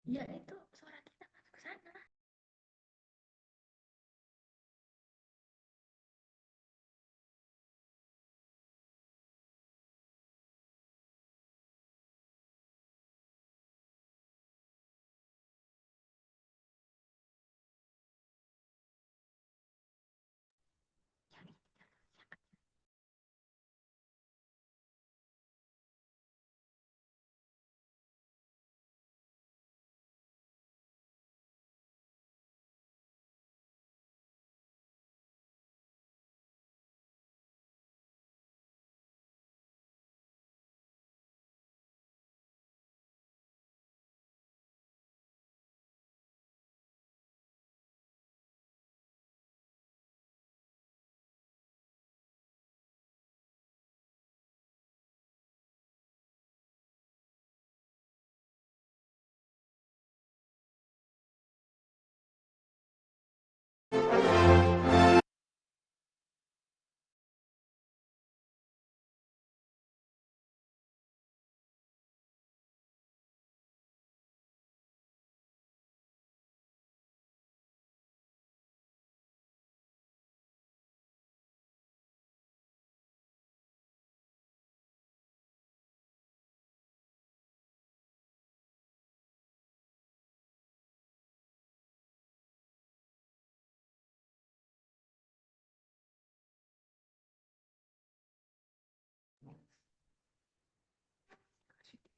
Ya itu suara kita masuk ke sana.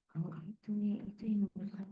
Kalau itu nih, itu yang bukan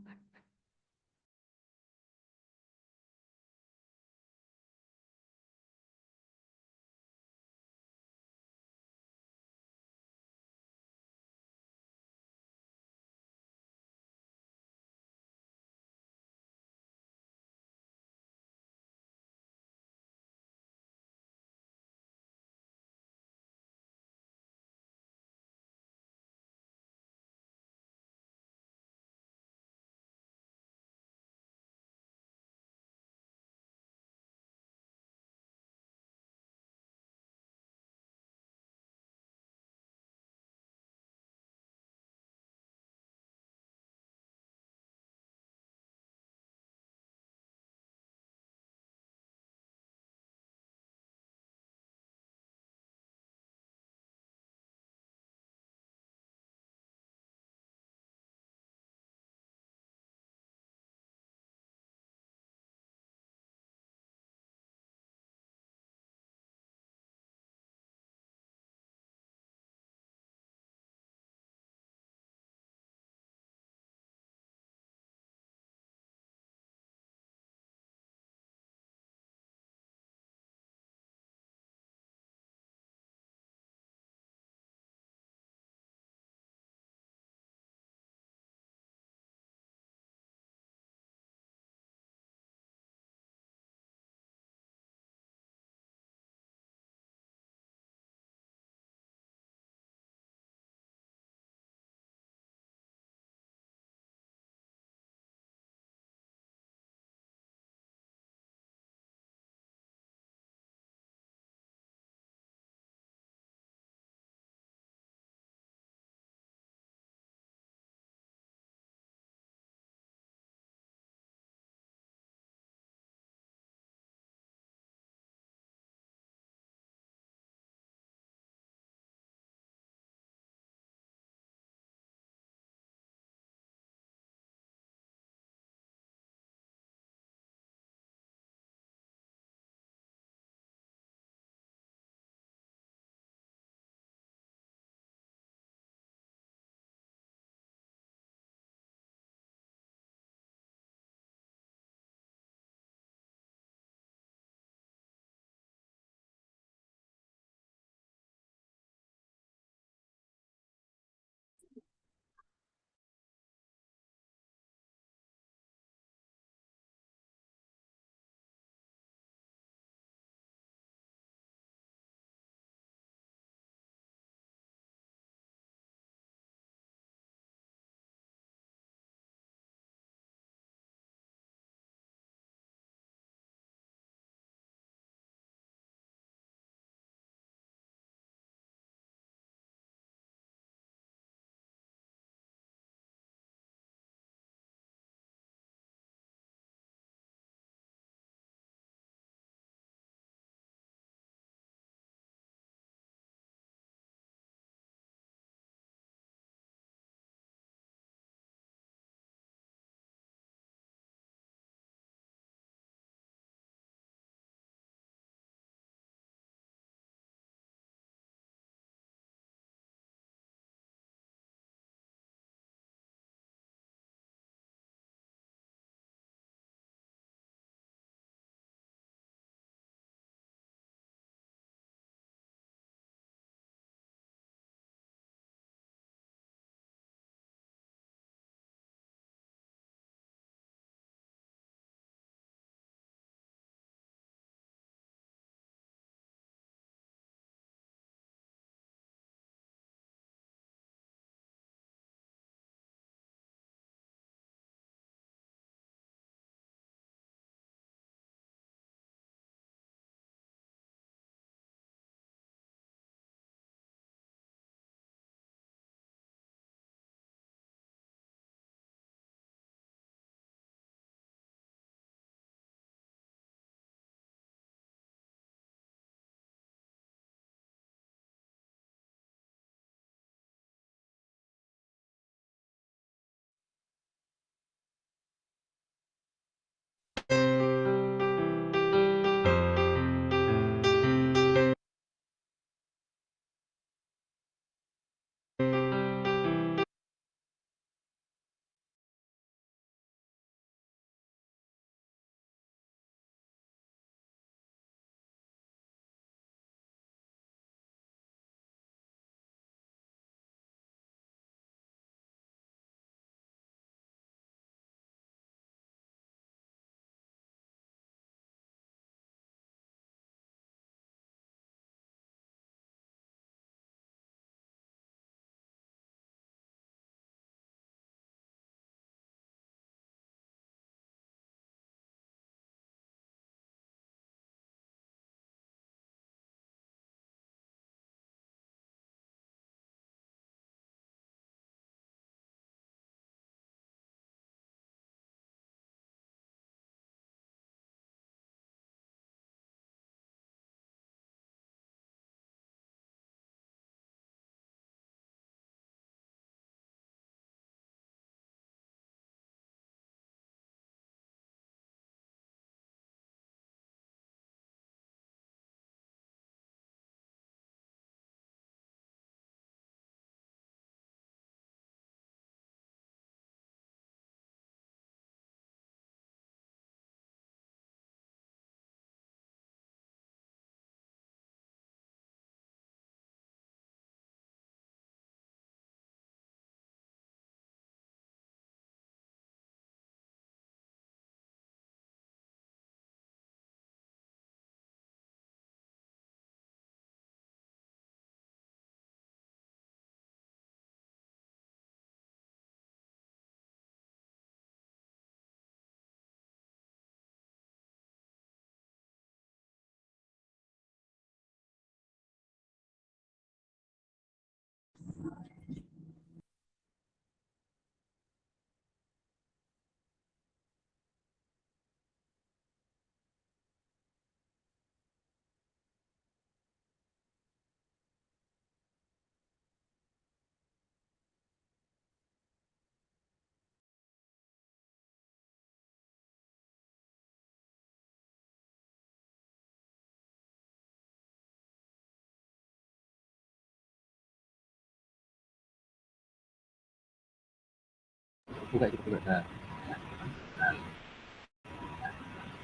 Buka itu buka. Nah,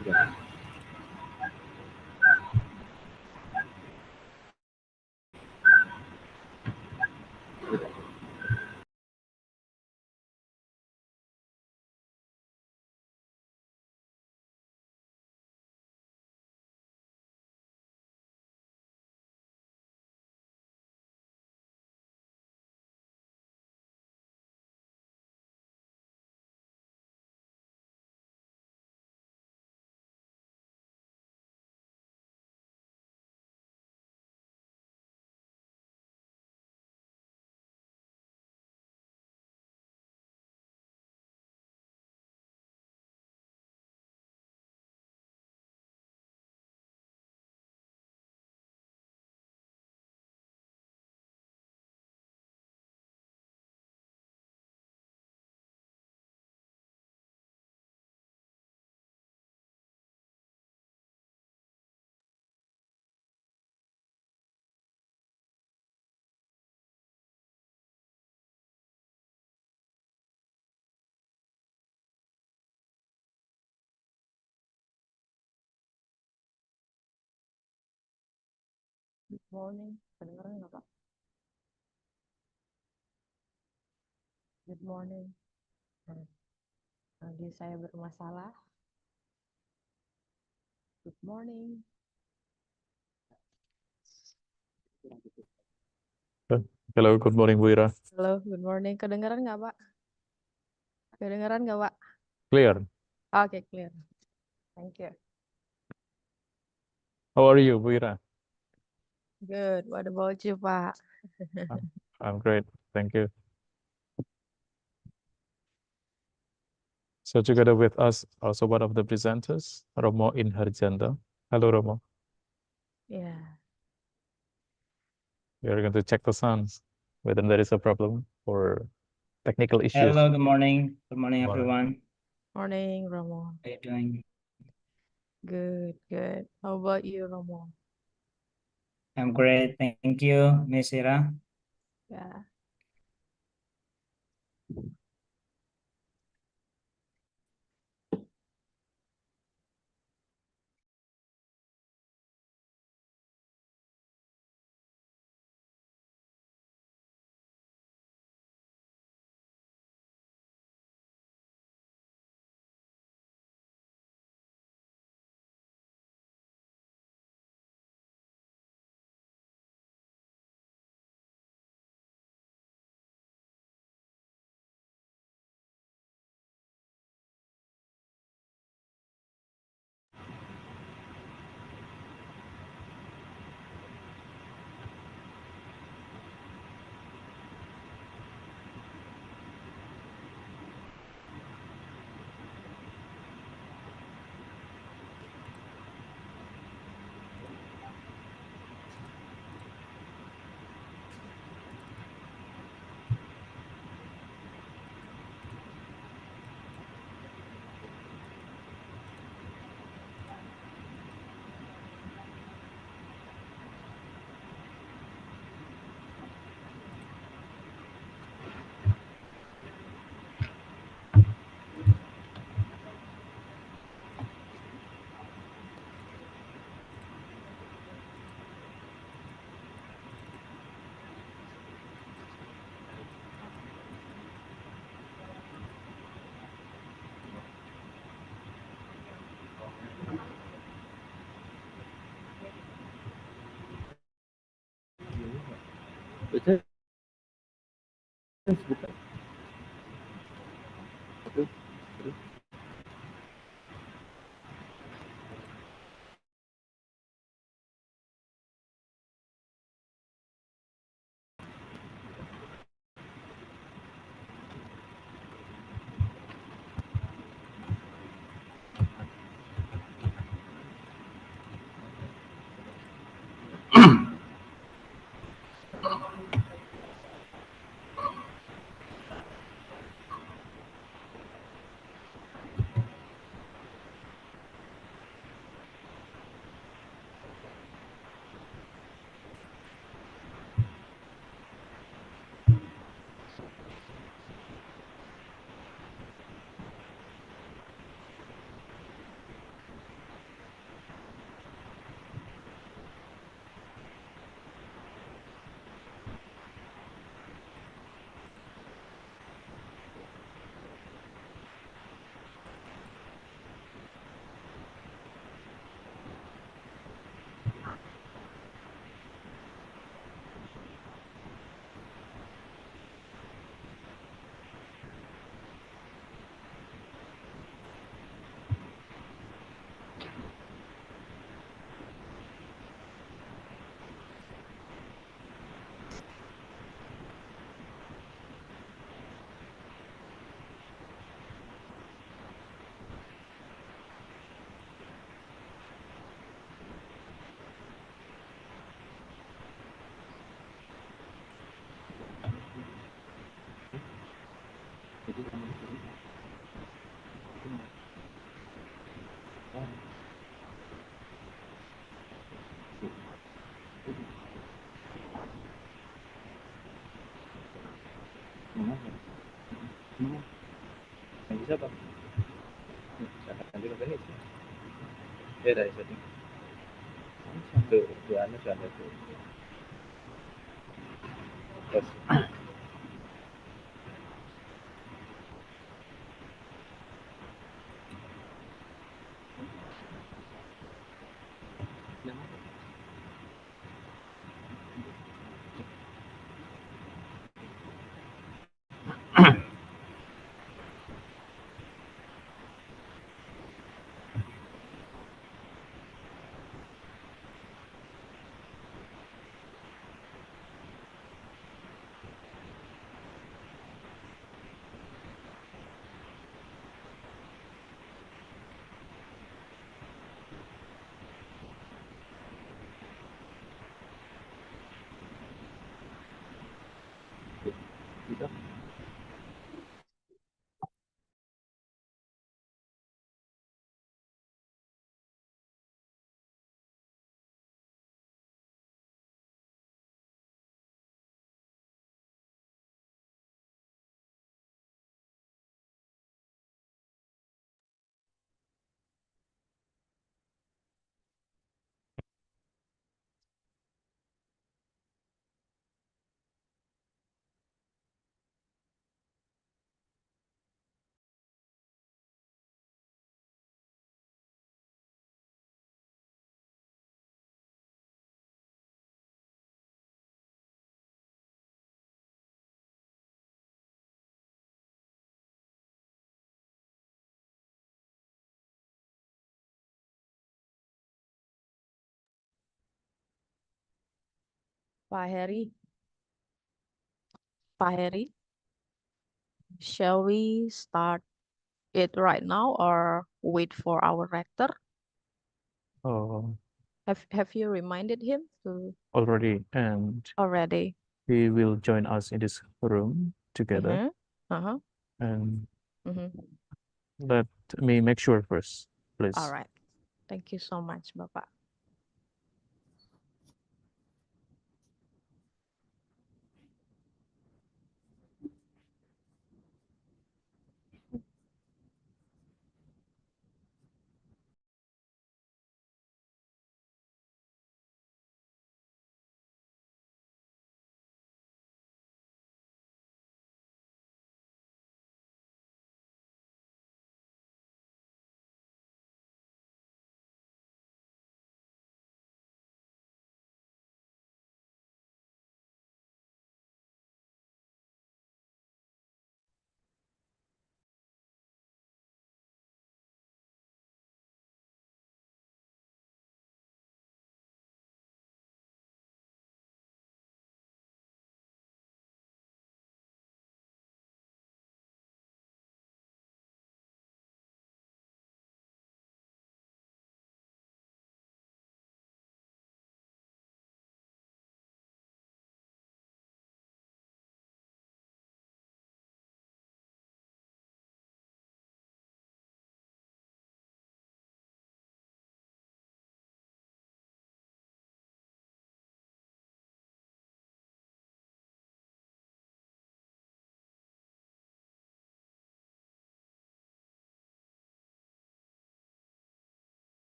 buka. Good morning. Kedengeran nggak, Pak? Good morning. Lagi saya bermasalah. Good morning. Hello, good morning, Bu Ira. Halo, good morning. Kedengeran nggak, Pak? Kedengeran nggak, Pak? Clear. Oke, clear. Thank you. How are you, Bu Ira? Good. What about you, Pak? I'm great. Thank you. So together with us, also one of the presenters, Romo Inharjanta. Hello, Romo. Yeah. We are going to check the sounds, whether there is a problem or technical issues. Hello, good morning. Good morning, Morning. everyone. Morning, Romo. How are you doing? Good, good. How about you, Romo? I'm great. Thank you, Miss Ira. Yeah. Itu buka. Itu. siapa? Silakan juga Panelis. Ya dari setting. Tuh anu sudah tuh. Terus. Bisa. Pak Heri. Pak Heri, shall we start it right now or wait for our rector? Oh, Have you reminded him to already, and already? he will join us in this room together. Uh-huh. And Mm-hmm. let me make sure first, please. All right. Thank you so much, Bapak.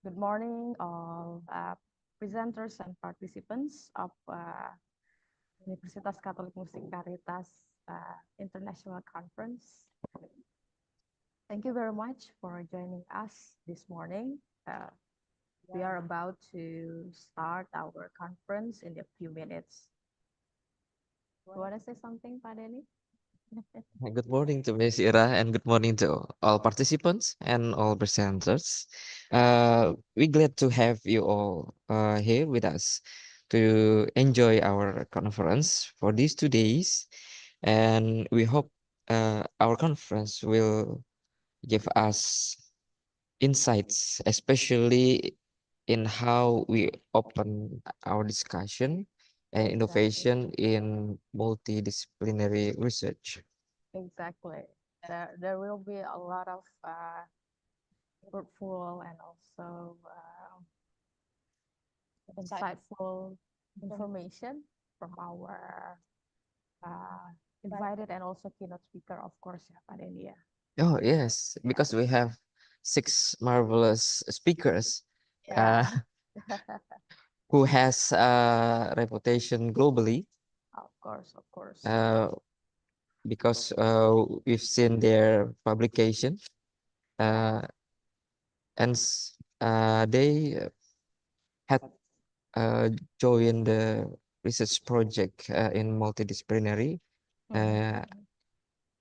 Good morning, all presenters and participants of Universitas Katolik Musik Caritas International Conference. Thank you very much for joining us this morning. We are about to start our conference in a few minutes. You want to say something, Panelis? Good morning to Ms. Ira and good morning to all participants and all presenters. We're glad to have you all here with us to enjoy our conference for these 2 days. And we hope our conference will give us insights, especially in how we open our discussion and innovation in multidisciplinary research. Exactly. There will be a lot of fruitful and also insightful information from our invited and also keynote speaker, of course, ya, Pak Denny, ya. Oh, yes, because we have 6 marvelous speakers Yeah. who has a reputation globally Of course, of course. because we've seen their publication and they had joined the research project in multidisciplinary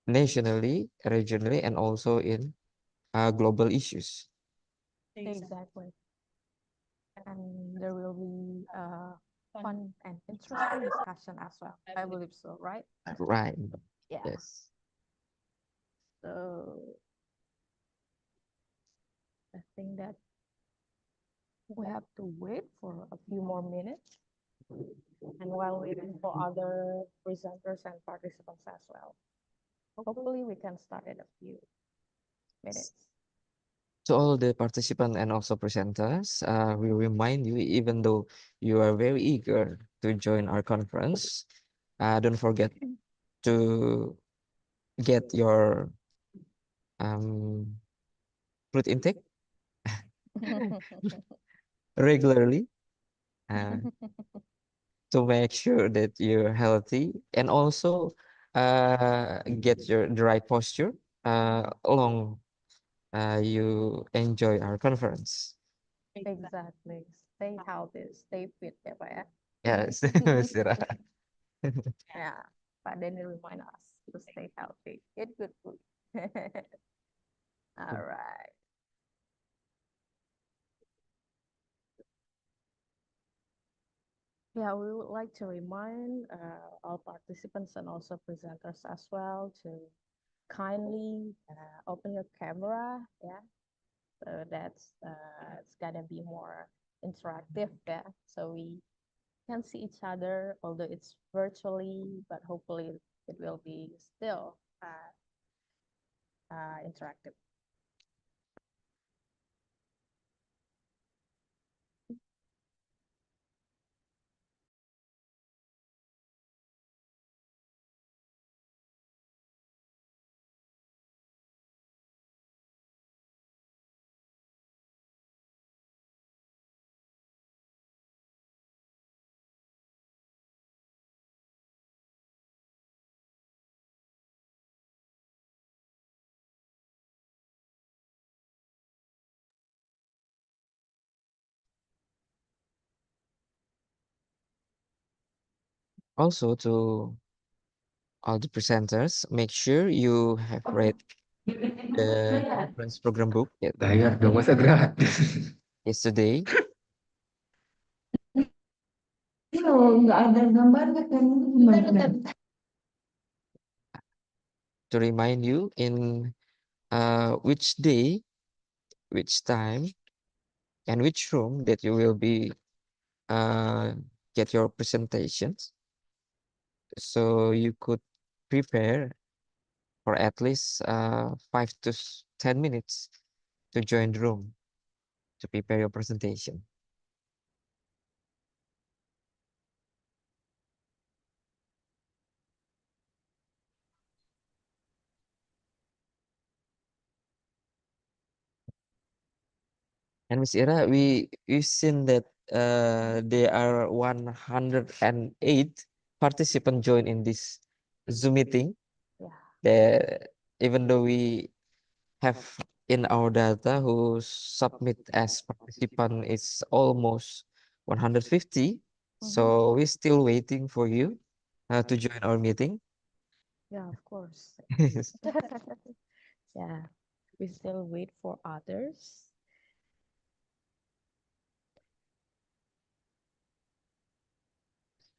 nationally, regionally, and also in global issues. Exactly. And there will be fun and interesting discussion as well. I believe so, right? Right. Yeah. Yes. So I think that we have to wait for a few more minutes. And while waiting for other presenters and participants as well. Hopefully we can start in a few minutes. To all the participants and also presenters, we remind you, even though you are very eager to join our conference, don't forget to get your fruit intake regularly to make sure that you're healthy and also get the right posture along you enjoy our conference. Exactly. Stay healthy, stay fit, ya, Pak, ya. Yes, Ms. Ira. Yeah, Pak Denny remind us to stay healthy, eat good food. All right. Yeah, we would like to remind all participants and also presenters as well to kindly open your camera, yeah. So that's it's gonna be more interactive, yeah. So we can see each other, although it's virtually, but hopefully it will be still interactive. Also, to all the presenters, make sure you have read the conference program book Bayar dong, masa gratis? yesterday. Nggak ada gambarnya kan gimana? To remind you in which day, which time, and which room that you will be get your presentations. So you could prepare for at least 5 to 10 minutes to join the room to prepare your presentation. And Miss Ira, we've seen that there are 108 participant join in this Zoom meeting, Yeah. that even though we have in our data who submit as participant is almost 150, so we're still waiting for you to join our meeting. Yeah, of course. Yeah, we still wait for others.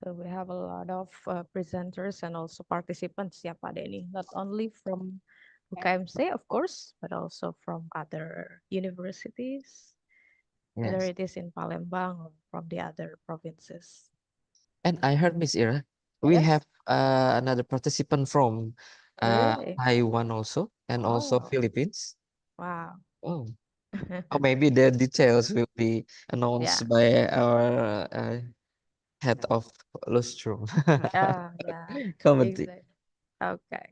So we have a lot of presenters and also participants, ya Pak Denny, not only from UKMC, of course, but also from other universities, whether Yes. it is in Palembang or from the other provinces. And I heard, Miss Ira, we Yes. have another participant from Really? Taiwan also, and also Oh, Philippines. wow. Oh, or maybe the details will be Yeah. announced by our head of Lustrum Yeah, committee. exactly. Okay.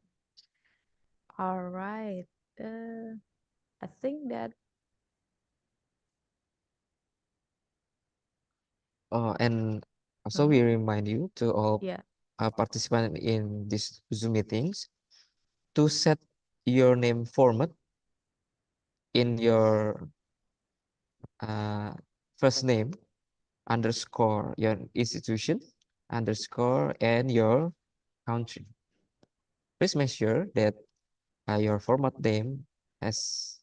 All right. I think that, Oh, and also we remind you to all yeah, participants in these Zoom meetings to set your name format in your first name underscore your institution underscore and your country. Please make sure that your format name has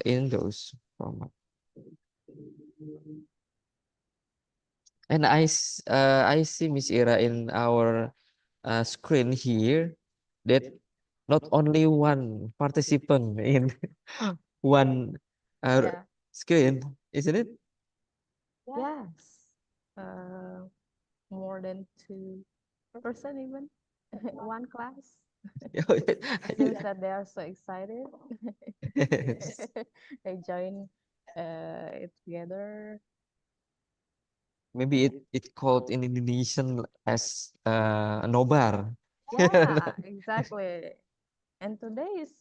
in those format. And I see Miss Ira in our screen here that not only one participant in one yeah, screen, isn't it? yes. More than 2% even, one class. Seems that they are so excited. Yes. They join it together. Maybe it called in Indonesian as nobar. Yeah, exactly. And today is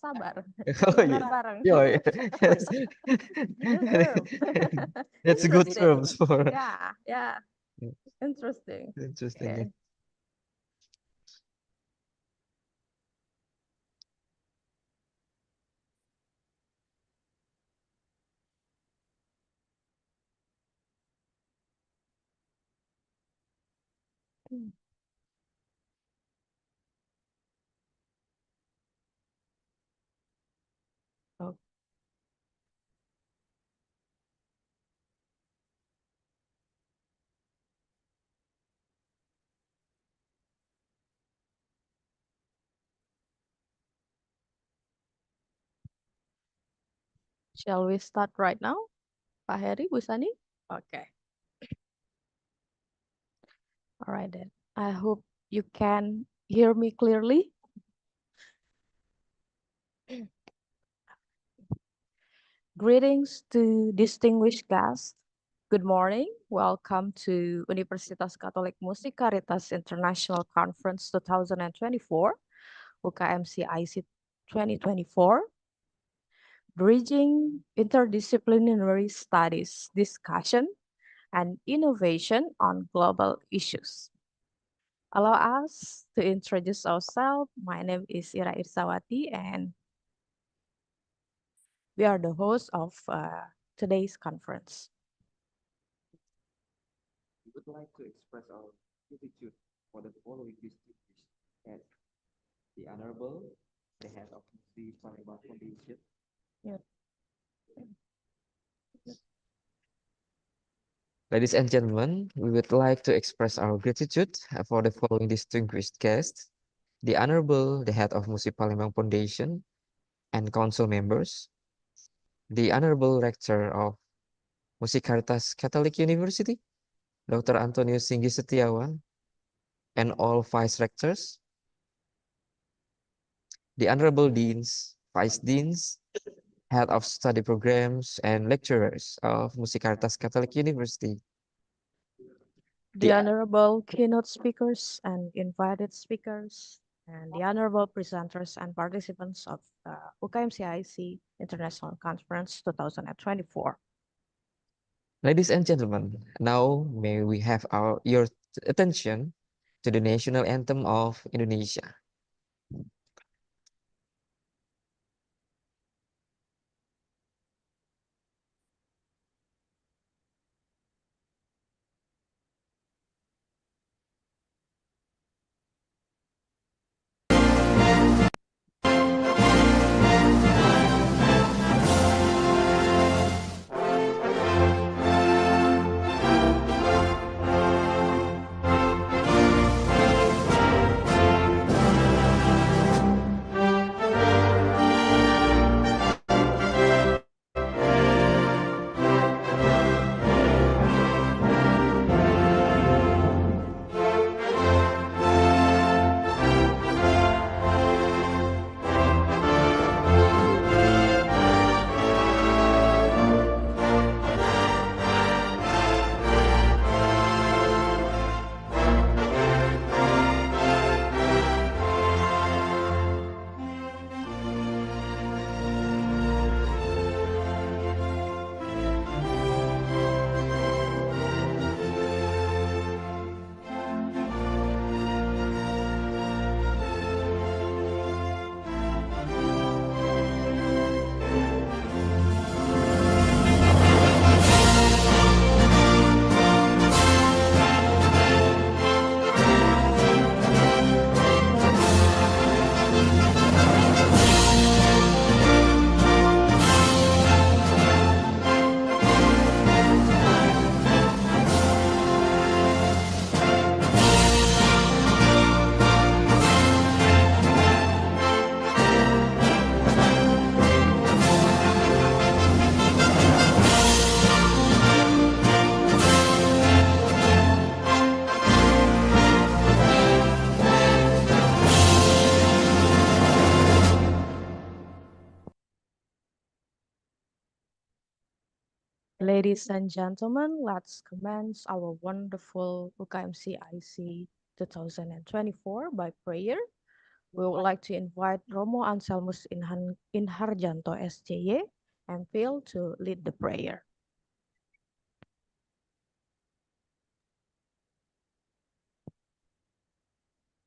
sabar. Oh Sabar yeah. bareng. Yeah, yes. Good term. That's a good Interesting. terms for Yeah. Interesting. interesting. Okay. Mm. Oh, shall we start right now? Pak Heri, Bu Sani? Okay. All right then. I hope you can hear me clearly. Greetings to distinguished guests. Good morning. Welcome to Universitas Katolik Musikaritas International Conference 2024, UKMC IC 2024, Bridging Interdisciplinary Studies Discussion and Innovation on Global Issues. Allow us to introduce ourselves. My name is Ira Irsawati, and we are the host of today's conference. We would like to express our gratitude for the following distinguished guests: the Honorable, the head of the Palembang Foundation. Yeah. Ladies and gentlemen, we would like to express our gratitude for the following distinguished guests: the Honorable, the head of Musik Palembang Foundation and council members, the Honorable Rector of Musikaritas Catholic University, Dr. Antonius Singgi Setiawan, and all vice rectors, the Honorable Deans, Vice Deans, Head of Study Programs, and lecturers of Musikaritas Catholic University. The honorable keynote speakers and invited speakers, and the honorable presenters and participants of UKMCIC International Conference 2024. Ladies and gentlemen, now may we have your attention to the national anthem of Indonesia. Ladies and gentlemen, let's commence our wonderful UKMC IC 2024 by prayer. We would like to invite Romo Anselmus Inharjanto SJY and Phil to lead the prayer.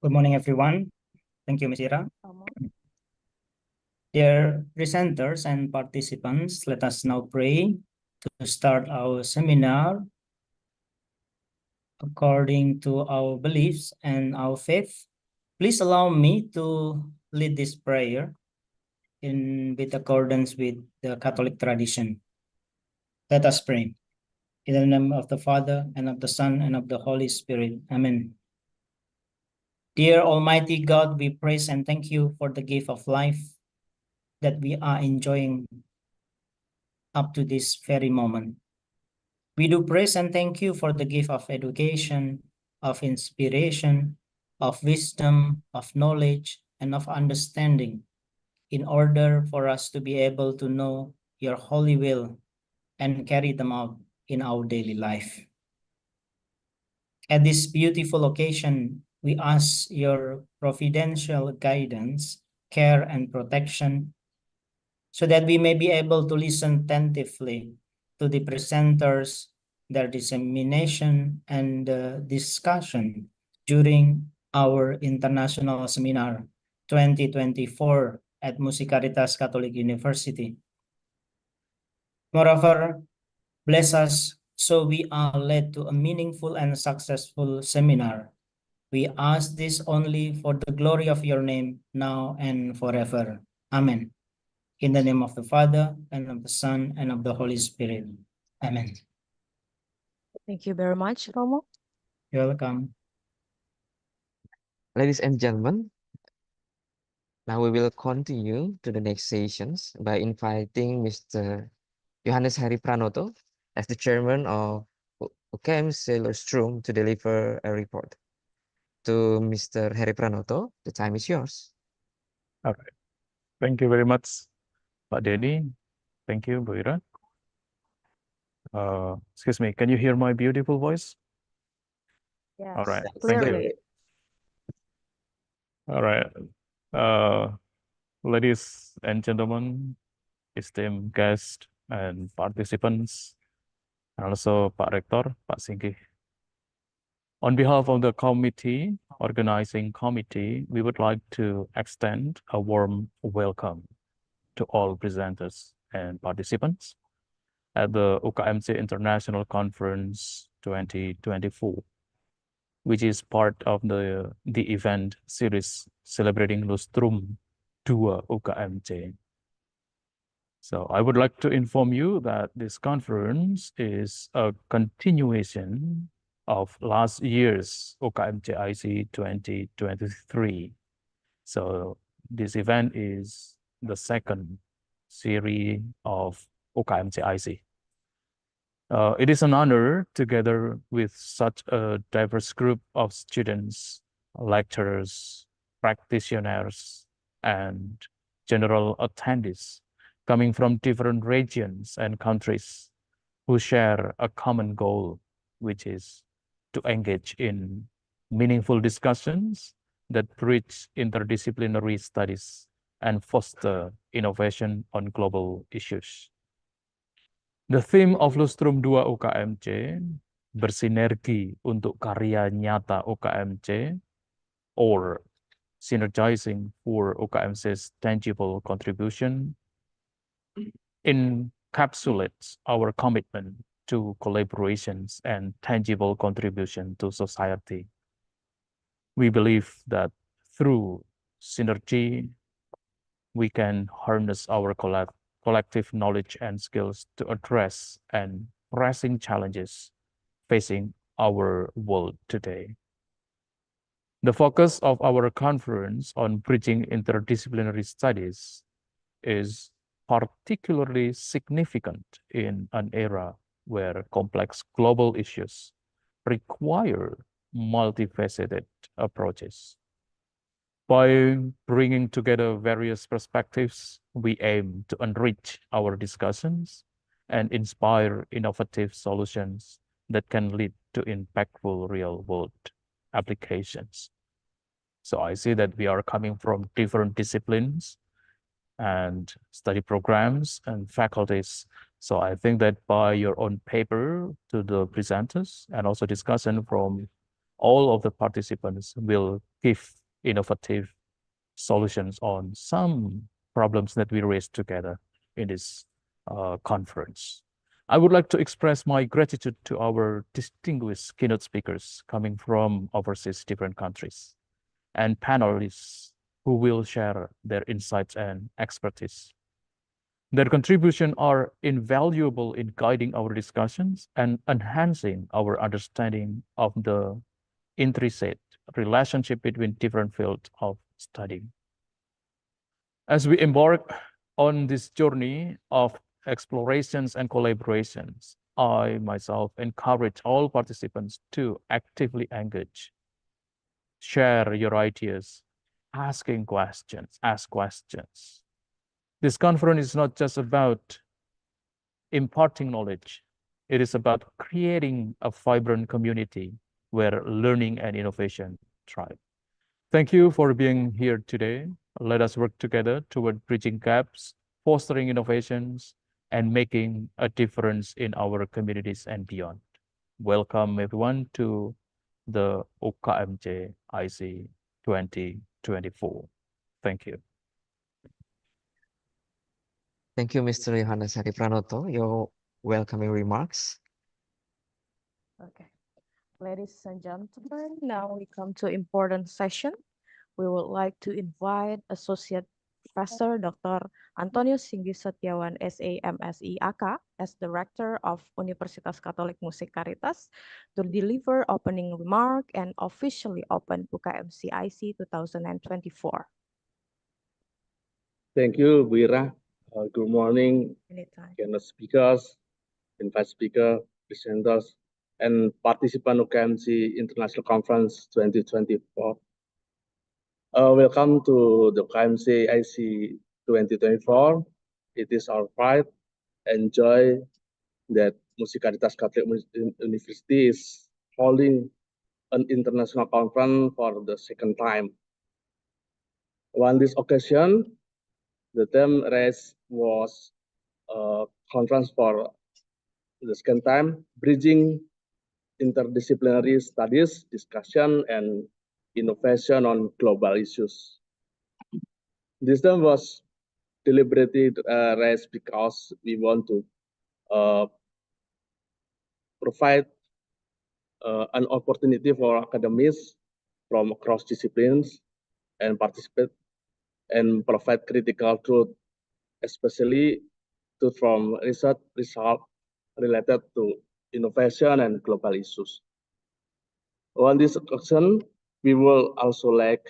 Good morning, everyone. Thank you, Ms. Ira. Romo. Dear presenters and participants, let us now pray to start our seminar according to our beliefs and our faith. Please allow me to lead this prayer with accordance with the Catholic tradition. Let us pray. In the name of the Father, and of the Son, and of the Holy Spirit. Amen. Dear Almighty God, we praise and thank you for the gift of life that we are enjoying up to this very moment. We do praise and thank you for the gift of education, of inspiration, of wisdom, of knowledge, and of understanding, in order for us to be able to know your holy will and carry them out in our daily life. At this beautiful occasion, we ask your providential guidance, care, and protection, so that we may be able to listen attentively to the presenters, their dissemination, and discussion during our International Seminar 2024 at Musicaritas Catholic University. Moreover, bless us so we are led to a meaningful and successful seminar. We ask this only for the glory of your name, now and forever. Amen. In the name of the Father, and of the Son, and of the Holy Spirit. Amen. Thank you very much, Romo. You're welcome. Ladies and gentlemen, now we will continue to the next sessions by inviting Mr. Johannes Hari Pranoto as the chairman of UKMC Lustrum to deliver a report. To Mr. Hari Pranoto, the time is yours. All right. Thank you very much, Pak Denny. Thank you, Bu Ira. Excuse me, can you hear my beautiful voice? Yes, All right, thank you. clearly. All right. Ladies and gentlemen, esteemed guests and participants, and also Pak Rektor, Pak Singa. On behalf of the organizing committee, we would like to extend a warm welcome to all presenters and participants at the UKMC International Conference 2024, which is part of the event series celebrating Lustrum 2 UKMC. So I would like to inform you that this conference is a continuation of last year's UKMCIC 2023. So this event is the second series of UKMCIC. It is an honor, together with such a diverse group of students, lecturers, practitioners, and general attendees coming from different regions and countries who share a common goal, which is to engage in meaningful discussions that bridge interdisciplinary studies and foster innovation on global issues. The theme of Lustrum 2 UKMC, bersinergi untuk karya nyata UKMC, or synergizing for UKMC's tangible contribution, encapsulates our commitment to collaborations and tangible contribution to society. We believe that through synergy, we can harness our collective knowledge and skills to address and pressing challenges facing our world today. The focus of our conference on bridging interdisciplinary studies is particularly significant in an era where complex global issues require multifaceted approaches. By bringing together various perspectives, we aim to enrich our discussions and inspire innovative solutions that can lead to impactful real-world applications. So I see that we are coming from different disciplines and study programs and faculties. So I think that by your own paper to the presenters and also discussion from all of the participants will give innovative solutions on some problems that we raised together in this conference. I would like to express my gratitude to our distinguished keynote speakers coming from overseas different countries and panelists who will share their insights and expertise. Their contributions are invaluable in guiding our discussions and enhancing our understanding of the intricate relationship between different fields of study. As we embark on this journey of explorations and collaborations, I myself encourage all participants to actively engage, share your ideas, ask questions. This conference is not just about imparting knowledge. It is about creating a vibrant community where learning and innovation thrive. Thank you for being here today. Let us work together toward bridging gaps, fostering innovations, and making a difference in our communities and beyond. Welcome everyone to the UKMC IC 2024. Thank you. Thank you, Mr. Yohanes Hari Pranoto. Your welcoming remarks. Okay. Ladies and gentlemen, now we come to important session. We would like to invite Associate Professor Dr. Antonius Singgi Setiawan, SA MSI AK, as Director of Universitas Katolik Musik Caritas, to deliver opening remark and officially open UKMC IC 2024. Thank you, Wira. Good morning, Anytime. keynote speakers, invite speaker, presenters, and participant UKMC International Conference 2024. Welcome to the UKMC IC 2024. It is our pride and joy that Musikalitas Catholic University is holding an international conference for the second time. On this occasion, the theme raised was a conference for the second time, bridging interdisciplinary studies, discussion, and innovation on global issues. This term was deliberately raised because we want to provide an opportunity for academics from across disciplines and participate and provide critical truth, especially from research result related to innovation and global issues. On this occasion, we will also like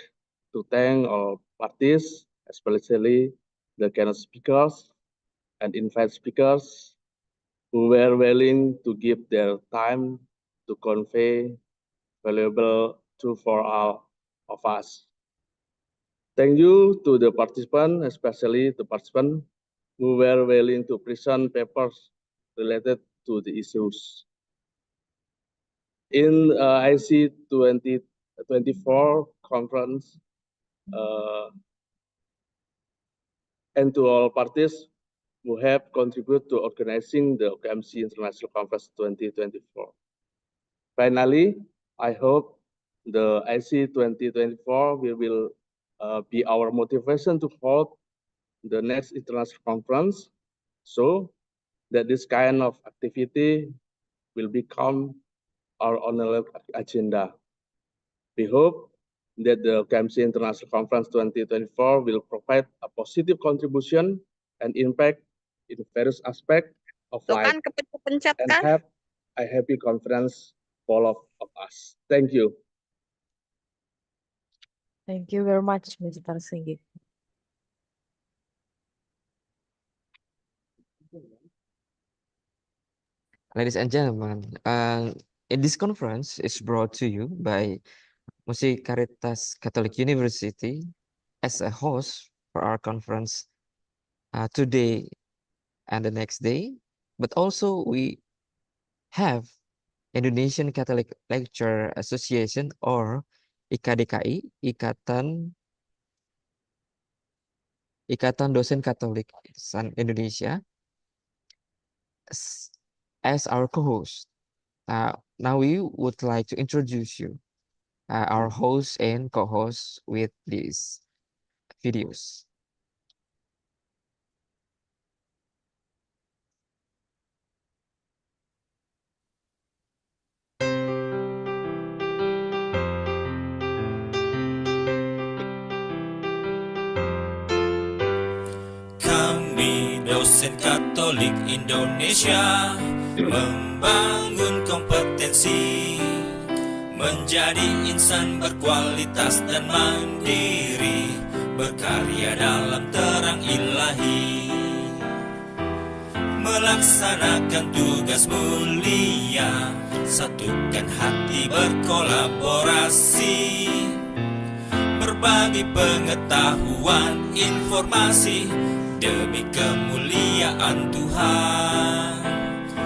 to thank our parties, especially the keynote speakers and invite speakers who were willing to give their time to convey valuable truth for all of us. Thank you to the participants, especially the participants who were willing to present papers related to the issues. In IC 2024 conference, and to all parties who have contributed to organizing the UKMC International Conference 2024. Finally, I hope the IC 2024 will be our motivation to hold the next international conference, so that this kind of activity will become our annual agenda. We hope that the UKMC International Conference 2024 will provide a positive contribution and impact in various aspects of life and have a happy conference for all of us. Thank you. Thank you very much, Mr. Singa. Ladies and gentlemen, in this conference is brought to you by Musikaritas Catholic University as a host for our conference today and the next day, but also we have Indonesian Catholic Lecturer Association or IKDKI, Ikatan Dosen Katolik Indonesia, as our co-host. Now we would like to introduce you, our host and co-host with these videos. Kami dosen Katolik Indonesia membangun kompetensi menjadi insan berkualitas dan mandiri, berkarya dalam terang ilahi, melaksanakan tugas mulia, satukan hati berkolaborasi, berbagi pengetahuan informasi demi kemuliaan Tuhan.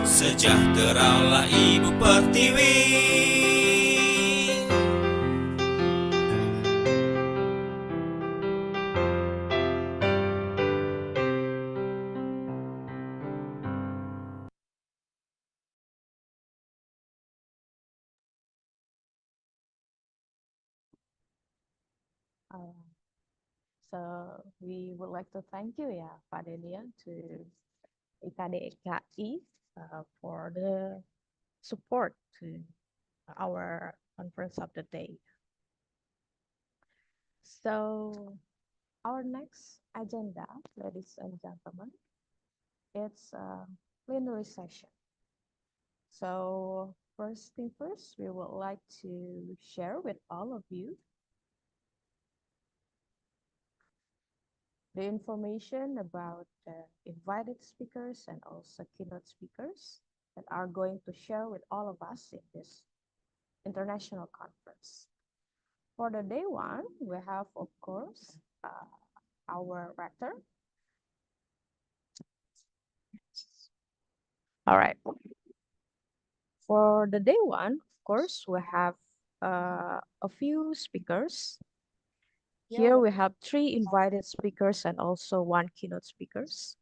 Sejahteralah Ibu Pertiwi. So we would like to thank you, Panelis, to IKDKI for the support to our conference of the day. So our next agenda, ladies and gentlemen, it's a plenary session. So first thing first, we would like to share with all of you the information about the invited speakers and also keynote speakers that are going to share with all of us in this international conference. For the day one, we have, of course, our rector. All right. For the day one, of course, we have a few speakers. Here we have 3 invited speakers and also 1 keynote speakers.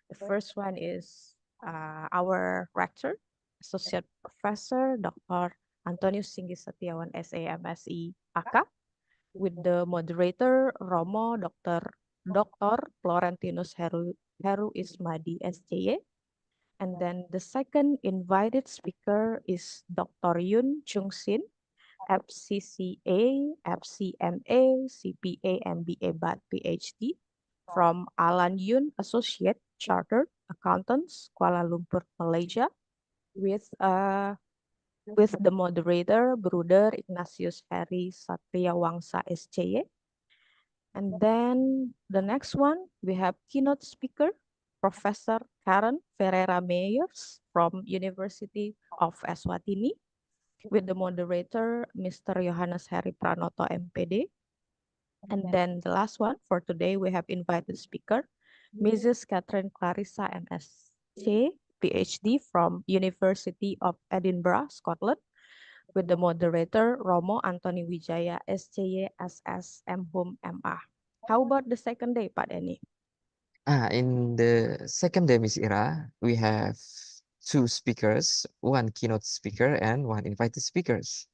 The first one is our rector, Associate Professor Dr. Antonius Singgi Setiawan, SAMSI AK, with the moderator Romo Dr. Florentinus Heru Ismadi, SCY. And then the second invited speaker is Dr. Yun Chung Sin, FCCA, FCMA, CPA, MBA, BAT, PhD, from Alan Yun Associate Chartered Accountants, Kuala Lumpur, Malaysia, with the moderator Bruder Ignatius Heri Satria Wangsa, SCY. And then the next one, we have keynote speaker, Professor Karen Ferreira Meyers from University of Eswatini, with the moderator, Mr. Johannes Heri Pranoto, MPD. And then the last one for today, we have invited speaker, Mrs. Catherine Clarissa, MSc, PhD from University of Edinburgh, Scotland, with the moderator, Romo Anthony Wijaya, SCY, SS, MHUM, MA. How about the second day, Pak Denny? In the second day, Miss Ira, we have two speakers, one keynote speaker and one invited speakers.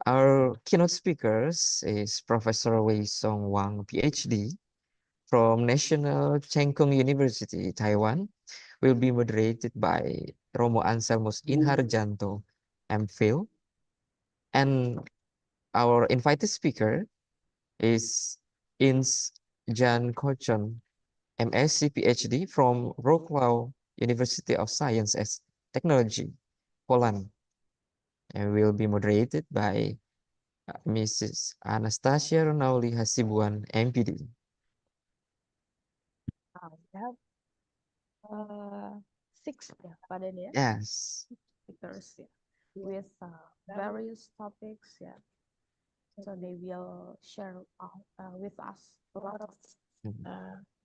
Our keynote speakers is Professor Wei Song Wang, PhD, from National Cheng Kung University, Taiwan, will be moderated by Romo Anselmus Inharjanto, MPhil. And our invited speaker is Ins Jan Kochon, MSc PhD from Wrocław University of Science and Technology, Poland, and will be moderated by Mrs. Anastasia Ronauli Hasibuan, MPD. We have six, yeah, Pak Denny, Yes. speakers, yeah, with various topics, yeah. So they will share with us a lot of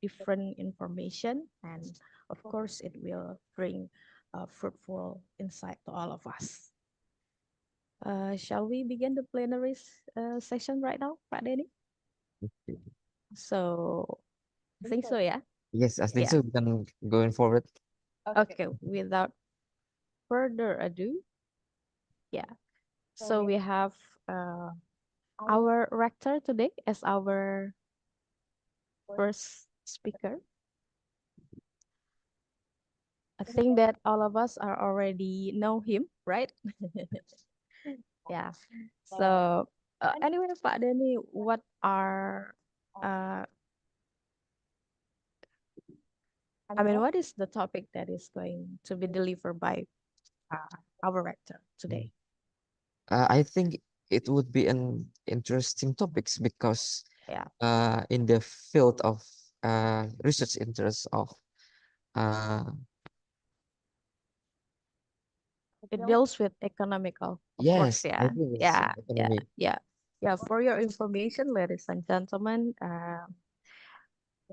different information, and of course it will bring fruitful insight to all of us. Shall we begin the plenary session right now, Pak Denny? So I think so, yeah. Yes, I think Yeah. so. We can going forward. Okay, without further ado, yeah. So we have our rector today as our first speaker. I think that all of us are already know him, right? Yeah. So anyway, Pak Denny, what are what is the topic that is going to be delivered by our rector today? I think it would be an interesting topics because Yeah. in the field of research interest of It deals with economical, of course, yes, I yeah. think it's Yeah, yeah, economy. yeah. For your information, ladies and gentlemen,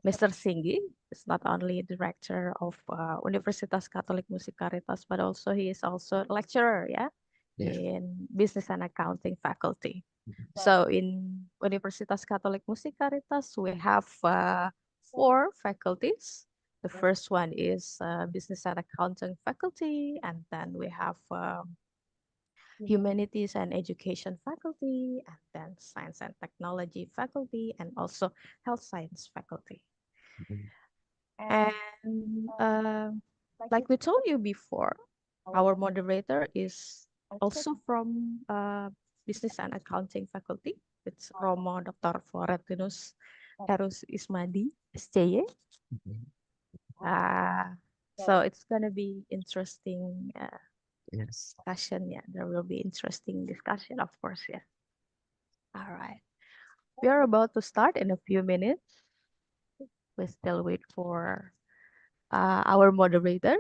Mr. Singgi is not only director of Universitas Katolik Musikaritas, but also he is also lecturer, yeah, Yeah. in business and accounting faculty. So in Universitas Katolik Musikaritas, we have 4 faculties. The first one is business and accounting faculty, and then we have humanities and education faculty, and then science and technology faculty, and also health science faculty. And like we told you before, our moderator is also from business and accounting faculty. It's Romo Dr. Florentinus Herus Ismadi, SCY. So it's gonna be interesting Yes. discussion. Yeah, there will be interesting discussion, of course. Yeah. All right. We are about to start in a few minutes. We still wait for our moderator.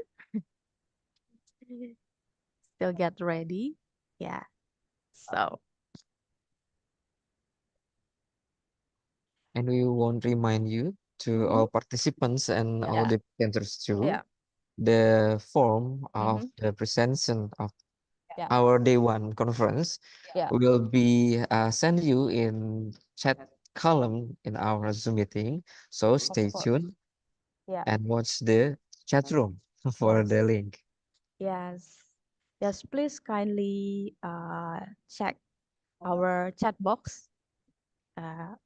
Still get ready. Yeah. So And we want to remind you to all participants and all Yeah. the presenters too, yeah. the form of Mhm. the presentation of Yeah. our day one conference Yeah. will be sent you in chat column in our Zoom meeting. So stay course. tuned Yeah. and watch the chat room for Yes. the link. Yes. Yes, please kindly check our chat box,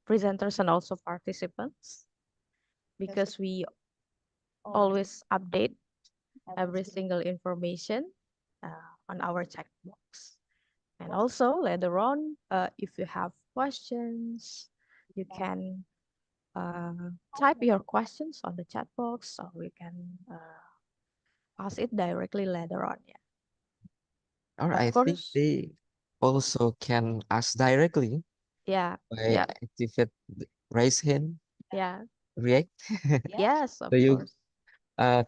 presenters and also participants, because we always update every single information on our chat box. And also later on, if you have questions, you can type your questions on the chat box, or we can ask it directly later on. Yeah. Or Of I think course. they also can ask directly Yeah. by Yeah. activate raise hand, Yeah. react. Yes, of So you course.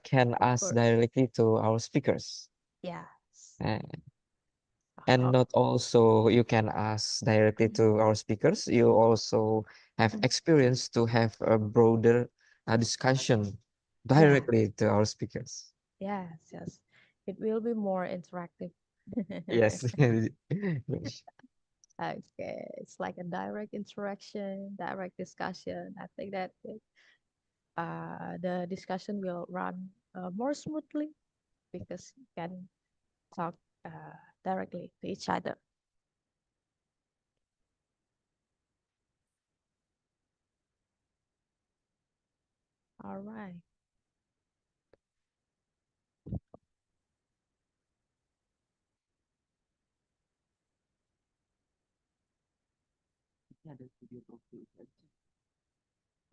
can Of ask course. directly to our speakers. Yes. And not also you can ask directly to our speakers. You also have experience to have a broader discussion directly to our speakers. Yes, yes. It will be more interactive. Yes. Yes. Okay, it's like a direct interaction, direct discussion. I think that the discussion will run more smoothly because you can talk directly to each other. All right.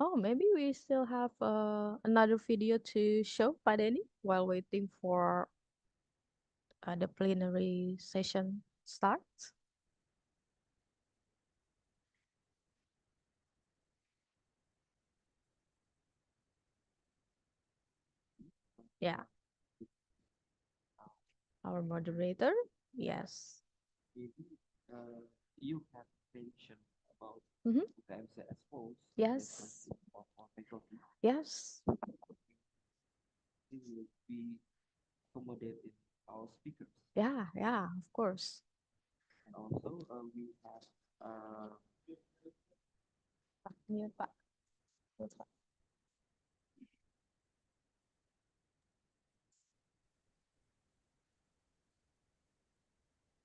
Oh, maybe we still have another video to show, Padeni, while waiting for the plenary session starts. Yeah. Our moderator, yes. Maybe you have mentioned about Mhm. UKMC Expos. Yes. For faculty. Yes. It will be accommodated our speakers. Yeah, yeah, of course. And also we have Mute, Pak. Mute, Pak.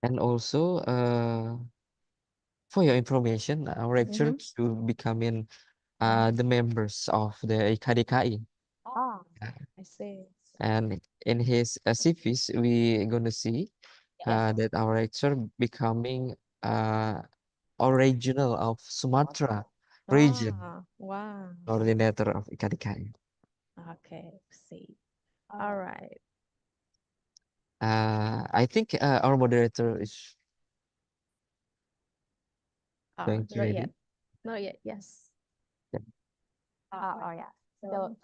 And also for your information, our lecturers will becoming the members of the IKDKI. Ah, I see. And in his CVs, we gonna see Yes. that our lecturer becoming original of Sumatra region, Wow. coordinator of IKDKI. Okay, see. All right. I think our moderator is going to Not ready. yet. Not yet. Yes. Yeah. Oh, yeah. Still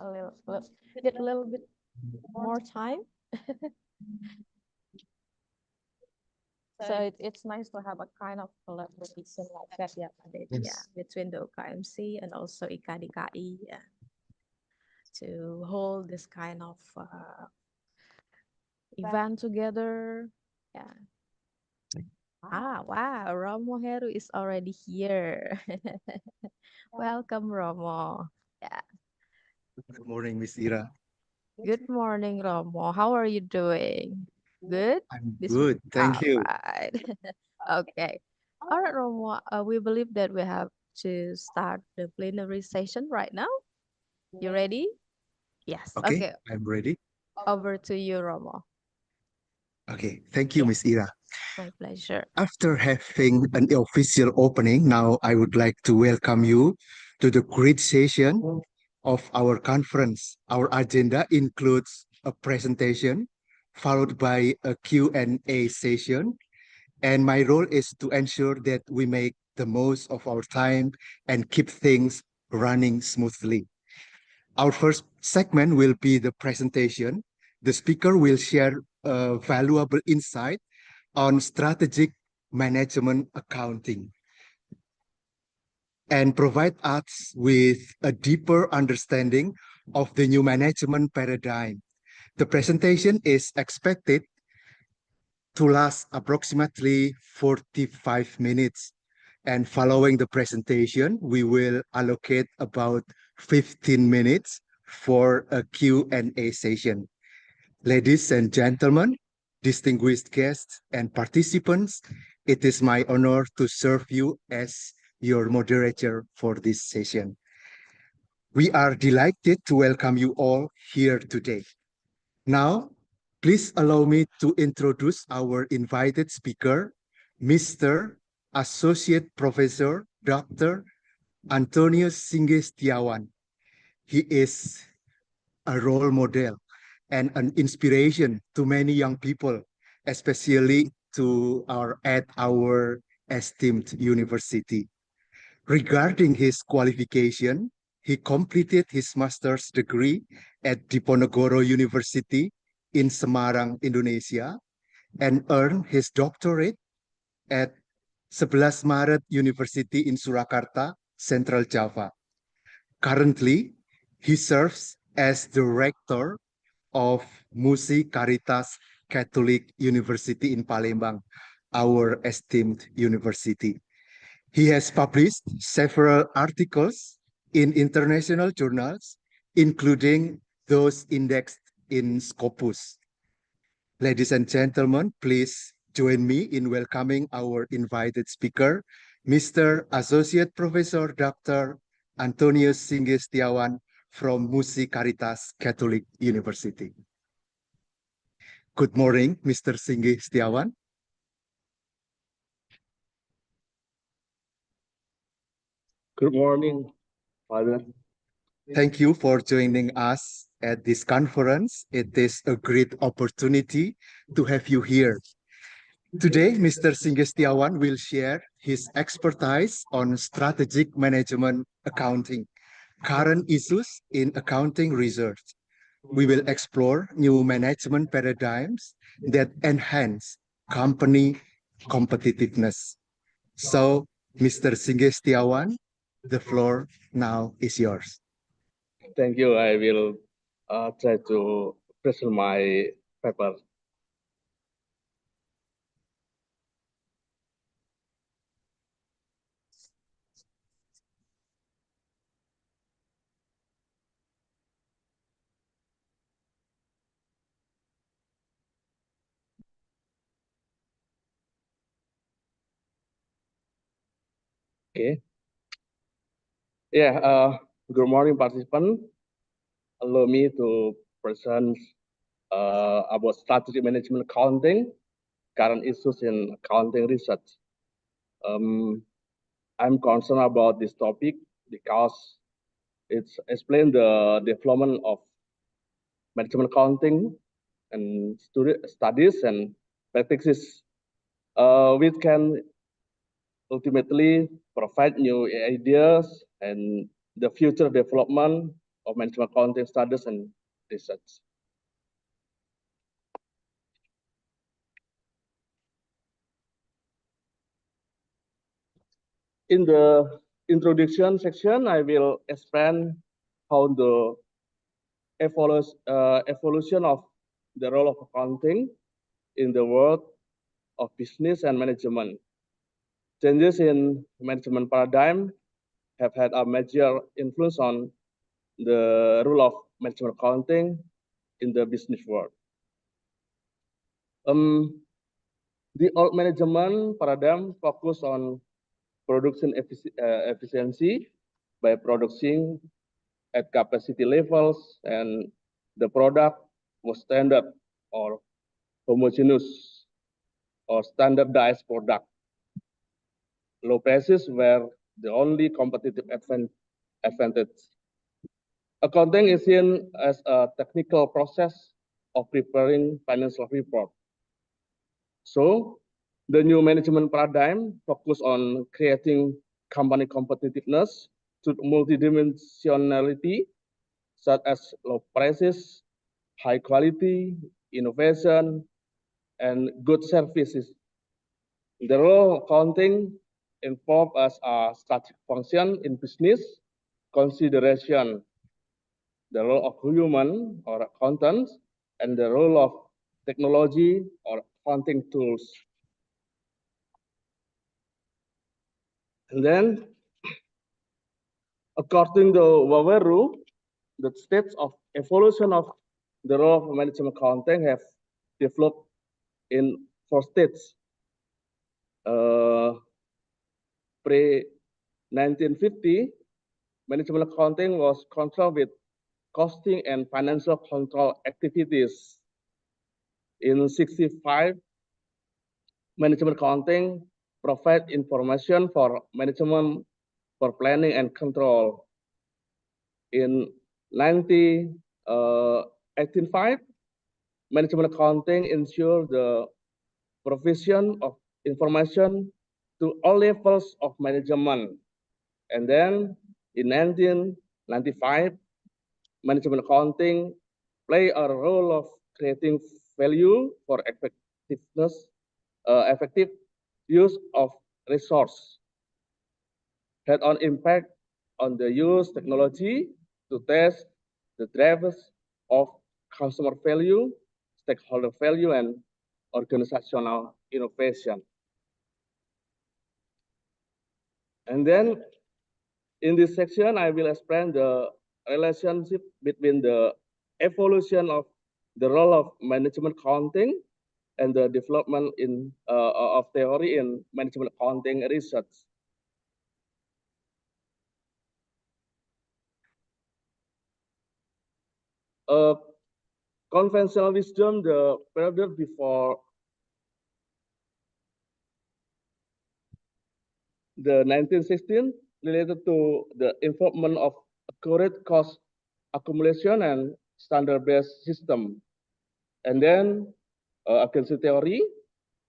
need a little bit more time. So it's nice to have a kind of collaboration like that, yeah, Padeni, yeah, Yes. between the UKMC and also IKDKI, yeah, to hold this kind of event together. Yeah. Wow, Romo Heru is already here. Welcome, Romo. Yeah. Good morning, Miss Ira. Good morning, Romo. How are you doing? Good? I'm This good, thank all you. right. Okay. All right, Romo. We believe that we have to start the plenary session right now. You ready? Yes. Okay, Okay. I'm ready. Over to you, Romo. Okay, thank you, Miss Ira. My pleasure. After having an official opening, now I would like to welcome you to the great session of our conference. Our agenda includes a presentation followed by a Q&A session. And my role is to ensure that we make the most of our time and keep things running smoothly. Our first segment will be the presentation. The speaker will share valuable insight on strategic management accounting and provide us with a deeper understanding of the new management paradigm. The presentation is expected to last approximately 45 minutes. And following the presentation, we will allocate about 15 minutes for a Q&A session. Ladies and gentlemen, distinguished guests, and participants, it is my honor to serve you as your moderator for this session. We are delighted to welcome you all here today. Now, please allow me to introduce our invited speaker, Mr. Associate Professor Dr. Antonius Singa Setiawan. He is a role model and an inspiration to many young people, especially at our esteemed university. Regarding his qualification, he completed his master's degree at Diponegoro University in Semarang, Indonesia, and earned his doctorate at 11 Maret University in Surakarta, Central Java. Currently, he serves as the rector of Musi Caritas Catholic University in Palembang, our esteemed university. He has published several articles in international journals, including those indexed in Scopus. Ladies and gentlemen, please join me in welcoming our invited speaker, Mr. Associate Professor Dr. Antonius Singa Setiawan from Musi Caritas Catholic University. Good morning, Mr. Singa Setiawan. Good morning, Father. Thank you for joining us at this conference. It is a great opportunity to have you here. Today, Mr. Singa Setiawan will share his expertise on strategic management accounting, current issues in accounting research. We will explore new management paradigms that enhance company competitiveness. So, Mr. Singa Setiawan, the floor now is yours. Thank you. I will try to present my paper. Okay. Yeah. Good morning, participants. Allow me to present about strategic management accounting, current issues in accounting research. I'm concerned about this topic because it's explain the development of management accounting and studies and practices, which can ultimately provide new ideas and the future development of management accounting studies and research. In the introduction section, I will explain how the evolution of the role of accounting in the world of business and management. Changes in management paradigm have had a major influence on the role of management accounting in the business world. The old management paradigm focused on production efficiency by producing at capacity levels, and the product was standard or homogeneous or standardized product. Low prices were the only competitive advantage. Accounting is seen as a technical process of preparing financial report. So, the new management paradigm focus on creating company competitiveness through multidimensionality, such as low prices, high quality, innovation, and good services. The role of accounting involved as a strategic function in business consideration, the role of human or accountants, and the role of technology or accounting tools. And then, according to Waweru, the states of evolution of the role of management accounting have developed in 4 states. Pre-1950, management accounting was concerned with costing and financial control activities. In 65, management accounting provide information for management for planning and control. In 1805, management accounting ensure the provision of information to all levels of management. And then in 1995, management accounting play a role of creating value for effectiveness, effective use of resource, had on impact on the use technology to test the drivers of consumer value, stakeholder value, and organizational innovation. And then in this section, I will explain the relationship between the evolution of the role of management accounting and the development of theory in management accounting research. Conventional wisdom, the period before the 1916 related to the involvement of accurate cost accumulation and standard-based system. And then agency theory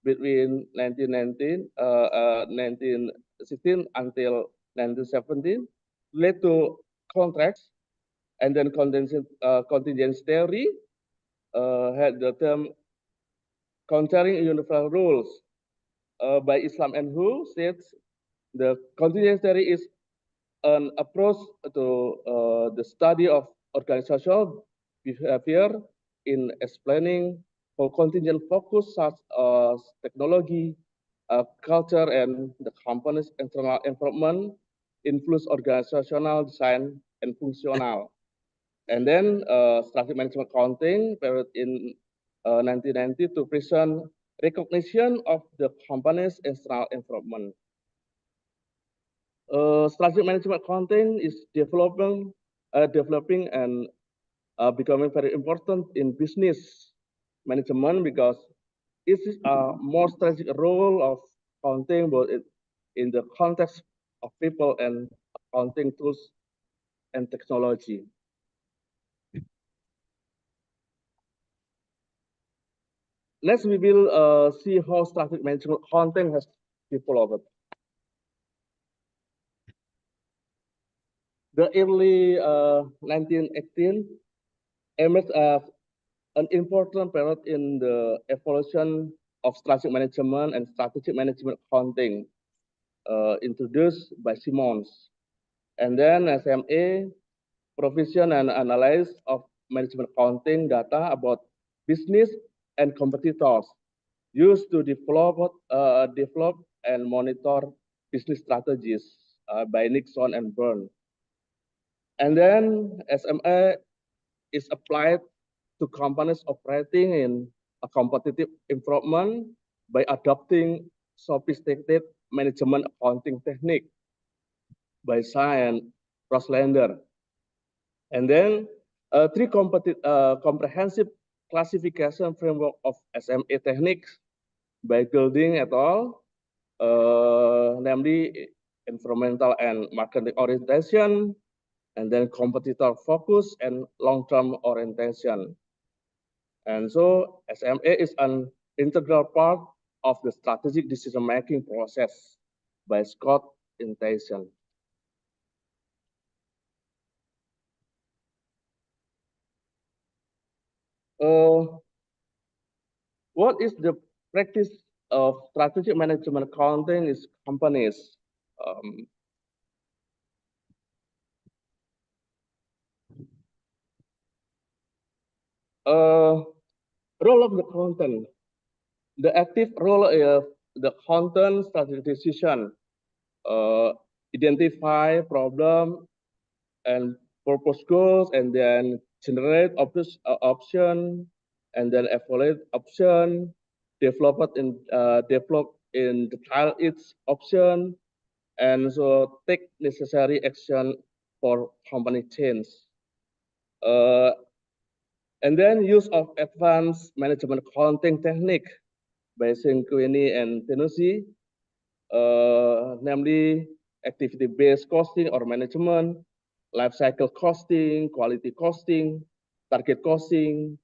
between 1916 until 1917 led to contracts, and then contingency theory had the term countering universal rules by Islam and Hu states the contingency theory is an approach to the study of organizational behavior in explaining how contingent focus such as technology, culture, and the company's internal environment influence organizational design and functional. And then strategic management accounting period in 1990 to present recognition of the company's external environment. Strategic management accounting is developing and becoming very important in business management because it is a more strategic role of accounting, both in the context of people and accounting tools and technology. Next, we will see how strategic management accounting has developed. The early 1918 emerged as an important period in the evolution of strategic management and strategic management accounting introduced by Simmons. And then SMA, provision and analysis of management accounting data about business and competitors used to develop and monitor business strategies by Nixon and Byrne. And then SMA is applied to companies operating in a competitive environment by adopting sophisticated management accounting technique by Sy and Roslander. And then three comprehensive classification framework of SMA techniques by Goulding et al., namely environmental and market orientation, and then competitor focus and long-term orientation. And so SMA is an integral part of the strategic decision-making process by Scott and Tyson. What is the practice of strategic management accounting in companies? Role of the accountant. The active role of the accountant strategic decision, identify problem and purpose goals, and then generate option, and then evaluate option, developed in detail its option, and so take necessary action for company change. And then use of advanced management accounting technique by Synchrony and Tenusi, namely activity-based costing or management, life cycle costing, quality costing, target costing,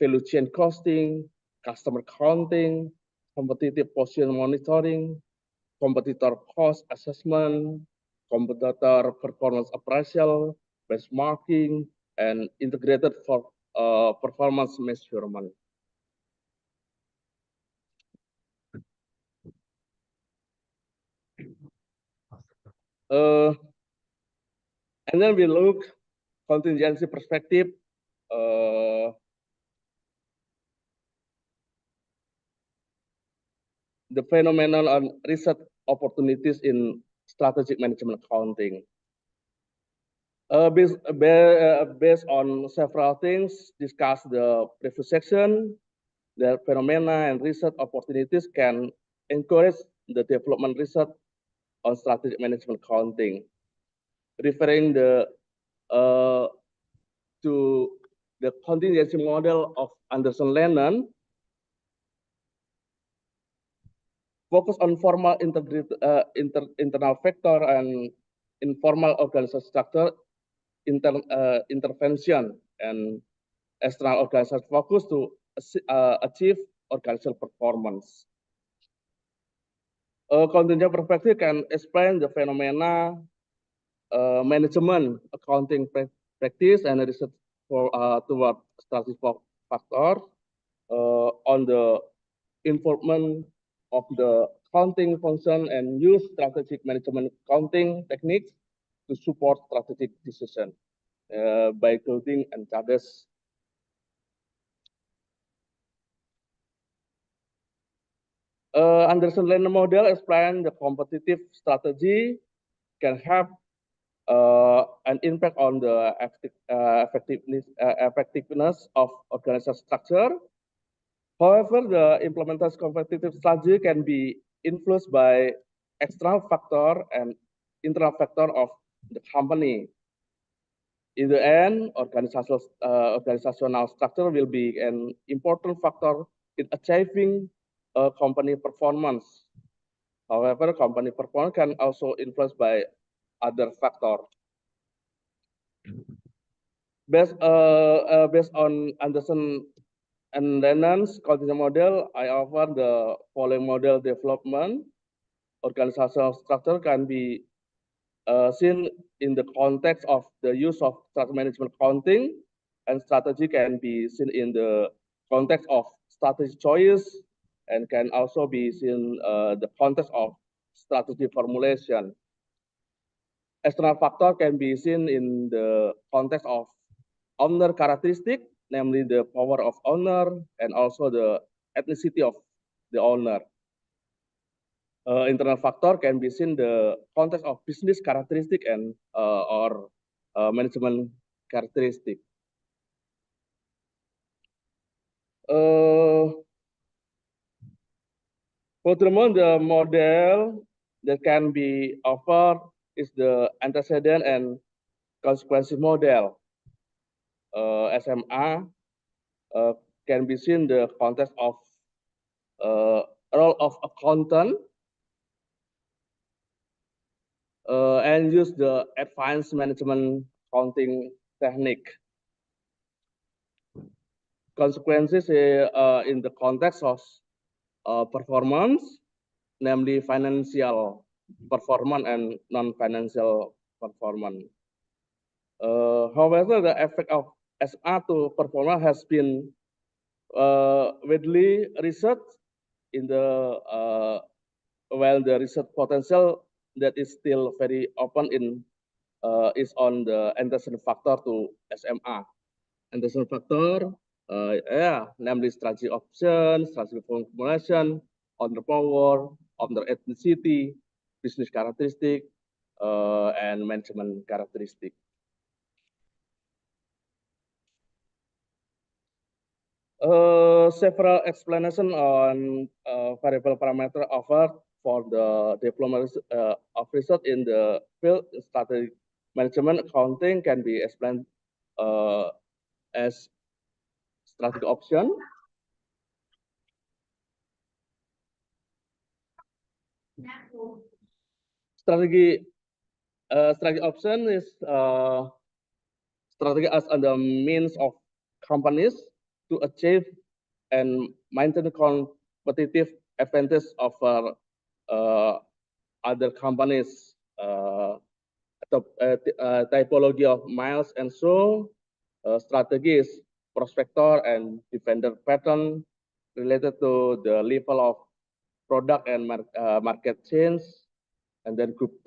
value chain costing, customer counting, competitive position monitoring, competitor cost assessment, competitor performance appraisal, benchmarking, and integrated for performance measurement. And then we look contingency perspective. The phenomenon on research opportunities in strategic management accounting. Based on several things discussed the previous section, the phenomena and research opportunities can encourage the development research on strategic management accounting. Referring to the contingency model of Anderson Lennon, focus on formal internal factor and informal organizational structure intervention, and external organizational focus to achieve organizational performance. A contingent perspective can explain the phenomena, management, accounting practice, and research toward strategic factor on the involvement of the accounting function and use strategic management accounting techniques to support strategic decision by including and others. Anderson Lennon model explain the competitive strategy can have an impact on the effectiveness of organizational structure. However, the implementation competitive strategy can be influenced by external factor and internal factor of the company. In the end, organizational structure will be an important factor in achieving company performance. However, company performance can also influenced by other factors. Based on Anderson and Lennon's contingency model, I offer the following model development. Organizational structure can be seen in the context of the use of strategic management accounting, and strategy can be seen in the context of strategy choice, and can also be seen the context of strategy formulation. External factor can be seen in the context of owner characteristic, namely the power of owner and also the ethnicity of the owner. Internal factor can be seen the context of business characteristic and or management characteristic. Furthermore, the model that can be offered is the antecedent and consequence model. SMA can be seen the context of role of accountant and use the advanced management accounting technique. Consequences in the context of performance, namely financial performance and non-financial performance. However, the effect of SA to performance has been widely researched in the while the research potential that is still very open in is on the Anderson factor to SMA. Anderson factor, namely strategy option, strategy formulation, owner power, owner ethnicity, business characteristic, and management characteristic. Several explanation on variable parameter offered for the development of research in the field strategic management accounting can be explained as strategic option. Strategy option is strategy as the means of companies to achieve and maintain competitive advantage over other companies. Typology of miles and so strategies, prospector and defender pattern related to the level of product and market change, and then group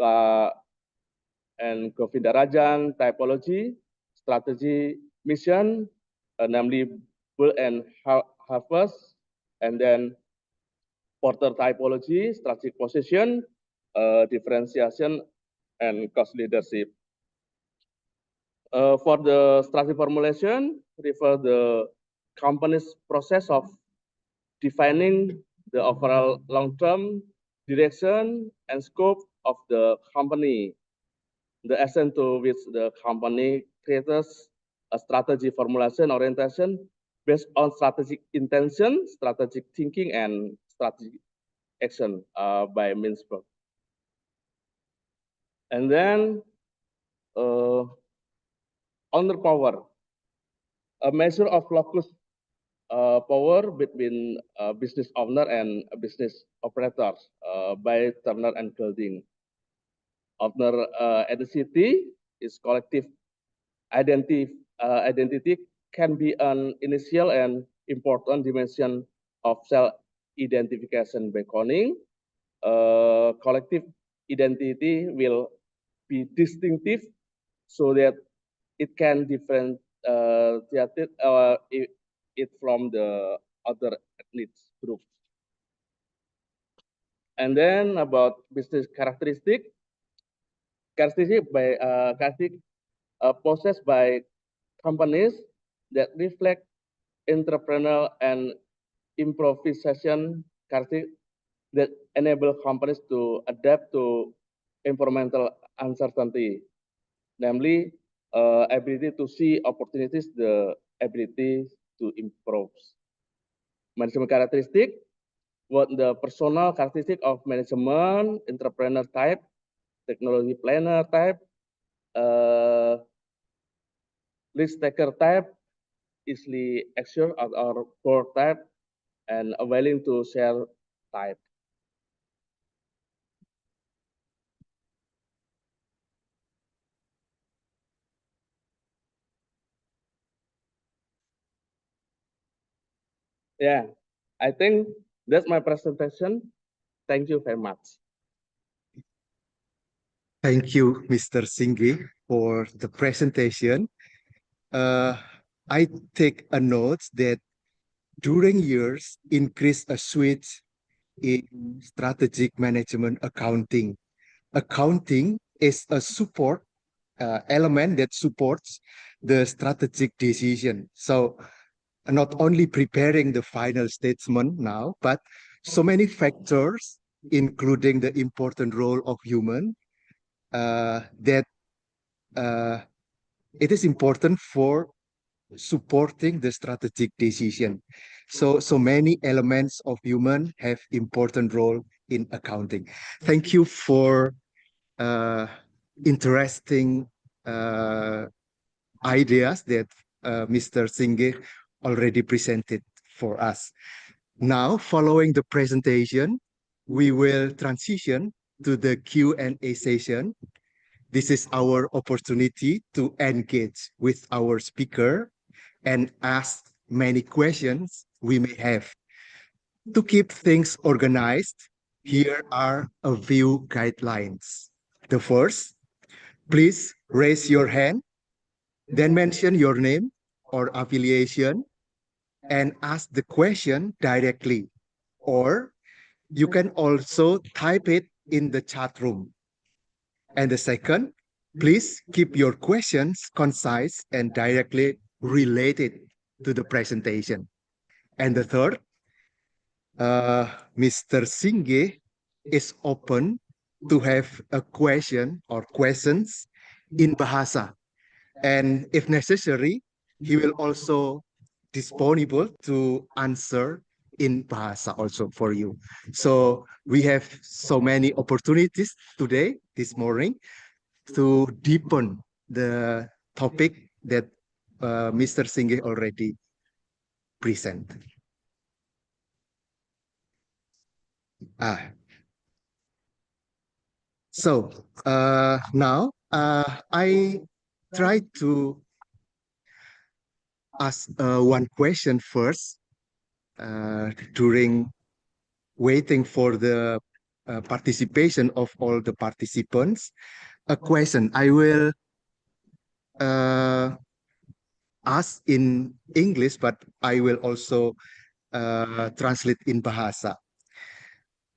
and Govindarajan typology, strategy, mission, namely bull and harvest, and then Porter typology, strategic position, differentiation, and cost leadership. For the strategy formulation, refer the company's process of defining the overall long-term direction and scope of the company, the essence to which the company creates a strategy formulation orientation based on strategic intention, strategic thinking, and strategic action by means of. And then owner power, a measure of locus power between business owner and business operators by Turner and Golding. Owner ethnicity is collective identity can be an initial and important dimension of self-identification beckoning. Collective identity will be distinctive so that it can differentiate it from the other ethnic groups. And then about business characteristic possessed by companies that reflect entrepreneurial and improvisation characteristics that enable companies to adapt to environmental uncertainty, namely ability to see opportunities, the ability to improve. Management characteristic, what the personal characteristic of management, entrepreneur type, technology planner type, risk taker type, easily assured or board type, and willing to share type. Yeah, I think that's my presentation. Thank you very much. Thank you, Mr. Singhi, for the presentation. I take a note that during years increase a switch in strategic management accounting. Accounting is a support element that supports the strategic decision. So not only preparing the final statement now, but so many factors, including the important role of human, that it is important for supporting the strategic decision. So many elements of human have important role in accounting. Thank you for interesting ideas that Mr. Singh already presented for us. Now, following the presentation, we will transition to the Q&A session. This is our opportunity to engage with our speaker and ask many questions we may have. To keep things organized, here are a few guidelines. The first, please raise your hand, then mention your name or affiliation and ask the question directly. Or you can also type it in the chat room. And the second, please keep your questions concise and directly related to the presentation. And the third, Mr. Singa is open to have a question or questions in Bahasa. And if necessary, he will also disponible to answer in Bahasa also for you. So we have so many opportunities today, this morning, to deepen the topic that Mr. Singa already present. So now I try to ask one question first during waiting for the participation of all the participants. A question I will ask in English, but I will also translate in Bahasa.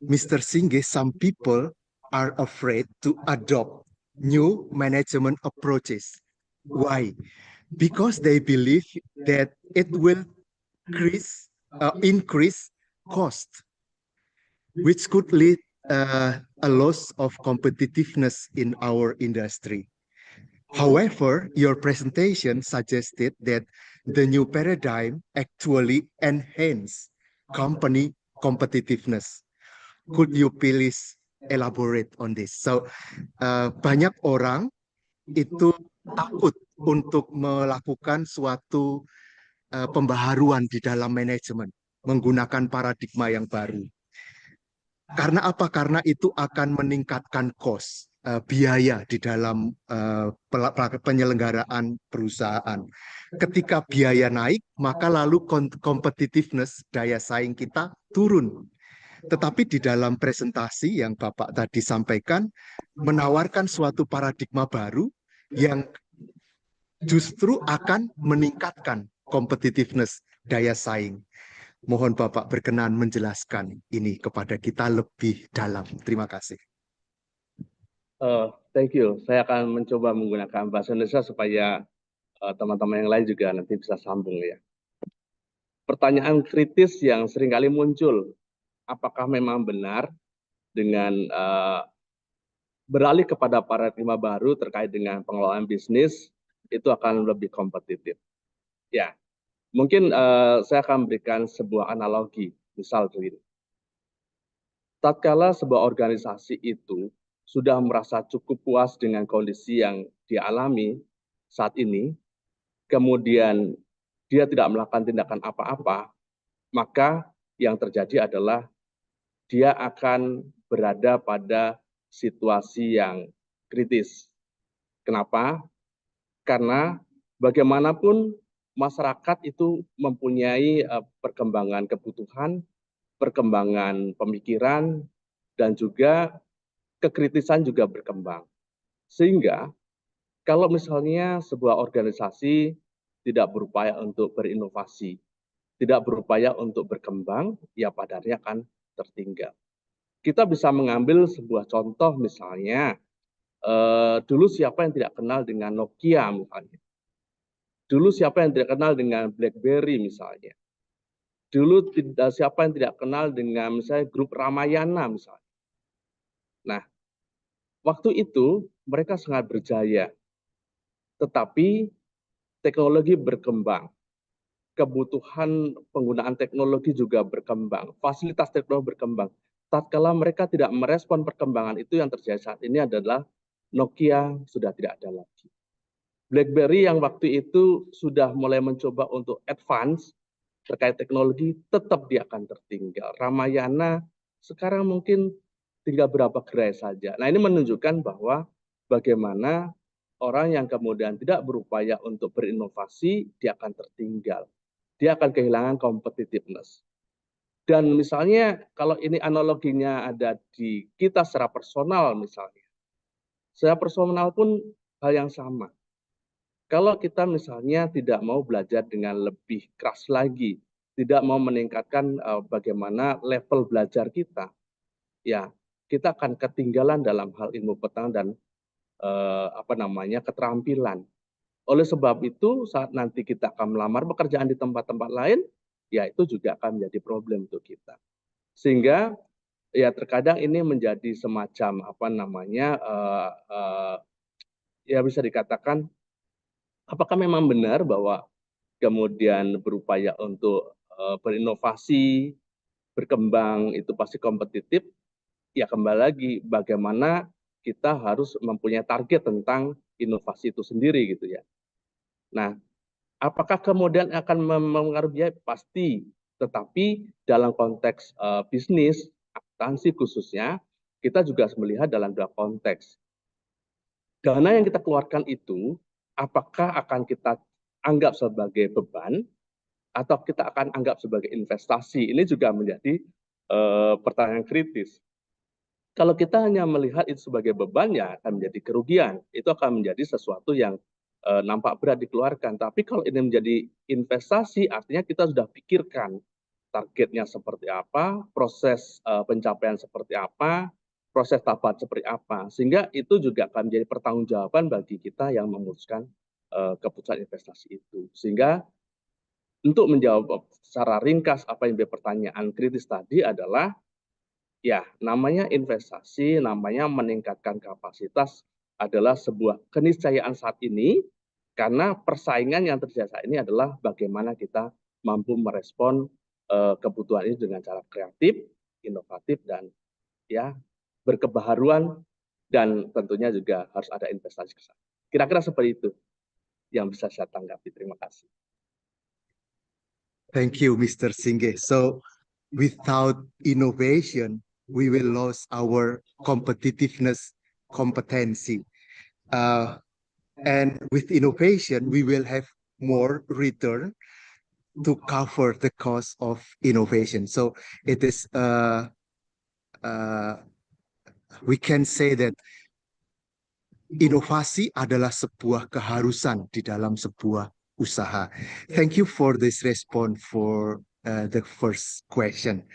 Mr. Singa, some people are afraid to adopt new management approaches. Why? Because they believe that it will increase cost, which could lead a loss of competitiveness in our industry. However, your presentation suggested that the new paradigm actually enhance company competitiveness. Could you please elaborate on this? So, banyak orang itu takut untuk melakukan suatu pembaharuan di dalam manajemen, menggunakan paradigma yang baru. Karena apa? Karena itu akan meningkatkan cost, biaya di dalam penyelenggaraan perusahaan. Ketika biaya naik, maka lalu competitiveness, daya saing kita turun. Tetapi di dalam presentasi yang Bapak tadi sampaikan, menawarkan suatu paradigma baru yang justru akan meningkatkan competitiveness, daya saing. Mohon Bapak berkenan menjelaskan ini kepada kita lebih dalam. Terima kasih. Thank you. Saya akan mencoba menggunakan bahasa Indonesia supaya teman-teman yang lain juga nanti bisa sambung ya. Pertanyaan kritis yang seringkali muncul, apakah memang benar dengan beralih kepada paradigma baru terkait dengan pengelolaan bisnis itu akan lebih kompetitif? Ya, mungkin saya akan memberikan sebuah analogi, misal begini. Tatkala sebuah organisasi itu sudah merasa cukup puas dengan kondisi yang dialami saat ini, kemudian dia tidak melakukan tindakan apa-apa, maka yang terjadi adalah dia akan berada pada situasi yang kritis. Kenapa? Karena bagaimanapun masyarakat itu mempunyai perkembangan kebutuhan, perkembangan pemikiran, dan juga kekritisan juga berkembang. Sehingga kalau misalnya sebuah organisasi tidak berupaya untuk berinovasi, tidak berupaya untuk berkembang, ya padannya akan tertinggal. Kita bisa mengambil sebuah contoh misalnya, dulu siapa yang tidak kenal dengan Nokia misalnya. Dulu siapa yang tidak kenal dengan BlackBerry misalnya. Dulu siapa yang tidak kenal dengan misalnya grup Ramayana misalnya. Nah, waktu itu mereka sangat berjaya. Tetapi teknologi berkembang. Kebutuhan penggunaan teknologi juga berkembang. Fasilitas teknologi berkembang. Tatkala mereka tidak merespon perkembangan itu, yang terjadi saat ini adalah Nokia sudah tidak ada lagi. BlackBerry yang waktu itu sudah mulai mencoba untuk advance terkait teknologi, tetap dia akan tertinggal. Ramayana sekarang mungkin tinggal berapa gerai saja. Nah, ini menunjukkan bahwa bagaimana orang yang kemudian tidak berupaya untuk berinovasi, dia akan tertinggal. Dia akan kehilangan competitiveness. Dan misalnya kalau ini analoginya ada di kita secara personal misalnya. Secara personal pun hal yang sama. Kalau kita misalnya tidak mau belajar dengan lebih keras lagi, tidak mau meningkatkan bagaimana level belajar kita, ya kita akan ketinggalan dalam hal ilmu pengetahuan dan keterampilan. Oleh sebab itu, saat nanti kita akan melamar pekerjaan di tempat-tempat lain, ya itu juga akan menjadi problem untuk kita. Sehingga ya terkadang ini menjadi semacam apa namanya ya bisa dikatakan apakah memang benar bahwa kemudian berupaya untuk berinovasi, berkembang itu pasti kompetitif? Ya kembali lagi bagaimana kita harus mempunyai target tentang inovasi itu sendiri gitu ya. Nah, apakah kemudian akan mempengaruhi biaya? Pasti, tetapi dalam konteks bisnis, akuntansi khususnya, kita juga harus melihat dalam dua konteks. Dana yang kita keluarkan itu, apakah akan kita anggap sebagai beban, atau kita akan anggap sebagai investasi? Ini juga menjadi pertanyaan kritis. Kalau kita hanya melihat itu sebagai beban, ya akan menjadi kerugian. Itu akan menjadi sesuatu yang nampak berat dikeluarkan. Tapi kalau ini menjadi investasi, artinya kita sudah pikirkan targetnya seperti apa, proses pencapaian seperti apa, proses tahapan seperti apa. Sehingga itu juga akan menjadi pertanggungjawaban bagi kita yang memutuskan keputusan investasi itu. Sehingga untuk menjawab secara ringkas apa yang menjadi pertanyaan kritis tadi adalah, ya, namanya investasi, namanya meningkatkan kapasitas adalah sebuah keniscayaan saat ini, karena persaingan yang terjadi saat ini adalah bagaimana kita mampu merespon kebutuhan ini dengan cara kreatif, inovatif, dan ya berkebaharuan, dan tentunya juga harus ada investasi ke sana. Kira-kira seperti itu yang bisa saya tanggapi. Terima kasih. Thank you, Mr. Singa. So, without innovation, we will lose our competitiveness, competency. And with innovation, we will have more return to cover the cost of innovation. So it is, we can say that inovasi adalah sebuah keharusan di dalam sebuah usaha. Thank you for this response for the first question.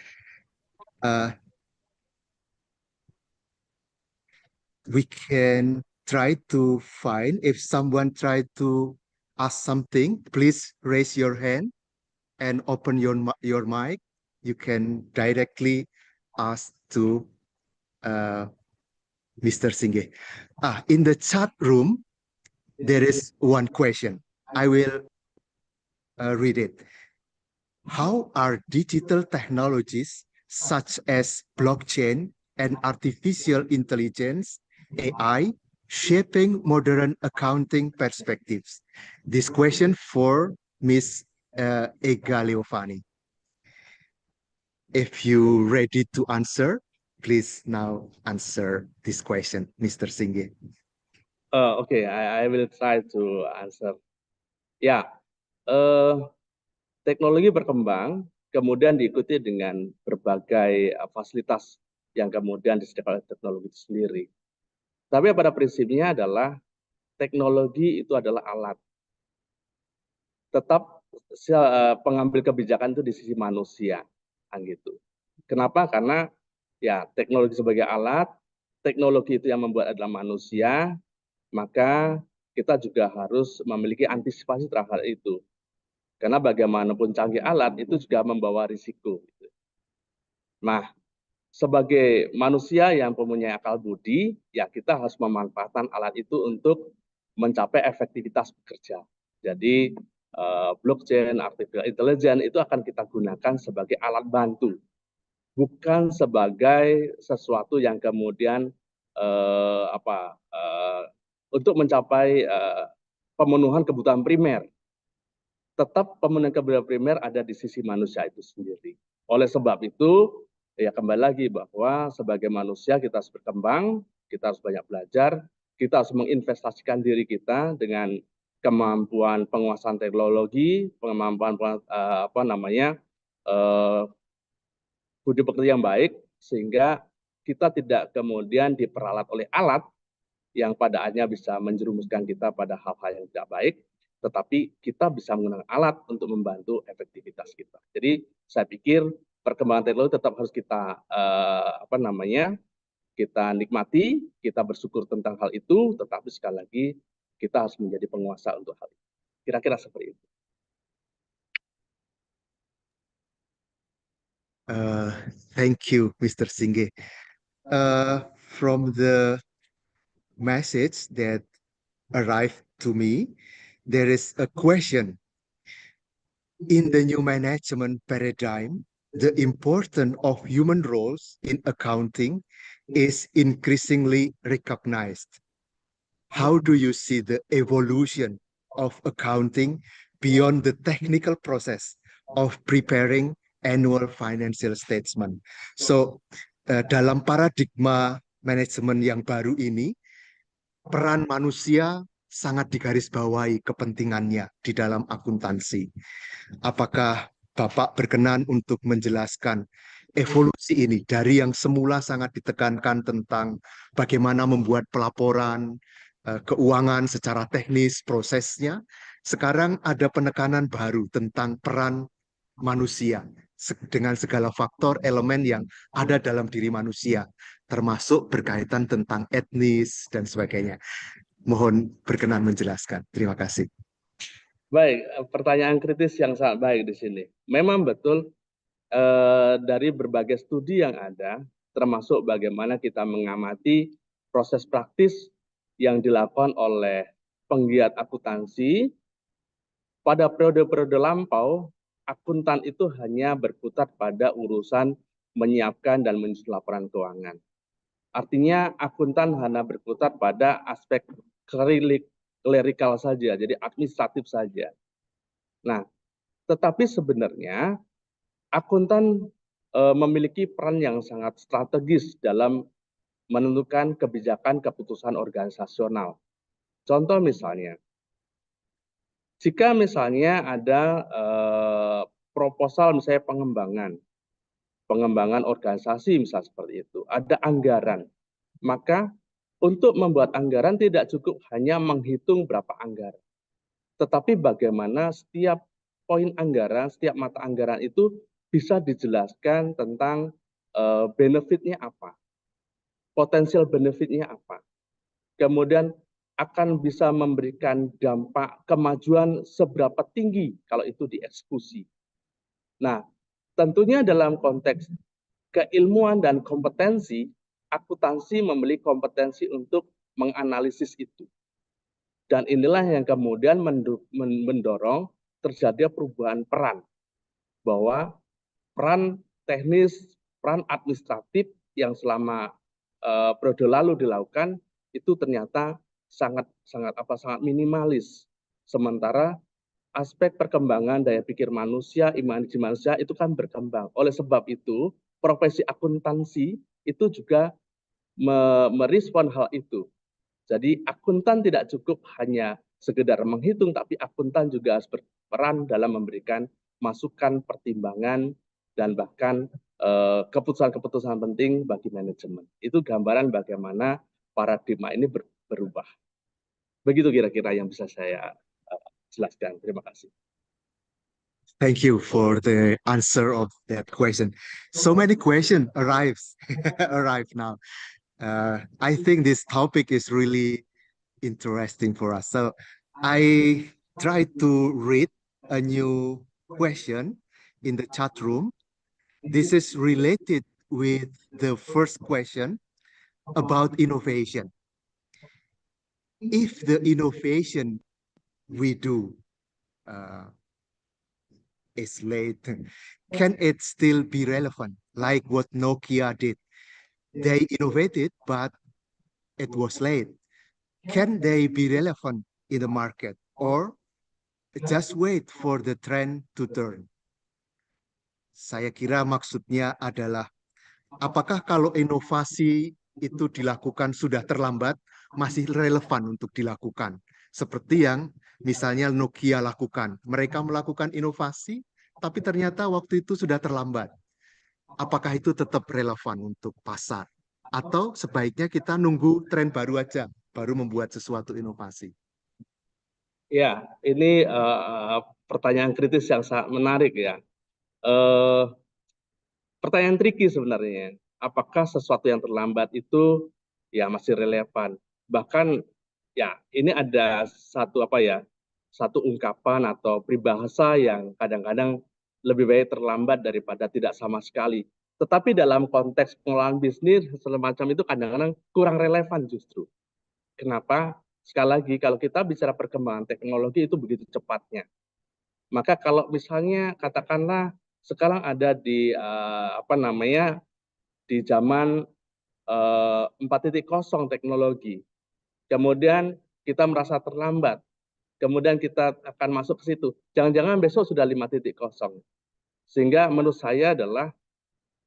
We can try to find, if someone try to ask something, please raise your hand and open your mic. You can directly ask to Mr. Singa. In the chat room, there is one question. I will read it. How are digital technologies such as blockchain and artificial intelligence, AI, shaping modern accounting perspectives? This question for Ms. Ega Leofani. If you ready to answer, please now answer this question, Mr. Singa. Okay, I will try to answer. Ya, teknologi berkembang, kemudian diikuti dengan berbagai fasilitas yang kemudian disediakan oleh teknologi itu sendiri. Tapi pada prinsipnya adalah teknologi itu adalah alat. Tetap pengambil kebijakan itu di sisi manusia, kan gitu. Kenapa? Karena ya teknologi sebagai alat, teknologi itu yang membuat adalah manusia, maka kita juga harus memiliki antisipasi terhadap hal itu. Karena bagaimanapun canggih alat itu juga membawa risiko. Nah, sebagai manusia yang mempunyai akal budi, ya kita harus memanfaatkan alat itu untuk mencapai efektivitas bekerja. Jadi blockchain, artificial intelligence itu akan kita gunakan sebagai alat bantu, bukan sebagai sesuatu yang kemudian untuk mencapai pemenuhan kebutuhan primer. Tetap pemenuhan kebutuhan primer ada di sisi manusia itu sendiri. Oleh sebab itu, ya kembali lagi bahwa sebagai manusia kita harus berkembang, kita harus banyak belajar, kita harus menginvestasikan diri kita dengan kemampuan penguasaan teknologi, kemampuan budi pekerti yang baik, sehingga kita tidak kemudian diperalat oleh alat yang padahalnya bisa menjerumuskan kita pada hal-hal yang tidak baik, tetapi kita bisa menggunakan alat untuk membantu efektivitas kita. Jadi saya pikir perkembangan teknologi tetap harus kita kita nikmati, kita bersyukur tentang hal itu, tetapi sekali lagi kita harus menjadi penguasa untuk hal itu. Kira-kira seperti itu. Thank you, Mr. Singa. From the message that arrived to me, there is a question. In the new management paradigm, the importance of human roles in accounting is increasingly recognized. How do you see the evolution of accounting beyond the technical process of preparing annual financial statement? So, dalam paradigma manajemen yang baru ini, peran manusia sangat digarisbawahi kepentingannya di dalam akuntansi. Apakah Bapak berkenan untuk menjelaskan evolusi ini dari yang semula sangat ditekankan tentang bagaimana membuat pelaporan keuangan secara teknis, prosesnya, sekarang ada penekanan baru tentang peran manusia dengan segala faktor elemen yang ada dalam diri manusia, termasuk berkaitan tentang etnis dan sebagainya. Mohon berkenan menjelaskan. Terima kasih. Baik, pertanyaan kritis yang sangat baik di sini. Memang betul dari berbagai studi yang ada, termasuk bagaimana kita mengamati proses praktis yang dilakukan oleh penggiat akuntansi, pada periode-periode lampau, akuntan itu hanya berkutat pada urusan menyiapkan dan menyusun laporan keuangan. Artinya akuntan hanya berkutat pada aspek klerikal saja, jadi administratif saja. Nah, tetapi sebenarnya akuntan memiliki peran yang sangat strategis dalam menentukan kebijakan keputusan organisasional. Contoh misalnya, jika misalnya ada proposal misalnya pengembangan organisasi misalnya seperti itu, ada anggaran, maka untuk membuat anggaran tidak cukup hanya menghitung berapa anggaran, tetapi bagaimana setiap poin anggaran, setiap mata anggaran itu bisa dijelaskan tentang benefitnya apa, potensial benefitnya apa, kemudian akan bisa memberikan dampak kemajuan seberapa tinggi kalau itu dieksekusi. Nah, tentunya dalam konteks keilmuan dan kompetensi, akuntansi memiliki kompetensi untuk menganalisis itu. Dan inilah yang kemudian mendorong terjadi perubahan peran, bahwa peran teknis, peran administratif yang selama periode lalu dilakukan itu ternyata sangat minimalis. Sementara aspek perkembangan daya pikir manusia, imajinasi manusia itu kan berkembang. Oleh sebab itu, profesi akuntansi itu juga merespon hal itu. Jadi akuntan tidak cukup hanya sekedar menghitung, tapi akuntan juga harus berperan dalam memberikan masukan, pertimbangan, dan bahkan keputusan-keputusan penting bagi manajemen. Itu gambaran bagaimana paradigma ini berubah. Begitu kira-kira yang bisa saya jelaskan. Terima kasih. Thank you for the answer of that question. So many questions arrive now. I think this topic is really interesting for us. So I try to read a new question in the chat room. This is related with the first question about innovation. If the innovation we do is late, can it still be relevant? Like what Nokia did. They innovated, but it was late. Can they be relevant in the market or just wait for the trend to turn? Saya kira maksudnya adalah apakah kalau inovasi itu dilakukan sudah terlambat, masih relevan untuk dilakukan? Seperti yang misalnya Nokia lakukan. Mereka melakukan inovasi, tapi ternyata waktu itu sudah terlambat. Apakah itu tetap relevan untuk pasar? Atau sebaiknya kita nunggu tren baru aja, baru membuat sesuatu inovasi? Ya, ini pertanyaan kritis yang sangat menarik ya. Pertanyaan tricky sebenarnya. Apakah sesuatu yang terlambat itu ya masih relevan? Bahkan ya ini ada satu ungkapan atau peribahasa yang kadang-kadang lebih baik terlambat daripada tidak sama sekali. Tetapi dalam konteks pengelolaan bisnis semacam itu kadang-kadang kurang relevan justru. Kenapa? Sekali lagi, kalau kita bicara perkembangan teknologi itu begitu cepatnya. Maka kalau misalnya katakanlah sekarang ada di di zaman 4.0 teknologi, kemudian kita merasa terlambat, kemudian kita akan masuk ke situ. Jangan-jangan besok sudah 5.0. Sehingga menurut saya adalah,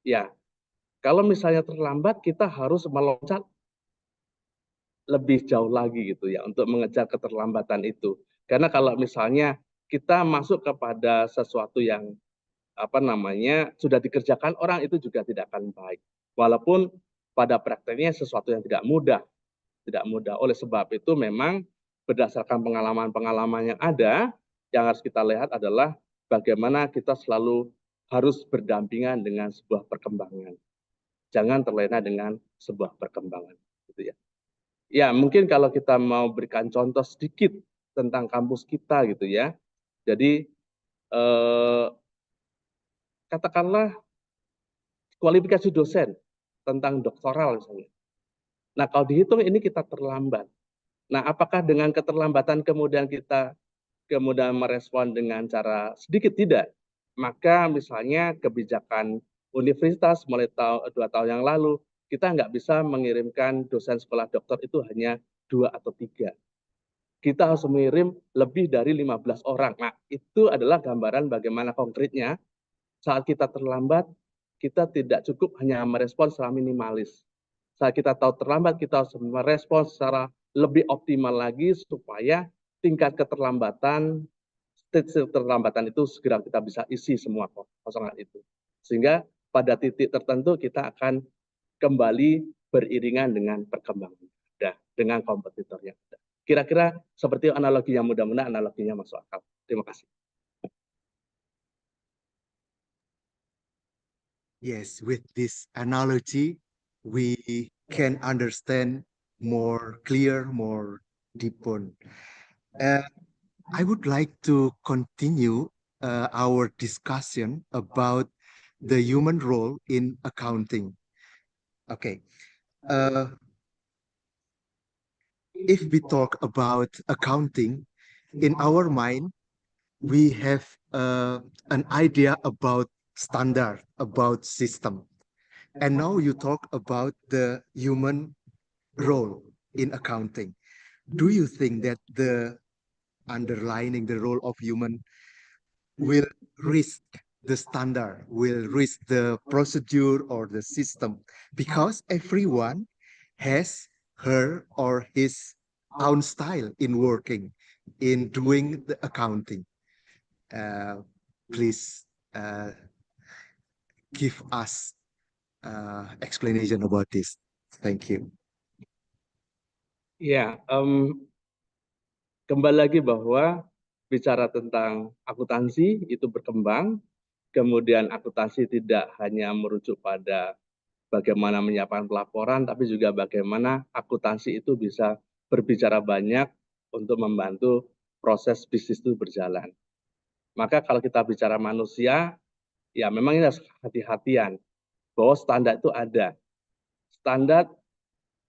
ya, kalau misalnya terlambat, kita harus meloncat lebih jauh lagi gitu ya, untuk mengejar keterlambatan itu. Karena kalau misalnya kita masuk kepada sesuatu yang sudah dikerjakan orang, itu juga tidak akan baik. Walaupun pada prakteknya sesuatu yang tidak mudah. Oleh sebab itu memang berdasarkan pengalaman-pengalaman yang ada, yang harus kita lihat adalah bagaimana kita selalu harus berdampingan dengan sebuah perkembangan. Jangan terlena dengan sebuah perkembangan, gitu ya. Ya, mungkin kalau kita mau berikan contoh sedikit tentang kampus kita gitu ya. Jadi katakanlah kualifikasi dosen tentang doktoral misalnya. Nah, kalau dihitung ini kita terlambat. Nah, apakah dengan keterlambatan kemudian kita merespon dengan cara sedikit? Tidak. Maka misalnya kebijakan universitas mulai 2 tahun yang lalu, kita nggak bisa mengirimkan dosen sekolah dokter itu hanya 2 atau 3. Kita harus mengirim lebih dari 15 orang. Nah, itu adalah gambaran bagaimana konkretnya saat kita terlambat, kita tidak cukup hanya merespon secara minimalis. Saat kita tahu terlambat, kita harus merespon secara lebih optimal lagi supaya tingkat keterlambatan, stage keterlambatan itu segera kita bisa isi semua kosongan itu. Sehingga pada titik tertentu kita akan kembali beriringan dengan perkembangan dengan kompetitor yang ada. Kira-kira seperti analoginya, mudah-mudahan analoginya masuk akal. Terima kasih. Yes, with this analogy, we can understand more clear, more deeper. I would like to continue our discussion about the human role in accounting. Okay. If we talk about accounting, in our mind, we have an idea about standard, about system. And now you talk about the human role in accounting. Do you think that the underlining the role of human will risk the standard, will risk the procedure or the system? Because everyone has her or his own style in working, in doing the accounting. Please give us explanation about this. Thank you. Ya, kembali lagi bahwa bicara tentang akuntansi itu berkembang, kemudian akuntansi tidak hanya merujuk pada bagaimana menyiapkan pelaporan, tapi juga bagaimana akuntansi itu bisa berbicara banyak untuk membantu proses bisnis itu berjalan. Maka kalau kita bicara manusia, ya memang ini harus hati-hatian bahwa standar itu ada. Standar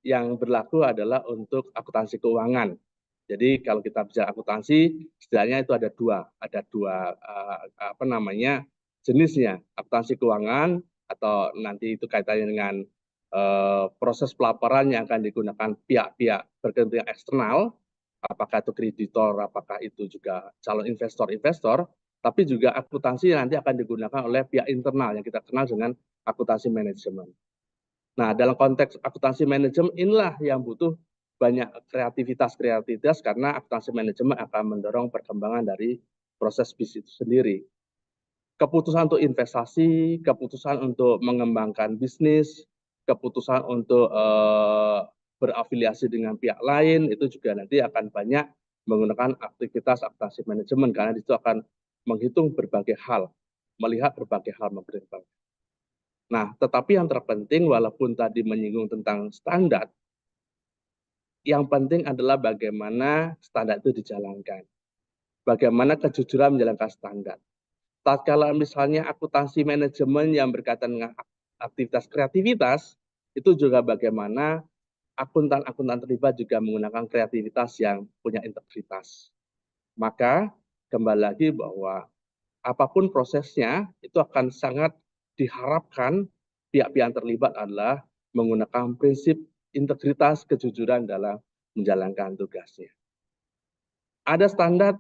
yang berlaku adalah untuk akuntansi keuangan. Jadi kalau kita bicara akuntansi, setidaknya itu ada dua jenisnya, akuntansi keuangan atau nanti itu kaitannya dengan proses pelaporan yang akan digunakan pihak-pihak berkepentingan eksternal, apakah itu kreditor, apakah itu juga calon investor, tapi juga akuntansi yang nanti akan digunakan oleh pihak internal yang kita kenal dengan akuntansi manajemen. Nah, dalam konteks akuntansi manajemen inilah yang butuh banyak kreativitas karena akuntansi manajemen akan mendorong perkembangan dari proses bisnis itu sendiri. Keputusan untuk investasi, keputusan untuk mengembangkan bisnis, keputusan untuk berafiliasi dengan pihak lain, itu juga nanti akan banyak menggunakan aktivitas akuntansi manajemen, karena itu akan menghitung berbagai hal, melihat berbagai hal mempertimbangkan. Nah, tetapi yang terpenting walaupun tadi menyinggung tentang standar, yang penting adalah bagaimana standar itu dijalankan. Bagaimana kejujuran menjalankan standar. tatkala misalnya akuntansi manajemen yang berkaitan dengan aktivitas kreativitas, itu juga bagaimana akuntan-akuntan terlibat juga menggunakan kreativitas yang punya integritas. Maka kembali lagi bahwa apapun prosesnya itu akan sangat diharapkan pihak-pihak yang terlibat adalah menggunakan prinsip integritas kejujuran dalam menjalankan tugasnya. Ada standar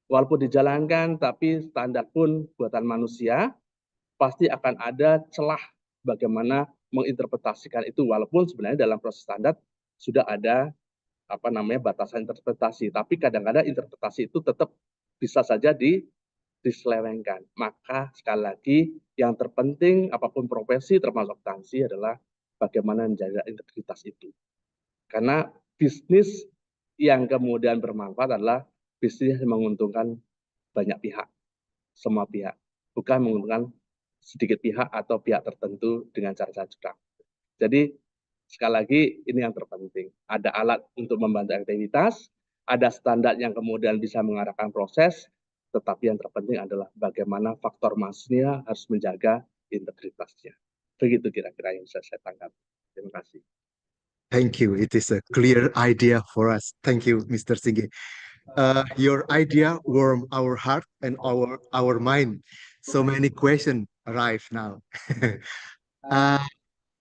walaupun dijalankan, tapi standar pun buatan manusia, pasti akan ada celah bagaimana menginterpretasikan itu, walaupun sebenarnya dalam proses standar sudah ada batasan interpretasi, tapi kadang-kadang interpretasi itu tetap bisa saja diselewengkan. Maka sekali lagi yang terpenting apapun profesi termasuk akuntansi adalah bagaimana menjaga integritas itu. Karena bisnis yang kemudian bermanfaat adalah bisnis yang menguntungkan banyak pihak, semua pihak, bukan menguntungkan sedikit pihak atau pihak tertentu dengan cara-cara curang. Jadi sekali lagi ini yang terpenting. Ada alat untuk membantu aktivitas, ada standar yang kemudian bisa mengarahkan proses, tetapi yang terpenting adalah bagaimana faktor masnya harus menjaga integritasnya. Begitu kira-kira yang bisa saya tangkap. Terima kasih. Thank you. It is a clear idea for us. Thank you, Mr. Singa. Your idea warmed our heart and our mind. So many questions arrive now.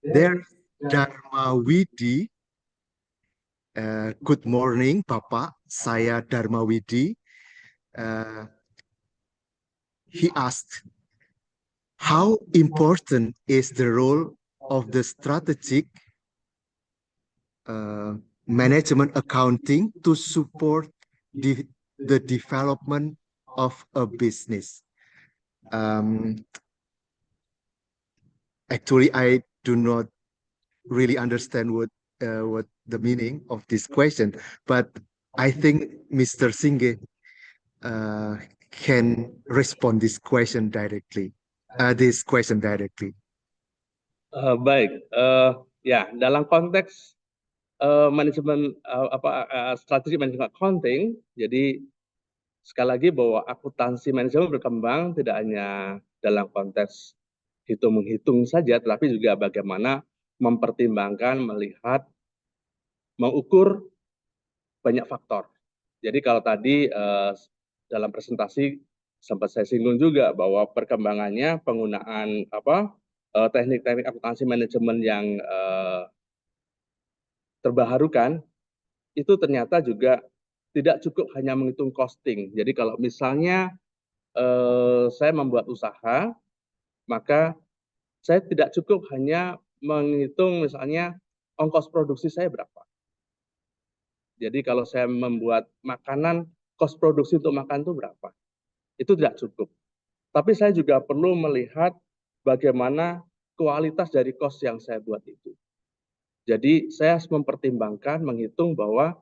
There's Dharma Widi. Good morning, Bapak. Saya Dharma Widi. He asked, how important is the role of the strategic management accounting to support the development of a business? Actually, I do not really understand what the meaning of this question, but I think Mr. Singa can respond this question directly. Baik, ya dalam konteks manajemen strategi manajemen accounting, jadi sekali lagi bahwa akuntansi manajemen berkembang tidak hanya dalam konteks hitung-menghitung saja, tetapi juga bagaimana mempertimbangkan, melihat, mengukur banyak faktor. Jadi kalau tadi dalam presentasi sempat saya singgung juga bahwa perkembangannya penggunaan teknik-teknik akuntansi manajemen yang terbaharukan itu ternyata juga tidak cukup hanya menghitung costing. Jadi kalau misalnya saya membuat usaha, maka saya tidak cukup hanya menghitung misalnya ongkos produksi saya berapa. Jadi kalau saya membuat makanan, cost produksi untuk makan itu berapa? Itu tidak cukup. Tapi saya juga perlu melihat bagaimana kualitas dari cost yang saya buat itu. Jadi saya harus mempertimbangkan, menghitung bahwa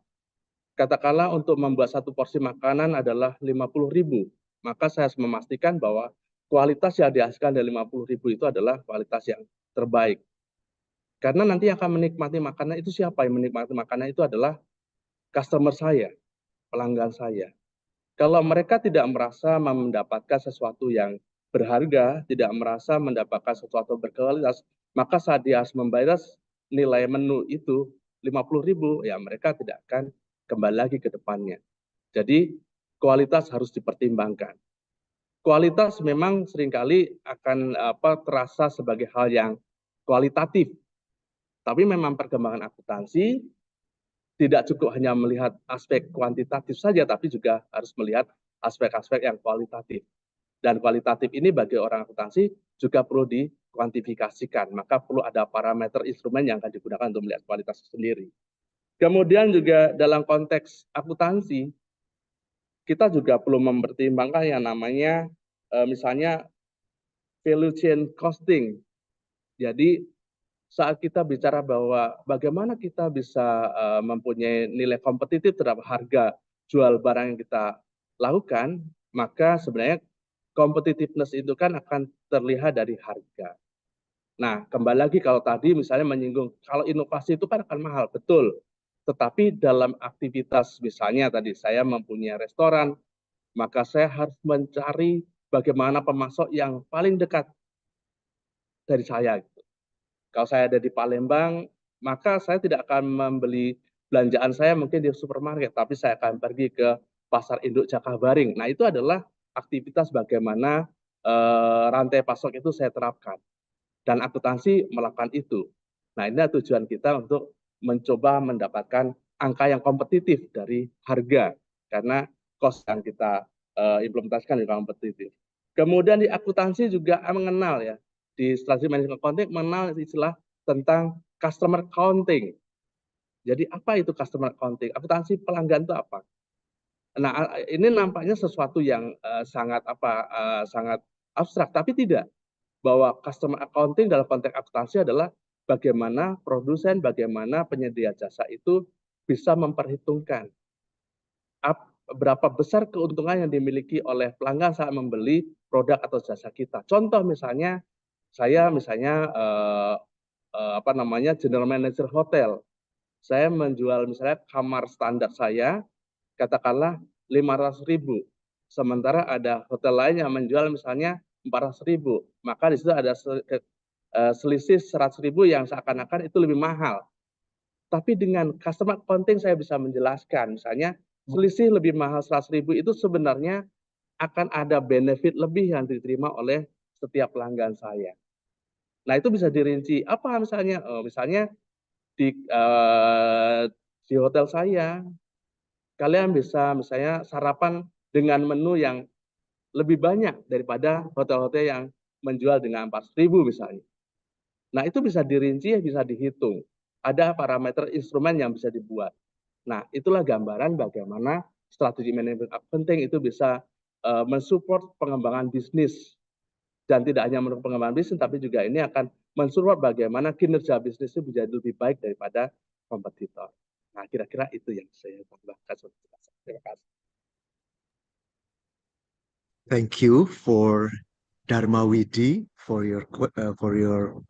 katakanlah untuk membuat satu porsi makanan adalah 50.000, maka saya harus memastikan bahwa kualitas yang dihasilkan dari 50.000 itu adalah kualitas yang terbaik. Karena nanti yang akan menikmati makanan itu siapa? Yang menikmati makanan itu adalah customer saya, pelanggan saya. Kalau mereka tidak merasa mendapatkan sesuatu yang berharga, tidak merasa mendapatkan sesuatu berkualitas, maka saat dia harus membayar nilai menu itu 50.000, ya mereka tidak akan kembali lagi ke depannya. Jadi kualitas harus dipertimbangkan. Kualitas memang seringkali akan terasa sebagai hal yang kualitatif. Tapi memang perkembangan akuntansi tidak cukup hanya melihat aspek kuantitatif saja, tapi juga harus melihat aspek-aspek yang kualitatif. Dan kualitatif ini bagi orang akuntansi juga perlu dikuantifikasikan, maka perlu ada parameter instrumen yang akan digunakan untuk melihat kualitas sendiri. Kemudian juga dalam konteks akuntansi, kita juga perlu mempertimbangkan yang namanya misalnya value chain costing. Jadi saat kita bicara bahwa bagaimana kita bisa mempunyai nilai kompetitif terhadap harga jual barang yang kita lakukan, maka sebenarnya competitiveness itu kan akan terlihat dari harga. Nah, kembali lagi kalau tadi misalnya menyinggung, kalau inovasi itu kan akan mahal, betul. Tetapi dalam aktivitas misalnya tadi saya mempunyai restoran, maka saya harus mencari bagaimana pemasok yang paling dekat dari saya. Kalau saya ada di Palembang, maka saya tidak akan membeli belanjaan saya mungkin di supermarket, tapi saya akan pergi ke pasar induk Jakabaring. Nah, itu adalah aktivitas bagaimana rantai pasok itu saya terapkan. Dan akuntansi melakukan itu. Nah, ini tujuan kita untuk mencoba mendapatkan angka yang kompetitif dari harga, karena cost yang kita implementasikan juga kompetitif. Kemudian di akuntansi juga mengenal ya, di strategi manajemen accounting mengenal istilah tentang customer counting. Jadi apa itu customer counting? Akuntansi pelanggan itu apa? Nah, ini nampaknya sesuatu yang sangat abstrak, tapi tidak. Bahwa customer accounting dalam konteks akuntansi adalah bagaimana produsen, bagaimana penyedia jasa itu bisa memperhitungkan berapa besar keuntungan yang dimiliki oleh pelanggan saat membeli produk atau jasa kita. Contoh misalnya, saya general manager hotel. Saya menjual misalnya kamar standar saya, katakanlah 500.000. Sementara ada hotel lain yang menjual misalnya 400.000. Maka di situ ada selisih 100.000 yang seakan-akan itu lebih mahal. Tapi dengan customer accounting saya bisa menjelaskan, misalnya selisih lebih mahal 100.000 itu sebenarnya akan ada benefit lebih yang diterima oleh setiap pelanggan saya. Nah, itu bisa dirinci. Apa misalnya? Misalnya di hotel saya, kalian bisa misalnya sarapan dengan menu yang lebih banyak daripada hotel-hotel yang menjual dengan 4.000 misalnya. Nah, itu bisa dirinci, bisa dihitung. Ada parameter instrumen yang bisa dibuat. Nah, itulah gambaran bagaimana strategi manajemen penting itu bisa mensupport pengembangan bisnis. Dan tidak hanya mendukung pengembangan bisnis, tapi juga ini akan mensupport bagaimana kinerja bisnis itu menjadi lebih baik daripada kompetitor. Nah, kira-kira itu yang saya tambahkan. Terima kasih. Thank you for Dharma Widi for your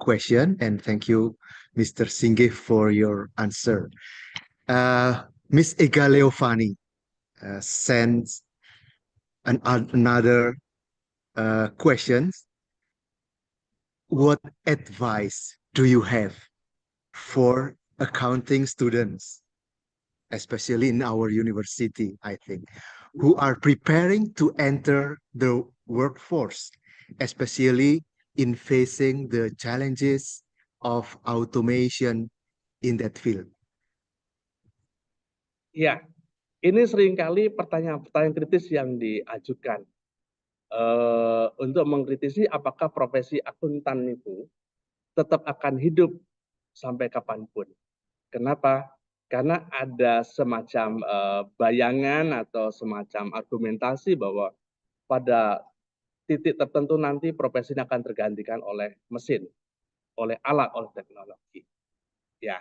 question, and thank you, Mr. Singe, for your answer. Miss Ega Leofani sends another question. What advice do you have for accounting students, especially in our university, I think, who are preparing to enter the workforce, especially in facing the challenges of automation in that field? Ya, ini seringkali pertanyaan-pertanyaan kritis yang diajukan untuk mengkritisi apakah profesi akuntan itu tetap akan hidup sampai kapanpun. Kenapa? Karena ada semacam bayangan atau semacam argumentasi bahwa pada titik tertentu nanti profesi ini akan tergantikan oleh mesin, oleh alat, oleh teknologi. Ya,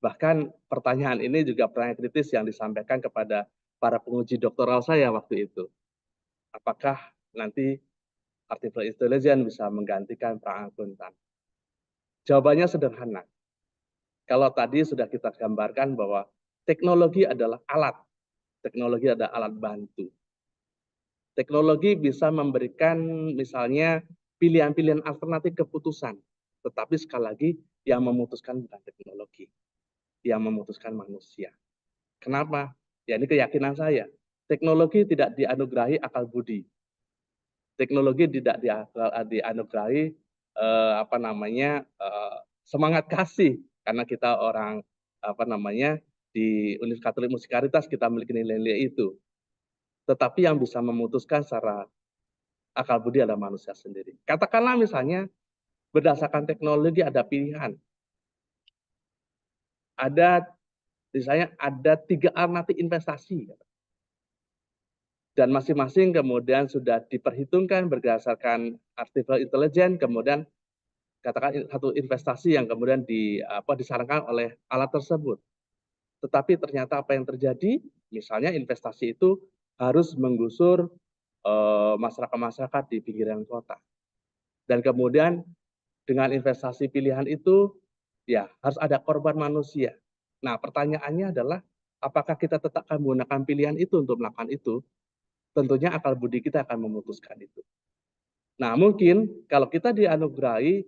bahkan pertanyaan ini juga pertanyaan kritis yang disampaikan kepada para penguji doktoral saya waktu itu. Apakah nanti artificial intelligence bisa menggantikan peran akuntan? Jawabannya sederhana. Kalau tadi sudah kita gambarkan bahwa teknologi adalah alat. Teknologi adalah alat bantu. Teknologi bisa memberikan misalnya pilihan-pilihan alternatif keputusan. Tetapi sekali lagi yang memutuskan bukan teknologi. Yang memutuskan manusia. Kenapa? Ya ini keyakinan saya. Teknologi tidak dianugerahi akal budi. Teknologi tidak dianugerahi semangat kasih. Karena kita orang di Universitas Katolik Musikalitas kita memiliki nilai-nilai itu. Tetapi yang bisa memutuskan secara akal budi adalah manusia sendiri. Katakanlah misalnya berdasarkan teknologi ada pilihan. Misalnya ada 3 alternatif investasi. Dan masing-masing kemudian sudah diperhitungkan berdasarkan artificial intelligence, kemudian katakan satu investasi yang kemudian disarankan oleh alat tersebut. Tetapi ternyata apa yang terjadi? Misalnya investasi itu harus menggusur masyarakat-masyarakat di pinggiran kota. Dan kemudian dengan investasi pilihan itu, ya harus ada korban manusia. Nah, pertanyaannya adalah, apakah kita tetap akan menggunakan pilihan itu untuk melakukan itu? tentunya akal budi kita akan memutuskan itu. Nah, mungkin kalau kita dianugerahi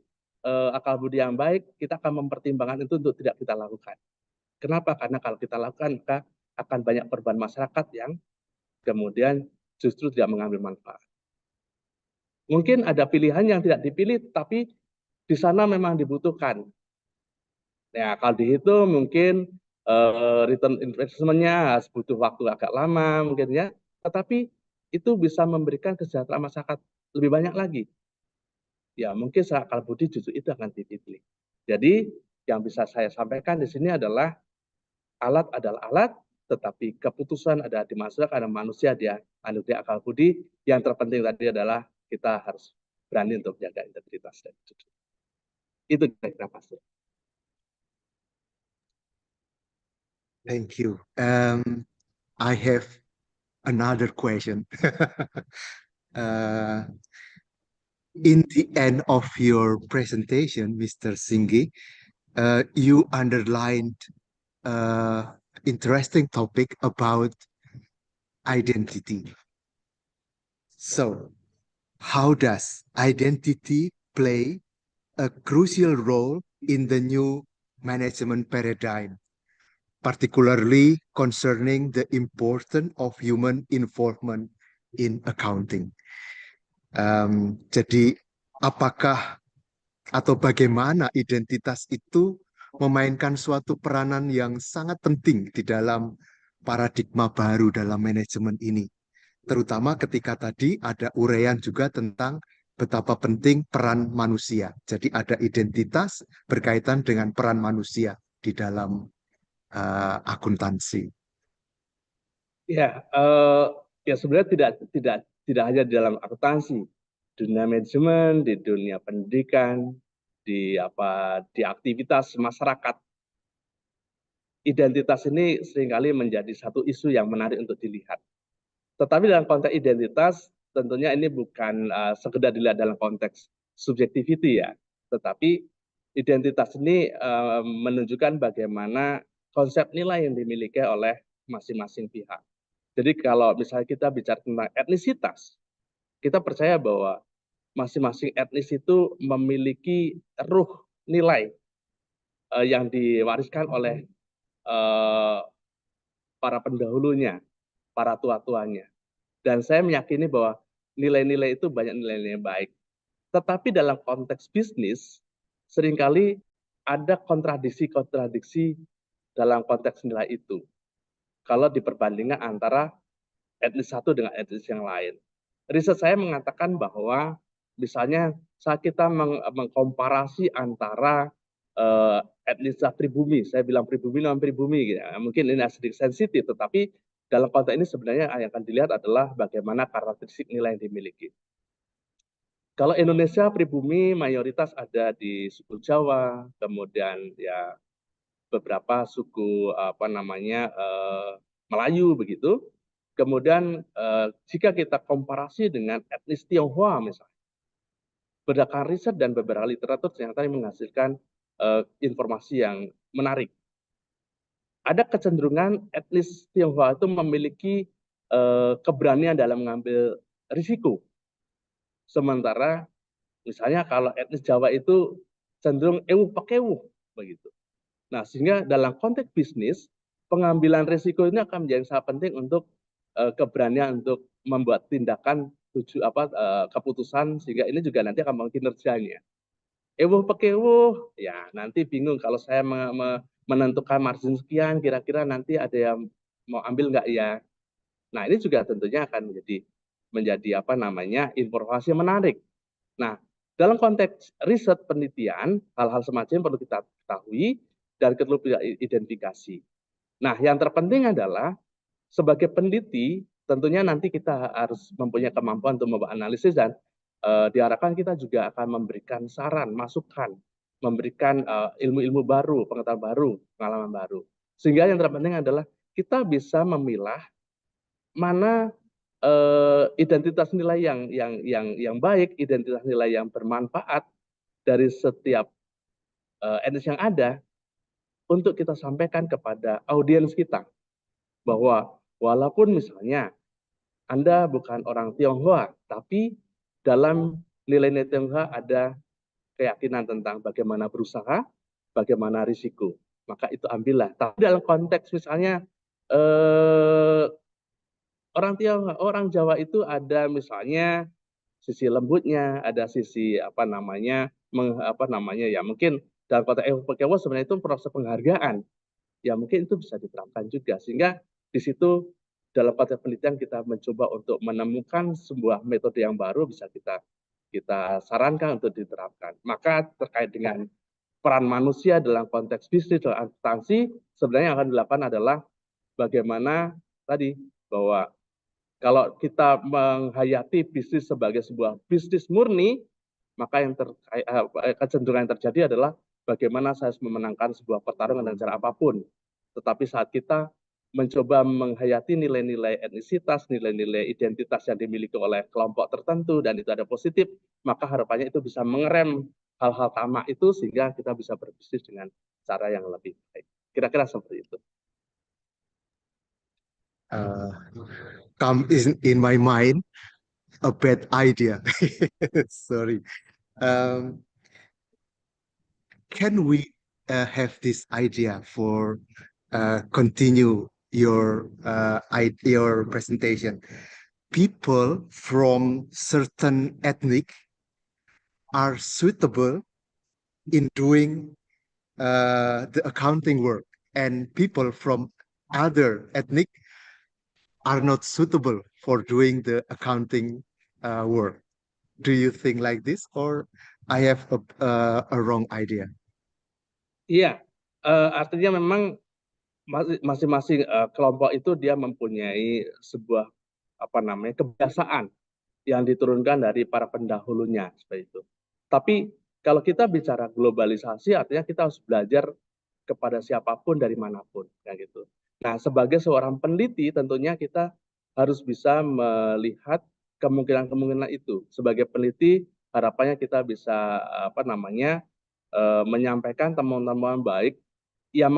akal budi yang baik, kita akan mempertimbangkan itu untuk tidak kita lakukan. Kenapa? Karena kalau kita lakukan, maka akan banyak korban masyarakat yang kemudian justru tidak mengambil manfaat. Mungkin ada pilihan yang tidak dipilih, tapi di sana memang dibutuhkan. Ya, kalau dihitung mungkin return investment-nya butuh waktu agak lama mungkin ya, tetapi itu bisa memberikan kesejahteraan masyarakat lebih banyak lagi. Ya, mungkin secara akal budi justru itu akan dipilih. Jadi, yang bisa saya sampaikan di sini adalah alat adalah alat, tetapi keputusan ada di masyarakat, karena manusia dia anugerah akal budi. Yang terpenting tadi adalah kita harus berani untuk menjaga integritas dan jujur. Itu kira-kira pasti. Thank you. I have another question. In the end of your presentation, Mr. Singhi, you underlined interesting topic about identity. So, how does identity play a crucial role in the new management paradigm, particularly concerning the importance of human involvement in accounting? Jadi, apakah atau bagaimana identitas itu memainkan suatu peranan yang sangat penting di dalam paradigma baru dalam manajemen ini? Terutama ketika tadi ada uraian juga tentang betapa penting peran manusia. Jadi ada identitas berkaitan dengan peran manusia di dalam akuntansi. Ya, ya sebenarnya tidak hanya di dalam akuntansi, dunia manajemen, di dunia pendidikan, di aktivitas masyarakat. Identitas ini seringkali menjadi satu isu yang menarik untuk dilihat. Tetapi dalam konteks identitas, tentunya ini bukan sekedar dilihat dalam konteks subjektivity ya, tetapi identitas ini menunjukkan bagaimana konsep nilai yang dimiliki oleh masing-masing pihak. Jadi kalau misalnya kita bicara tentang etnisitas, kita percaya bahwa masing-masing etnis itu memiliki ruh nilai yang diwariskan oleh para pendahulunya, para tua-tuanya. Dan saya meyakini bahwa nilai-nilai itu banyak nilai-nilai yang baik. Tetapi dalam konteks bisnis, seringkali ada kontradiksi-kontradiksi dalam konteks nilai itu. Kalau diperbandingkan antara etnis satu dengan etnis yang lain. Riset saya mengatakan bahwa misalnya saat kita mengkomparasi antara etnis pribumi, saya bilang pribumi non pribumi, gitu. Mungkin ini sedikit sensitif, tetapi dalam konteks ini sebenarnya yang akan dilihat adalah bagaimana karakteristik nilai yang dimiliki. Kalau Indonesia pribumi mayoritas ada di suku Jawa, kemudian ya beberapa suku Melayu begitu. Kemudian jika kita komparasi dengan etnis Tionghoa misalnya, berdasarkan riset dan beberapa literatur ternyata menghasilkan informasi yang menarik. Ada kecenderungan etnis Tionghoa itu memiliki keberanian dalam mengambil risiko. Sementara misalnya kalau etnis Jawa itu cenderung ewu pakewuh begitu. Nah, sehingga dalam konteks bisnis, pengambilan risiko ini akan menjadi sangat penting untuk keberanian untuk membuat tindakan keputusan, sehingga ini juga nanti akan mempengaruhi kinerjanya. Ewuh pakewuh, ya nanti bingung kalau saya menentukan margin sekian, kira-kira nanti ada yang mau ambil nggak ya? Nah, ini juga tentunya akan menjadi informasi yang menarik. Nah, dalam konteks riset penelitian, hal-hal semacam perlu kita ketahui dan perlu kita identifikasi. Nah, yang terpenting adalah sebagai peneliti, tentunya nanti kita harus mempunyai kemampuan untuk membuat analisis dan diharapkan kita juga akan memberikan saran, masukan, memberikan ilmu-ilmu baru, pengetahuan baru, pengalaman baru. Sehingga yang terpenting adalah kita bisa memilah mana identitas nilai yang baik, identitas nilai yang bermanfaat dari setiap etnis yang ada untuk kita sampaikan kepada audiens kita bahwa walaupun misalnya Anda bukan orang Tionghoa, tapi dalam nilai-nilai Tionghoa ada keyakinan tentang bagaimana berusaha, bagaimana risiko. Maka itu ambillah. Tapi dalam konteks misalnya orang Tionghoa, orang Jawa itu ada misalnya sisi lembutnya, ada sisi apa namanya, ya mungkin dalam konteks Ewokewo sebenarnya itu proses penghargaan. Ya mungkin itu bisa diterapkan juga, sehingga di situ dalam konteks penelitian kita mencoba untuk menemukan sebuah metode yang baru bisa kita sarankan untuk diterapkan. Maka terkait dengan peran manusia dalam konteks bisnis dan akuntansi, sebenarnya yang akan dilakukan adalah bagaimana tadi bahwa kalau kita menghayati bisnis sebagai sebuah bisnis murni, maka yang kecenderungan yang terjadi adalah bagaimana saya harus memenangkan sebuah pertarungan dengan cara apapun. Tetapi saat kita mencoba menghayati nilai-nilai etnisitas, nilai-nilai identitas yang dimiliki oleh kelompok tertentu, dan itu ada positif, maka harapannya itu bisa mengerem hal-hal tamak itu, sehingga kita bisa berbisnis dengan cara yang lebih baik. Kira-kira seperti itu. Come in my mind a bad idea. Sorry. Can we have this idea for continue your presentation? People from certain ethnic are suitable in doing the accounting work, and people from other ethnic are not suitable for doing the accounting work. Do you think like this, or I have a wrong idea? Iya, artinya memang masing-masing kelompok itu dia mempunyai sebuah kebiasaan yang diturunkan dari para pendahulunya seperti itu. Tapi kalau kita bicara globalisasi, artinya kita harus belajar kepada siapapun dari manapun, ya gitu. Nah, sebagai seorang peneliti, tentunya kita harus bisa melihat kemungkinan-kemungkinan itu. Sebagai peneliti, harapannya kita bisa menyampaikan temuan-temuan baik yang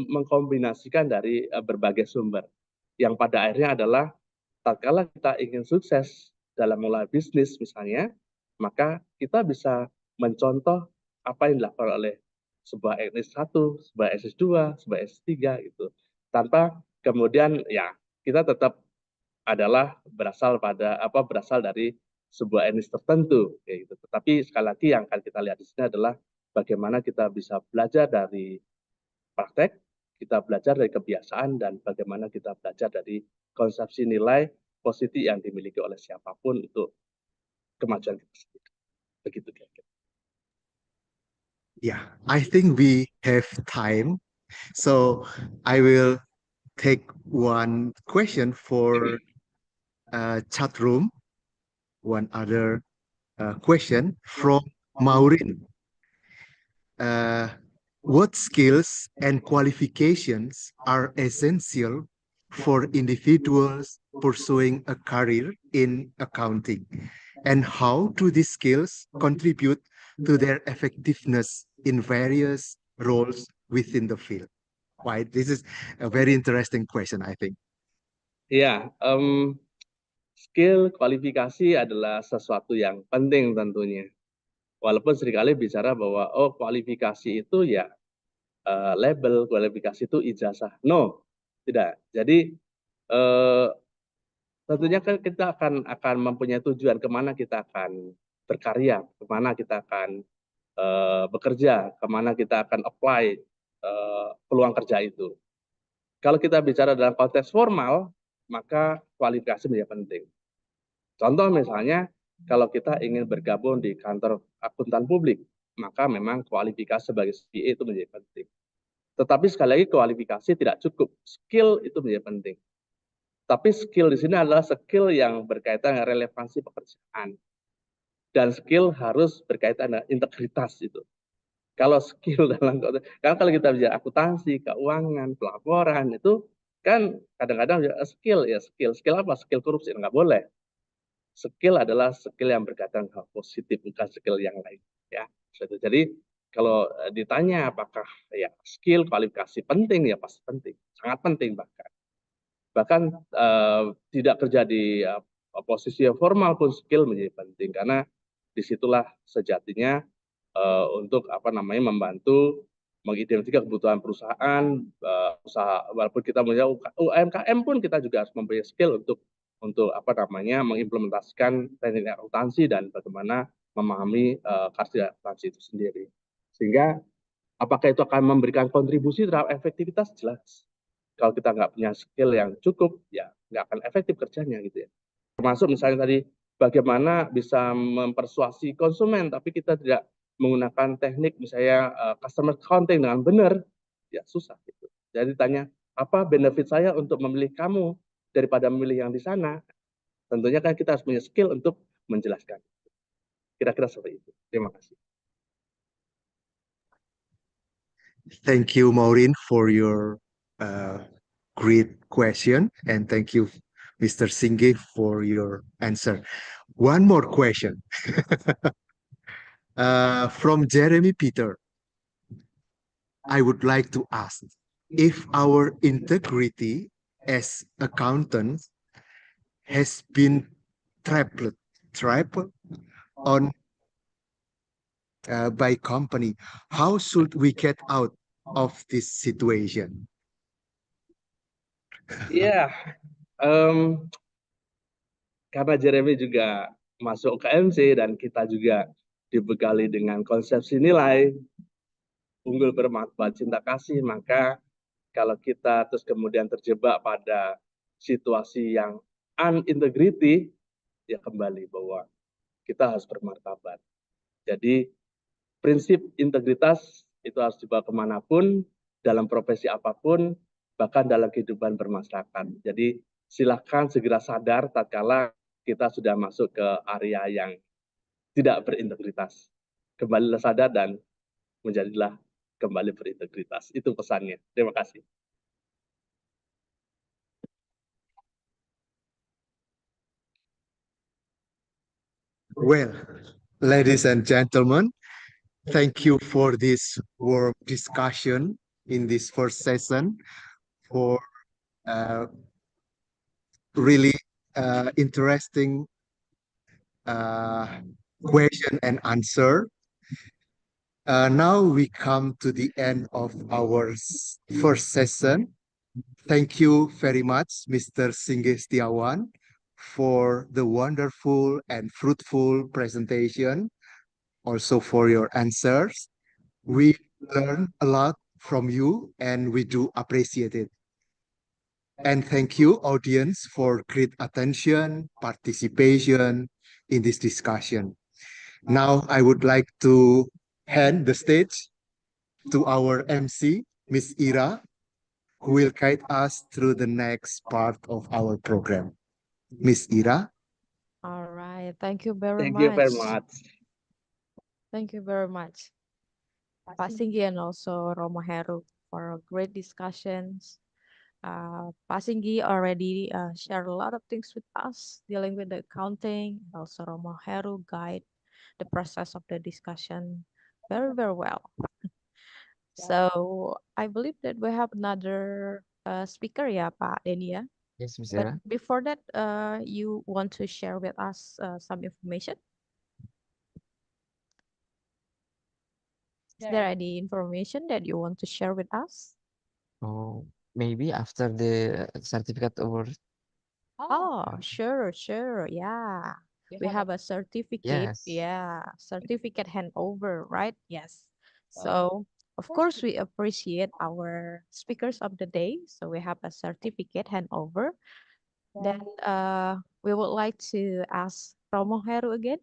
mengkombinasikan dari berbagai sumber. Yang pada akhirnya adalah tatkala kita ingin sukses dalam mulai bisnis misalnya, maka kita bisa mencontoh apa yang dilakukan oleh sebuah etnis 1, sebuah etnis 2, sebuah etnis 3 gitu. Tanpa kemudian ya kita tetap adalah berasal dari sebuah etnis tertentu kayak gitu. Tetapi sekali lagi yang akan kita lihat di sini adalah bagaimana kita bisa belajar dari praktek, kita belajar dari kebiasaan, dan bagaimana kita belajar dari konsepsi nilai positif yang dimiliki oleh siapapun untuk kemajuan kita sendiri. Begitu kira-kira. Yeah, I think we have time, so I will take one question for chat room. One other question from Maureen. What skills and qualifications are essential for individuals pursuing a career in accounting? And how do these skills contribute to their effectiveness in various roles within the field? Right, this is a very interesting question, I think. Ya, skill kualifikasi adalah sesuatu yang penting tentunya. Walaupun seringkali bicara bahwa kualifikasi itu ya label, kualifikasi itu ijazah. No, tidak. Jadi tentunya kan kita akan mempunyai tujuan kemana kita akan berkarya, kemana kita akan bekerja, kemana kita akan apply peluang kerja itu. Kalau kita bicara dalam konteks formal, maka kualifikasi menjadi penting. Contoh misalnya, kalau kita ingin bergabung di kantor akuntan publik, maka memang kualifikasi sebagai CPA itu menjadi penting. Tetapi sekali lagi kualifikasi tidak cukup, skill itu menjadi penting. Tapi skill di sini adalah skill yang berkaitan dengan relevansi pekerjaan. Dan skill harus berkaitan dengan integritas itu. Kalau skill karena kalau kita bicara akuntansi, keuangan, pelaporan itu kan kadang-kadang skill apa? Skill korupsi nggak boleh. Skill adalah skill yang berkaitan dengan hal positif, bukan skill yang lain. Ya, jadi kalau ditanya apakah ya skill kualifikasi penting, ya pasti penting, sangat penting bahkan. Bahkan tidak kerja di posisi yang formal pun skill menjadi penting, karena disitulah sejatinya untuk membantu mengidentifikasi kebutuhan perusahaan, usaha, walaupun kita punya UMKM pun kita juga harus mempunyai skill untuk mengimplementasikan teknik akuntansi dan bagaimana memahami karya akuntansi itu sendiri. Sehingga apakah itu akan memberikan kontribusi terhadap efektivitas? Jelas. Kalau kita nggak punya skill yang cukup, ya nggak akan efektif kerjanya gitu ya. Termasuk misalnya tadi bagaimana bisa mempersuasi konsumen, tapi kita tidak menggunakan teknik misalnya customer counting dengan benar, ya susah gitu. Jadi tanya, apa benefit saya untuk memilih kamu daripada memilih yang di sana? Tentunya kan kita harus punya skill untuk menjelaskan. Kira-kira seperti itu. Terima kasih. Thank you, Maureen, for your great question, and thank you, Mr. Singh, for your answer. One more question from Jeremy Peter. I would like to ask if our integrity as accountants has been trapped on by company, how should we get out of this situation? Ya, karena Jeremy juga masuk UKMC dan kita juga dibekali dengan konsepsi nilai unggul, bermanfaat, cinta kasih, maka kalau kita terus kemudian terjebak pada situasi yang unintegrity, ya kembali bahwa kita harus bermartabat. Jadi prinsip integritas itu harus dibawa kemanapun, dalam profesi apapun, bahkan dalam kehidupan bermasyarakat. Jadi silakan segera sadar tatkala kita sudah masuk ke area yang tidak berintegritas. Kembalilah sadar dan menjadilah kembali berintegritas. Itu pesannya. Terima kasih. Well, ladies and gentlemen, thank you for this warm discussion in this first session, for really interesting question and answer. Now we come to the end of our first session. Thank you very much, Mr. Singgih Setiawan, for the wonderful and fruitful presentation, also for your answers. We learned a lot from you and we do appreciate it. And thank you, audience, for great attention, participation in this discussion. Now I would like to hand the stage to our MC, Miss Ira, who will guide us through the next part of our program. Miss Ira. All right. Thank you very Thank much. you very much. Thank you very much, Pak Singgi and also Romo Heru, for great discussions. Pak Singgi already shared a lot of things with us dealing with the accounting. Also, Romo Heru guide the process of the discussion very, very well. So I believe that we have another speaker, ya, Pak Denny, ya. Yes, Miss But Ira. before that, you want to share with us some information? Is there any information that you want to share with us? Oh, maybe after the certificate award. Oh, sure, yeah. We have a certificate, Yes. certificate handover, right? Yes. So, of course, we appreciate our speakers of the day. So we have a certificate handover. Then we would like to ask Romo Heru again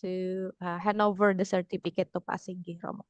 to hand over the certificate to Pak Singgi, Romo.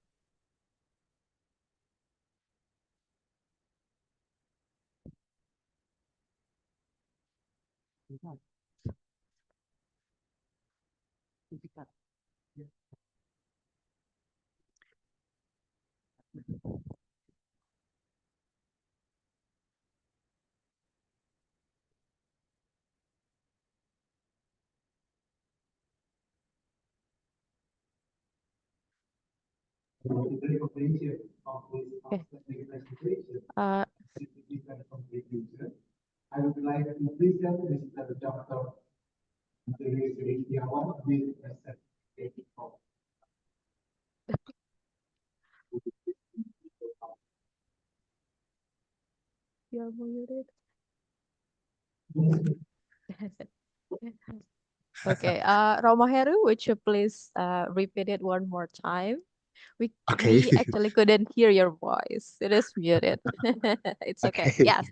Okay. I would like to present Mr. Dr. Panelis with a certificate of You're muted. Okay, Romaheru, would you please repeat it one more time? Okay. We actually couldn't hear your voice. It is muted. It's okay. Okay. Yes.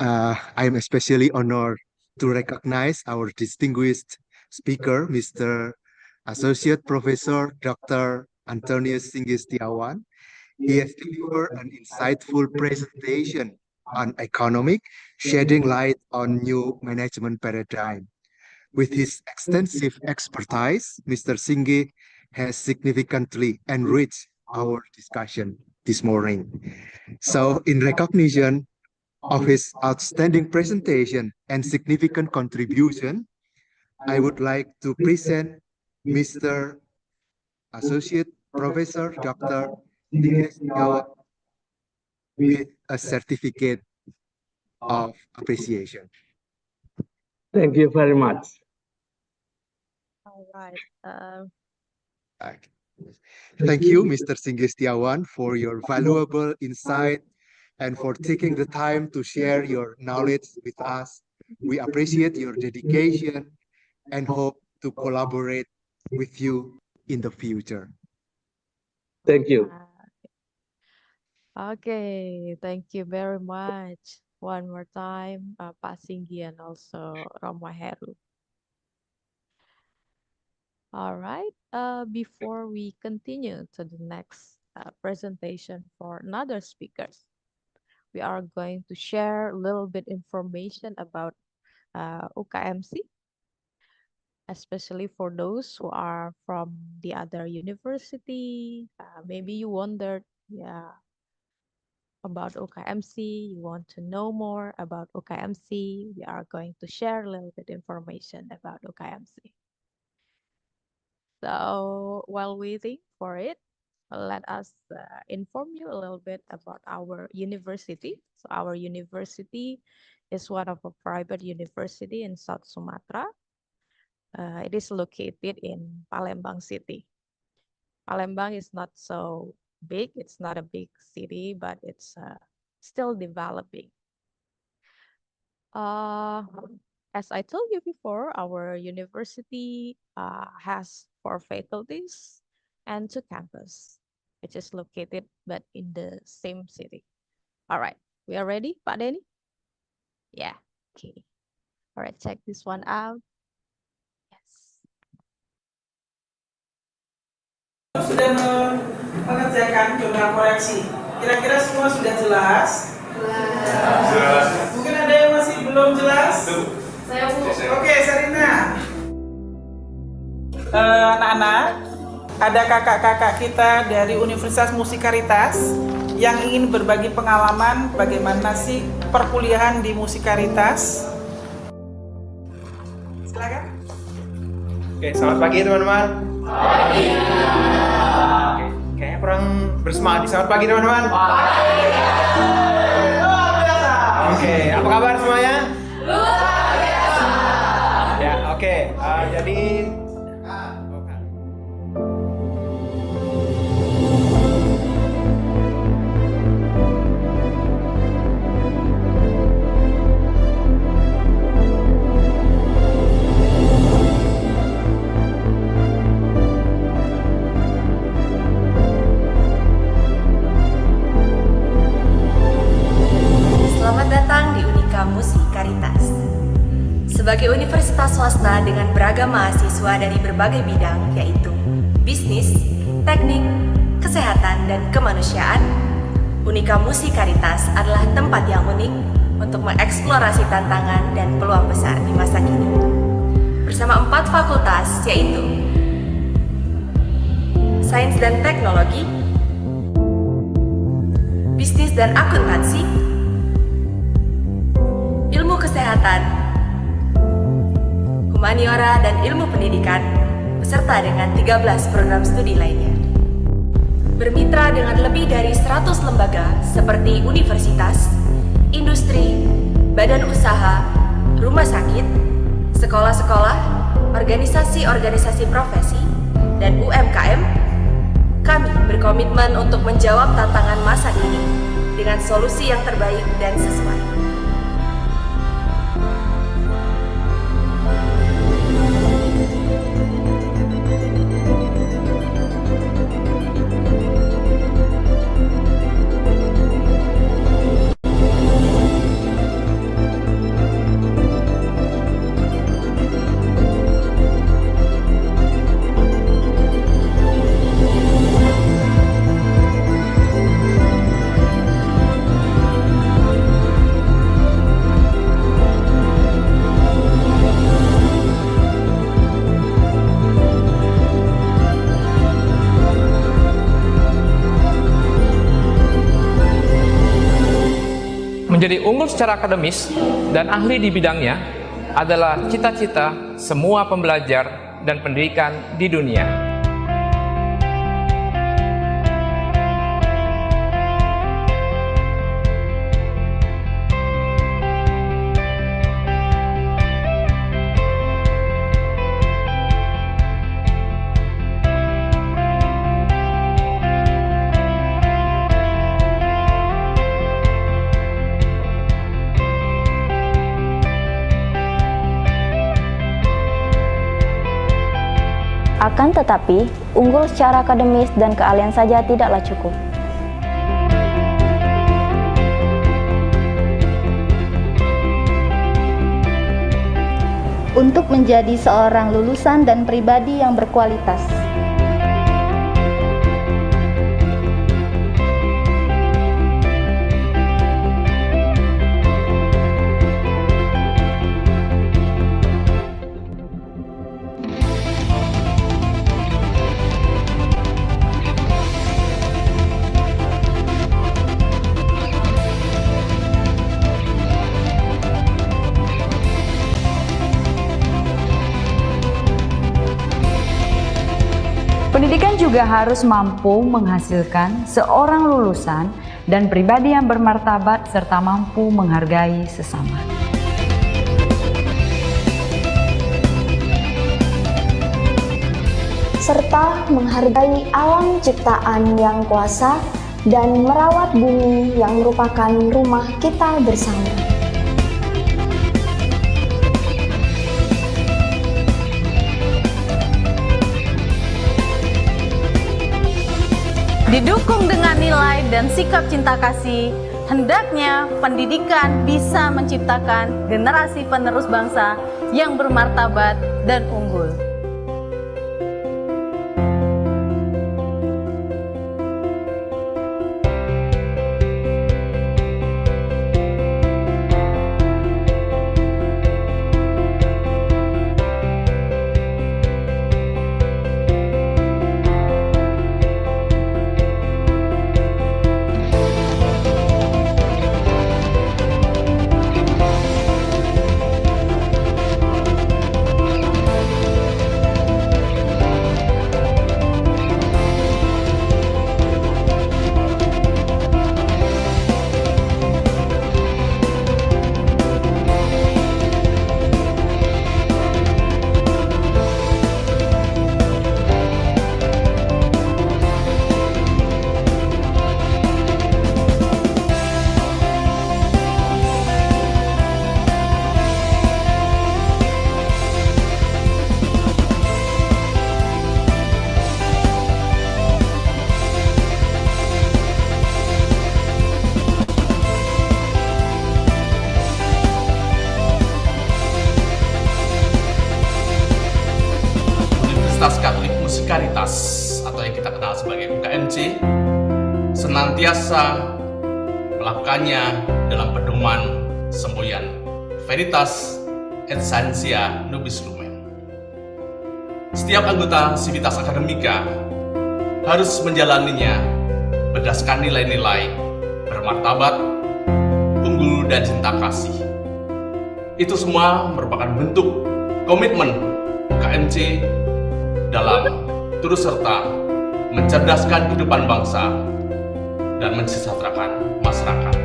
I am especially honored to recognize our distinguished speaker, Mr. Associate Professor Dr. Antonius Singa. He has delivered an insightful presentation on economic, shedding light on new management paradigm. With his extensive expertise, Mr. Singa has significantly enriched our discussion this morning. So, in recognition of his outstanding presentation and significant contribution, I would like to present Mr. Associate Professor Dr. Singa with a certificate of appreciation. Thank you very much. All right. Okay. Thank you, Mr. Singa, for your valuable insight and for taking the time to share your knowledge with us. We appreciate your dedication and hope to collaborate with you in the future. Thank you. Okay, thank you very much. One more time, Pak Singgi and also Romaheru. All right, before we continue to the next presentation for another speakers, we are going to share a little bit information about UKMC, especially for those who are from the other university. Maybe you wondered, yeah, about UKMC, you want to know more about UKMC, we are going to share a little bit information about UKMC. So while waiting for it, let us inform you a little bit about our university. So our university is one of a private university in South Sumatra. It is located in Palembang City. Palembang is not so big. It's not a big city, but it's still developing. As I told you before, our university has 4 faculties and 2 campus, which is located but in the same city. All right, we are ready, Pak Denny? Yeah, okay. All right, check this one out. Yes. Sudah mengerjakan jurnal koreksi. Kira-kira semua sudah jelas? Jelas. Mungkin ada yang masih belum jelas? Saya Bu. Oke, Sarina. Anak-anak, ada kakak-kakak kita dari Universitas Musikaritas yang ingin berbagi pengalaman bagaimana sih perkuliahan di Musikaritas. Silakan. Oke, selamat pagi teman-teman. Pagi. Oke, kayaknya kurang bersemangat. Selamat pagi teman-teman. Pagi. Oke, apa kabar semuanya? Luar biasa. Ya, oke. Jadi sebagai universitas swasta dengan beragam mahasiswa dari berbagai bidang yaitu bisnis, teknik, kesehatan, dan kemanusiaan, Unika Musikaritas adalah tempat yang unik untuk mengeksplorasi tantangan dan peluang besar di masa kini. Bersama 4 fakultas yaitu Sains dan Teknologi, Bisnis dan Akuntansi, Ilmu Kesehatan, Humaniora dan Ilmu Pendidikan, beserta dengan 13 program studi lainnya. Bermitra dengan lebih dari 100 lembaga seperti universitas, industri, badan usaha, rumah sakit, sekolah-sekolah, organisasi-organisasi profesi, dan UMKM, kami berkomitmen untuk menjawab tantangan masa kini dengan solusi yang terbaik dan sesuai. Menjadi unggul secara akademis dan ahli di bidangnya adalah cita-cita semua pembelajar dan pendidikan di dunia. Akan tetapi, unggul secara akademis dan keahlian saja tidaklah cukup. Untuk menjadi seorang lulusan dan pribadi yang berkualitas, pendidikan juga harus mampu menghasilkan seorang lulusan dan pribadi yang bermartabat serta mampu menghargai sesama. serta menghargai alam ciptaan yang kuasa dan merawat bumi yang merupakan rumah kita bersama. Didukung dengan nilai dan sikap cinta kasih, hendaknya pendidikan bisa menciptakan generasi penerus bangsa yang bermartabat dan unggul. Musikalitas atau yang kita kenal sebagai UKMC senantiasa melakukannya dalam pedoman semboyan Veritas et Scientia Nobis Lumen. Setiap anggota sivitas akademika harus menjalaninya berdasarkan nilai-nilai bermartabat, unggul, dan cinta kasih. Itu semua merupakan bentuk komitmen UKMC dalam turut serta mencerdaskan kehidupan bangsa dan mensejahterakan masyarakat.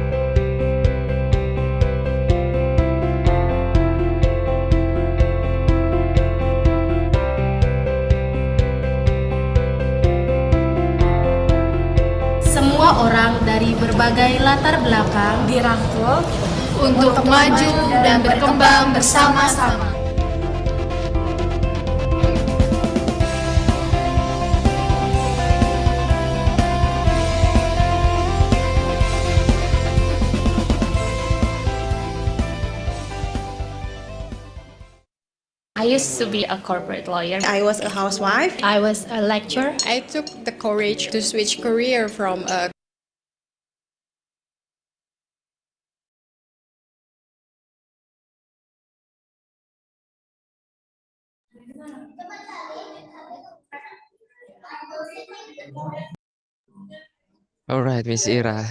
semua orang dari berbagai latar belakang dirangkul untuk maju dan berkembang bersama-sama. I used to be a corporate lawyer. I was a housewife. I was a lecturer. I took the courage to switch career from a All right, Miss Ira.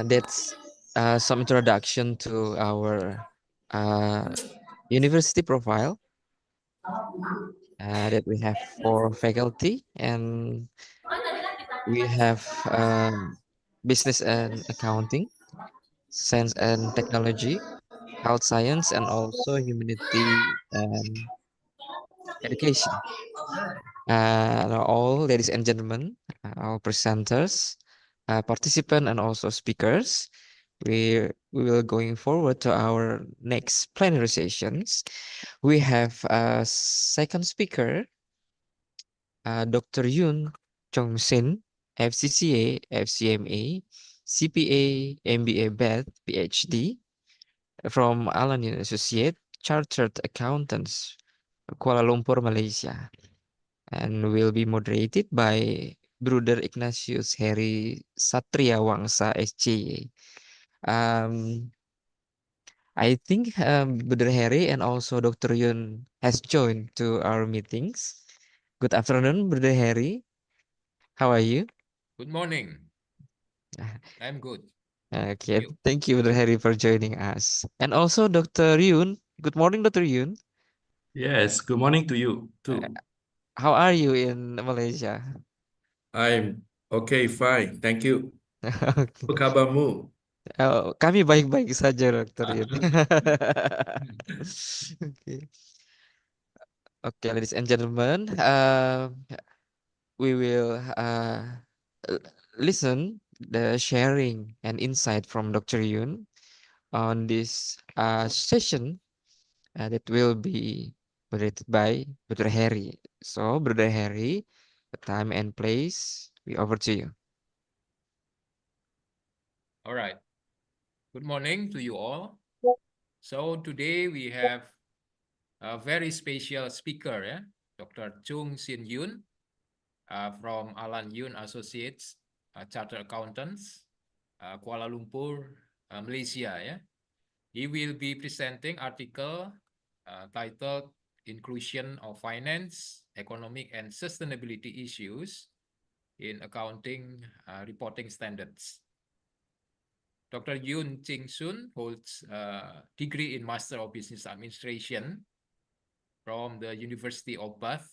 That's some introduction to our university profile that we have for faculty, and we have business and accounting, science and technology, health science, and also humanity and education. All ladies and gentlemen, all presenters, participants, and also speakers, we will going forward to our next plenary sessions. We have a second speaker, Dr. Yoon Chong Sin, FCCA, FCMA, CPA, MBA BEd, PhD, from Alan Associate, Chartered Accountants, Kuala Lumpur, Malaysia, and will be moderated by Brother Ignatius Heri Satria Wangsa, SCA. I think Brother Heri and also Dr. Yun has joined to our meetings. Good afternoon, Brother Heri. How are you? Good morning. I'm good. Okay, thank you, Brother Heri, for joining us. And also Dr. Yun. Good morning, Dr. Yun. Yes, good morning to you too. How are you in Malaysia? I'm okay, fine. Thank you. Apa kabarmu? Kami baik-baik saja, Dr. Yun. Okay. Okay, ladies and gentlemen, we will listen the sharing and insight from Dr. Yun on this session that will be moderated by Brother Heri. So, Brother Heri, the time and place, we over to you. All right. Good morning to you all. So today we have a very special speaker, Dr. Chung Sin Yoon from Alan Yoon Associates, Chartered Accountants, Kuala Lumpur, Malaysia. He will be presenting article titled Inclusion of Finance, Economic and Sustainability Issues in Accounting Reporting Standards. Dr. Yoon Ching Sun holds a degree in Master of Business Administration from the University of Bath,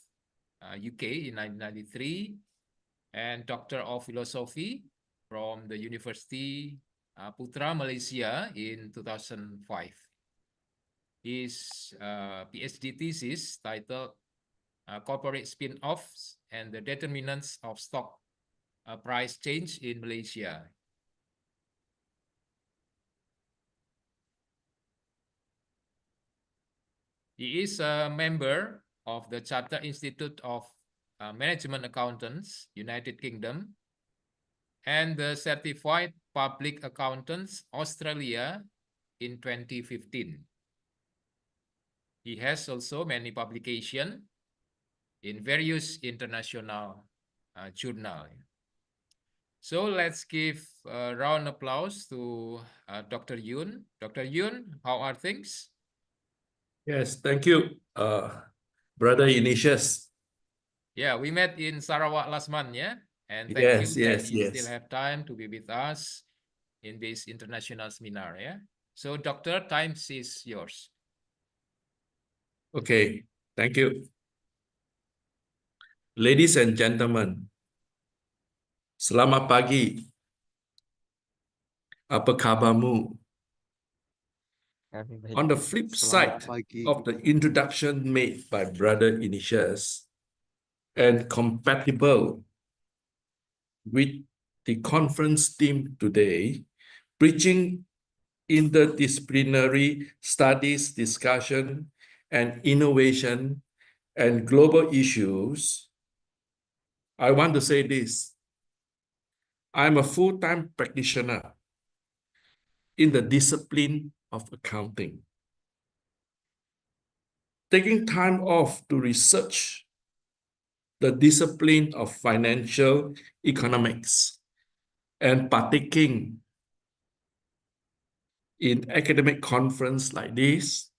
UK in 1993, and Doctor of Philosophy from the University Putra, Malaysia in 2005. His PhD thesis titled Corporate Spin-offs and the Determinants of Stock Price Change in Malaysia. He is a member of the Chartered Institute of Management Accountants, United Kingdom, and the Certified Public Accountants, Australia in 2015. He has also many publications in various international journals. So let's give a round of applause to Dr. Yoon. Dr. Yoon, how are things? Yes, thank you, Brother Ignatius. Yeah, we met in Sarawak last month, and thank you that you still have time to be with us in this international seminar, So, Doctor, time is yours. Okay, thank you. Ladies and gentlemen, selamat pagi. Apa kabarmu? On the flip side of the introduction made by Brother Ignatius and compatible with the conference theme today, bridging interdisciplinary studies, discussion, and innovation and global issues, I want to say this. I'm a full-time practitioner in the discipline of accounting. Taking time off to research the discipline of financial economics and partaking in academic conference like this.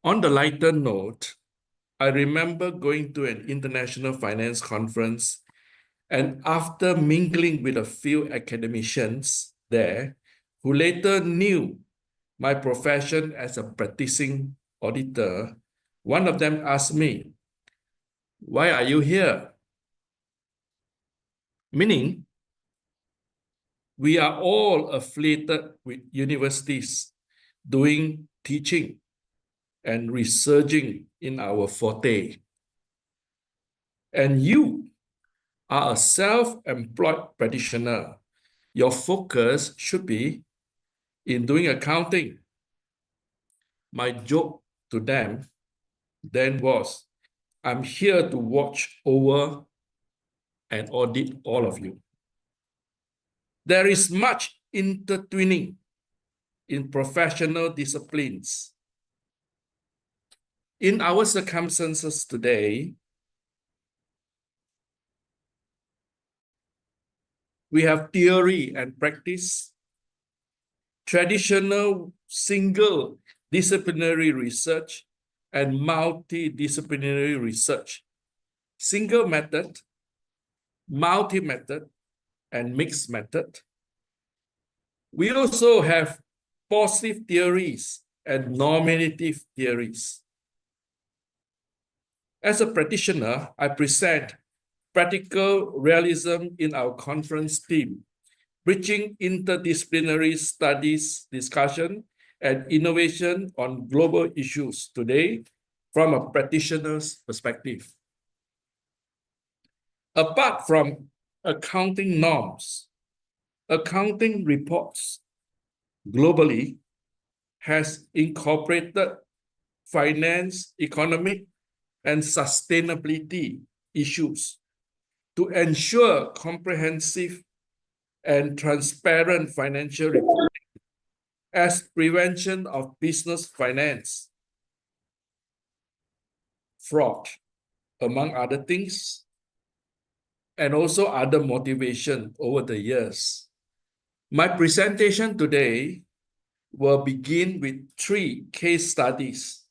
On the lighter note, I remember going to an international finance conference, and after mingling with a few academicians there who later knew my profession as a practicing auditor, one of them asked me, "Why are you here?" Meaning, we are all affiliated with universities doing teaching and researching in our forte. And you are a self-employed practitioner. Your focus should be in doing accounting. My joke to them then was, I'm here to watch over and audit all of you. There is much intertwining in professional disciplines. In our circumstances today, we have theory and practice, traditional single disciplinary research, and multidisciplinary research, single method, multi-method, and mixed method. We also have positive theories and normative theories. As a practitioner, I present practical realism in our conference theme, bridging interdisciplinary studies, discussion, and innovation on global issues today from a practitioner's perspective. Apart from accounting norms, accounting reports globally has incorporated finance, economic, and sustainability issues to ensure comprehensive and transparent financial reporting as prevention of business finance, fraud, among other things, and also other motivation over the years. My presentation today will begin with 3 case studies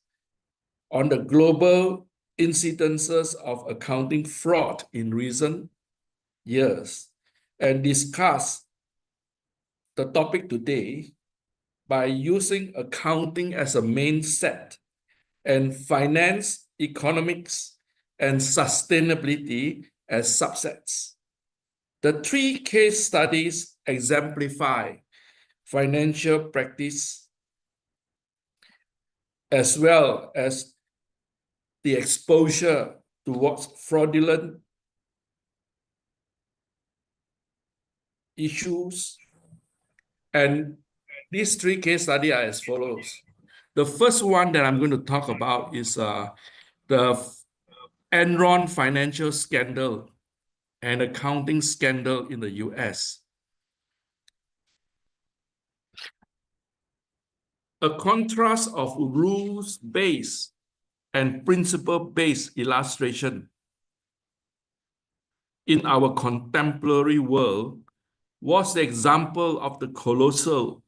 on the global incidences of accounting fraud in recent years and discuss the topic today by using accounting as a main set and finance, economics, and sustainability as subsets. The 3 case studies exemplify financial practice as well as the exposure towards fraudulent issues. And these 3 case studies are as follows. The first one that I'm going to talk about is the Enron financial scandal and accounting scandal in the US. A contrast of rules-based and principle-based illustration in our contemporary world was the example of the colossal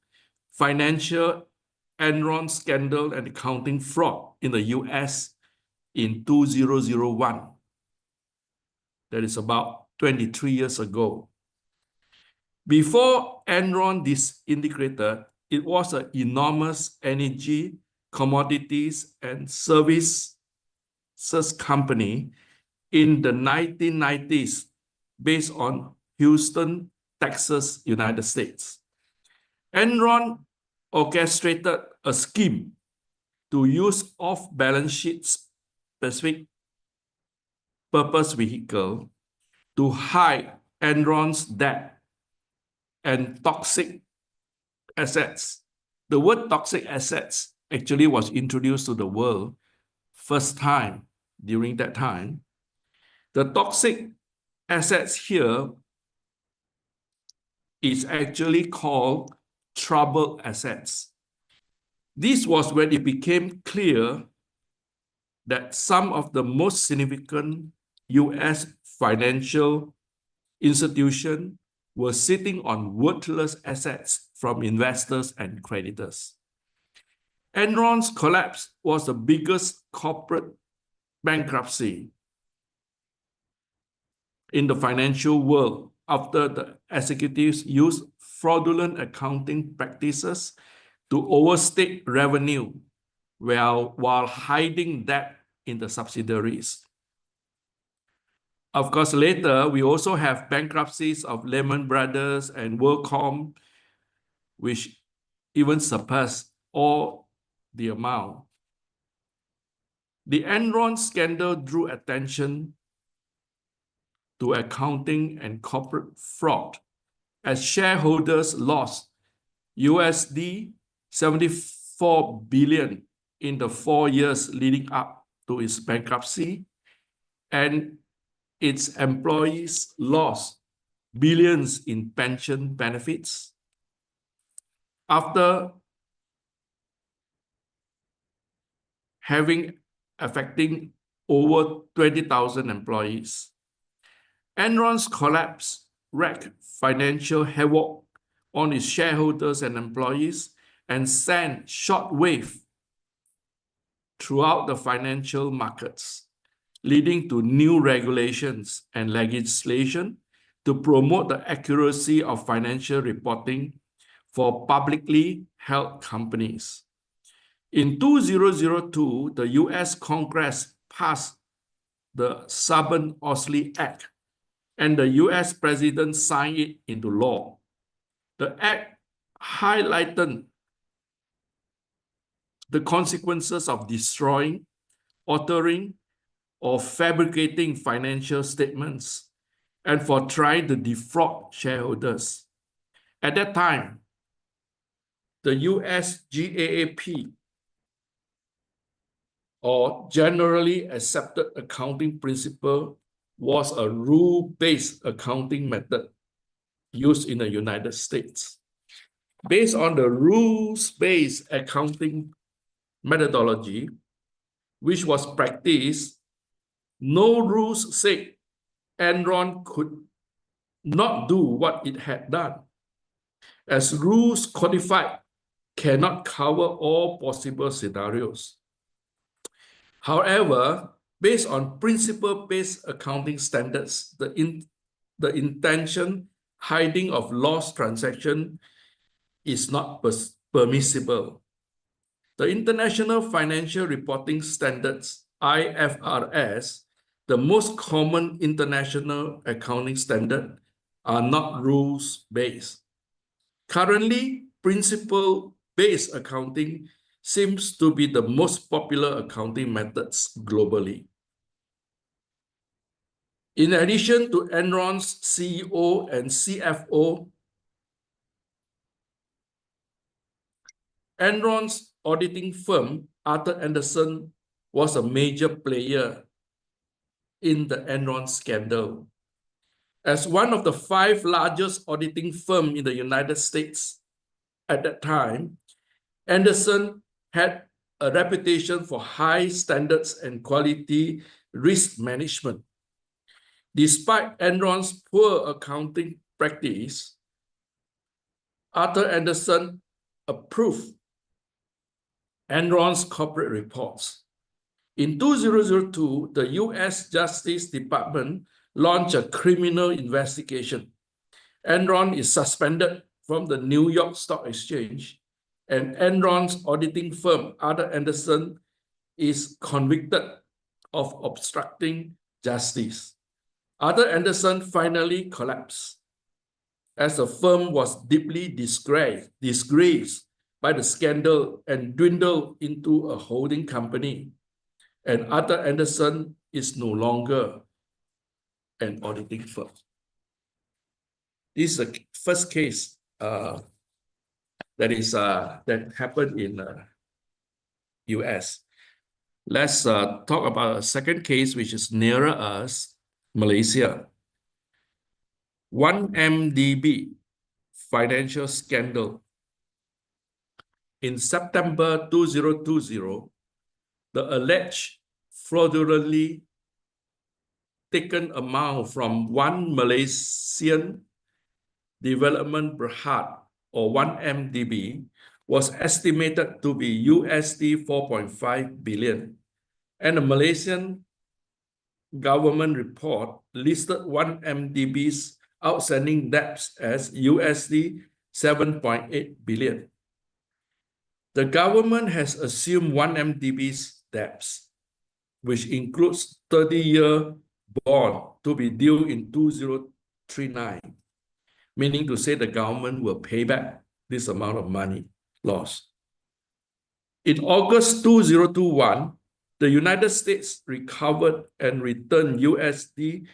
financial Enron scandal and accounting fraud in the US in 2001. That is about 23 years ago. Before Enron disintegrated, it was an enormous energy, commodities, and services company in the 1990s based on Houston, Texas, United States. Enron orchestrated a scheme to use off-balance sheet specific purpose vehicle to hide Enron's debt and toxic assets. The word toxic assets actually was introduced to the world first time during that time. The toxic assets here is actually called troubled assets. This was when it became clear that some of the most significant US financial institutions were sitting on worthless assets from investors and creditors. Enron's collapse was the biggest corporate bankruptcy in the financial world after the executives used fraudulent accounting practices to overstate revenue while hiding debt in the subsidiaries. Of course, later, we also have bankruptcies of Lehman Brothers and WorldCom, which even surpassed all the amount. The Enron scandal drew attention to accounting and corporate fraud as shareholders lost USD 74 billion in the 4 years leading up to its bankruptcy, and its employees lost billions in pension benefits. After affecting over 20,000 employees, Enron's collapse wreaked financial havoc on its shareholders and employees and sent shockwave throughout the financial markets, leading to new regulations and legislation to promote the accuracy of financial reporting for publicly held companies. In 2002, the US Congress passed the Sarbanes-Oxley Act, and the US President signed it into law. The act highlighted the consequences of destroying, altering, or fabricating financial statements, and for trying to defraud shareholders. At that time, the US GAAP, or Generally Accepted Accounting Principle, was a rule-based accounting method used in the United States. Based on the rules-based accounting methodology, which was practiced, no rules said Enron could not do what it had done, as rules codified cannot cover all possible scenarios. However, based on principle-based accounting standards, the intention hiding of lost transaction is not permissible. The International Financial Reporting Standards, IFRS, the most common international accounting standard, are not rules-based. Currently, principle-based accounting seems to be the most popular accounting methods globally. In addition to Enron's CEO and CFO, Enron's auditing firm, Arthur Andersen, was a major player in the Enron scandal. As one of the 5 largest auditing firms in the United States at that time, Andersen had a reputation for high standards and quality risk management. Despite Enron's poor accounting practice, Arthur Andersen approved Enron's corporate reports. In 2002, the US Justice Department launched a criminal investigation. Enron is suspended from the New York Stock Exchange, and Enron's auditing firm, Arthur Andersen, is convicted of obstructing justice. Arthur Andersen finally collapsed, as the firm was deeply disgraced by the scandal and dwindled into a holding company. And Arthur Andersen is no longer and auditing firm. This is the first case that happened in US. Let's talk about a second case, which is nearer us, Malaysia. 1MDB financial scandal. In September 2020, the alleged fraudulently taken amount from one Malaysian development berhad, or 1MDB, was estimated to be USD 4.5 billion. And the Malaysian government report listed 1MDB's outstanding debts as USD 7.8 billion. The government has assumed 1MDB's debts, which includes 30-year bond to be due in 2039, meaning to say the government will pay back this amount of money lost. In August 2021, the United States recovered and returned USD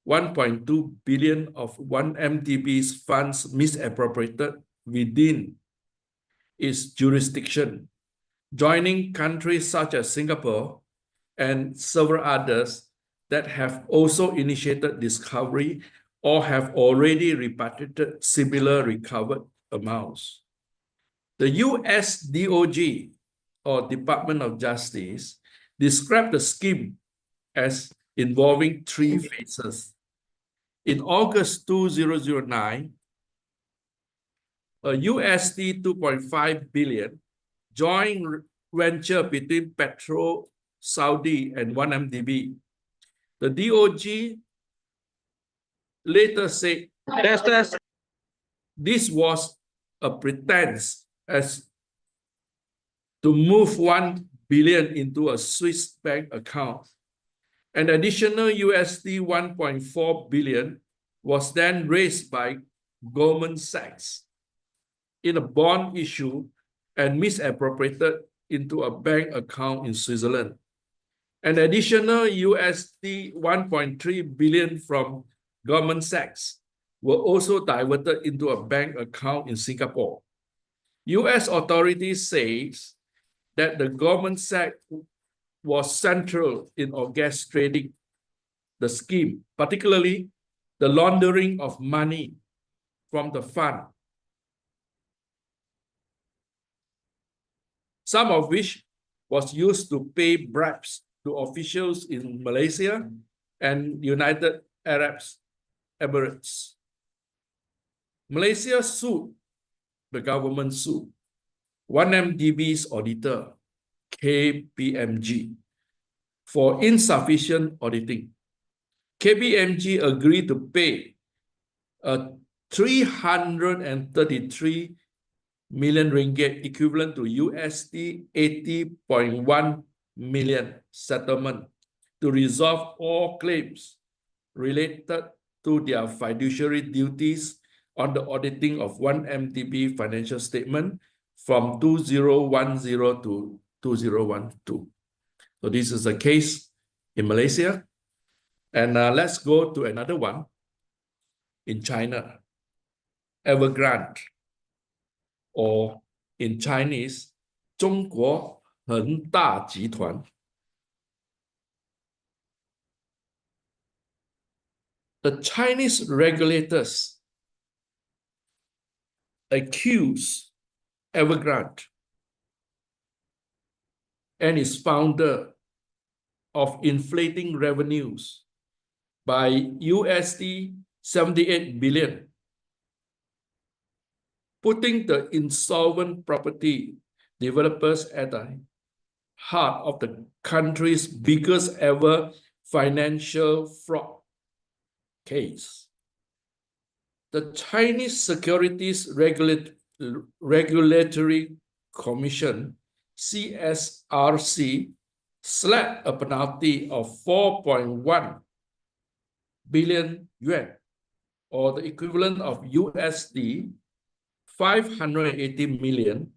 1.2 billion of 1MDB's funds misappropriated within its jurisdiction, joining countries such as Singapore and several others that have also initiated discovery or have already repatriated similar recovered amounts. The US DOJ, or Department of Justice, described the scheme as involving 3 phases. In August 2009, a USD 2.5 billion joint venture between Petro Saudi and 1MDB. The DOJ later said this was a pretense as to move 1 billion into a Swiss bank account. An additional USD 1.4 billion was then raised by Goldman Sachs in a bond issue and misappropriated into a bank account in Switzerland. An additional USD 1.3 billion from Goldman Sachs were also diverted into a bank account in Singapore. US authorities say that the Goldman Sachs was central in orchestrating the scheme, particularly the laundering of money from the fund, some of which was used to pay bribes to officials in Malaysia and United Arab Emirates. Malaysia sued, the government sued 1MDB's auditor, KPMG, for insufficient auditing. KPMG agreed to pay a 333 million ringgit, equivalent to USD 80.1 million settlement to resolve all claims related to their fiduciary duties on the auditing of 1MDB financial statement from 2010 to 2012. So this is a case in Malaysia. And let's go to another one in China, Evergrande, or in Chinese, 中国恒大集团. The Chinese regulators accuse Evergrande and its founder of inflating revenues by USD 78 billion, putting the insolvent property developers at the heart of the country's biggest ever financial fraud case. The Chinese Securities Regulatory Commission, CSRC, slapped a penalty of 4.1 billion yuan, or the equivalent of USD 580 million,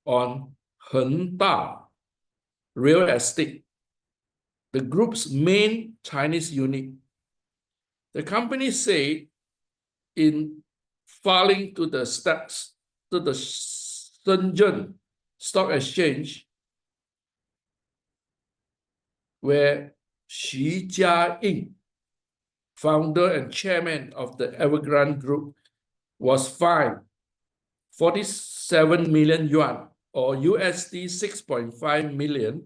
on Hengda Real Estate, the group's main Chinese unit, The company say in filing to the Shenzhen Stock Exchange, where Xi Jiaying, founder and chairman of the Evergrande Group, was fined 47 million yuan or USD 6.5 million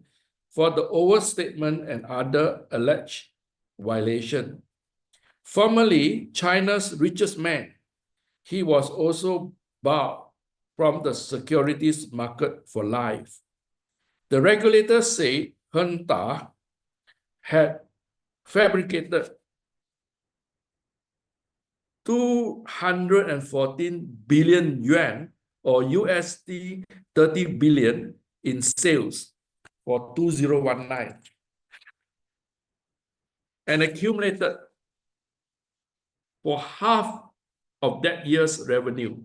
for the overstatement and other alleged violation. Formerly China's richest man, he was also barred from the securities market for life. The regulators say Henta had fabricated 214 billion yuan or USD 30 billion in sales for 2019 and accumulated for half of that year's revenue.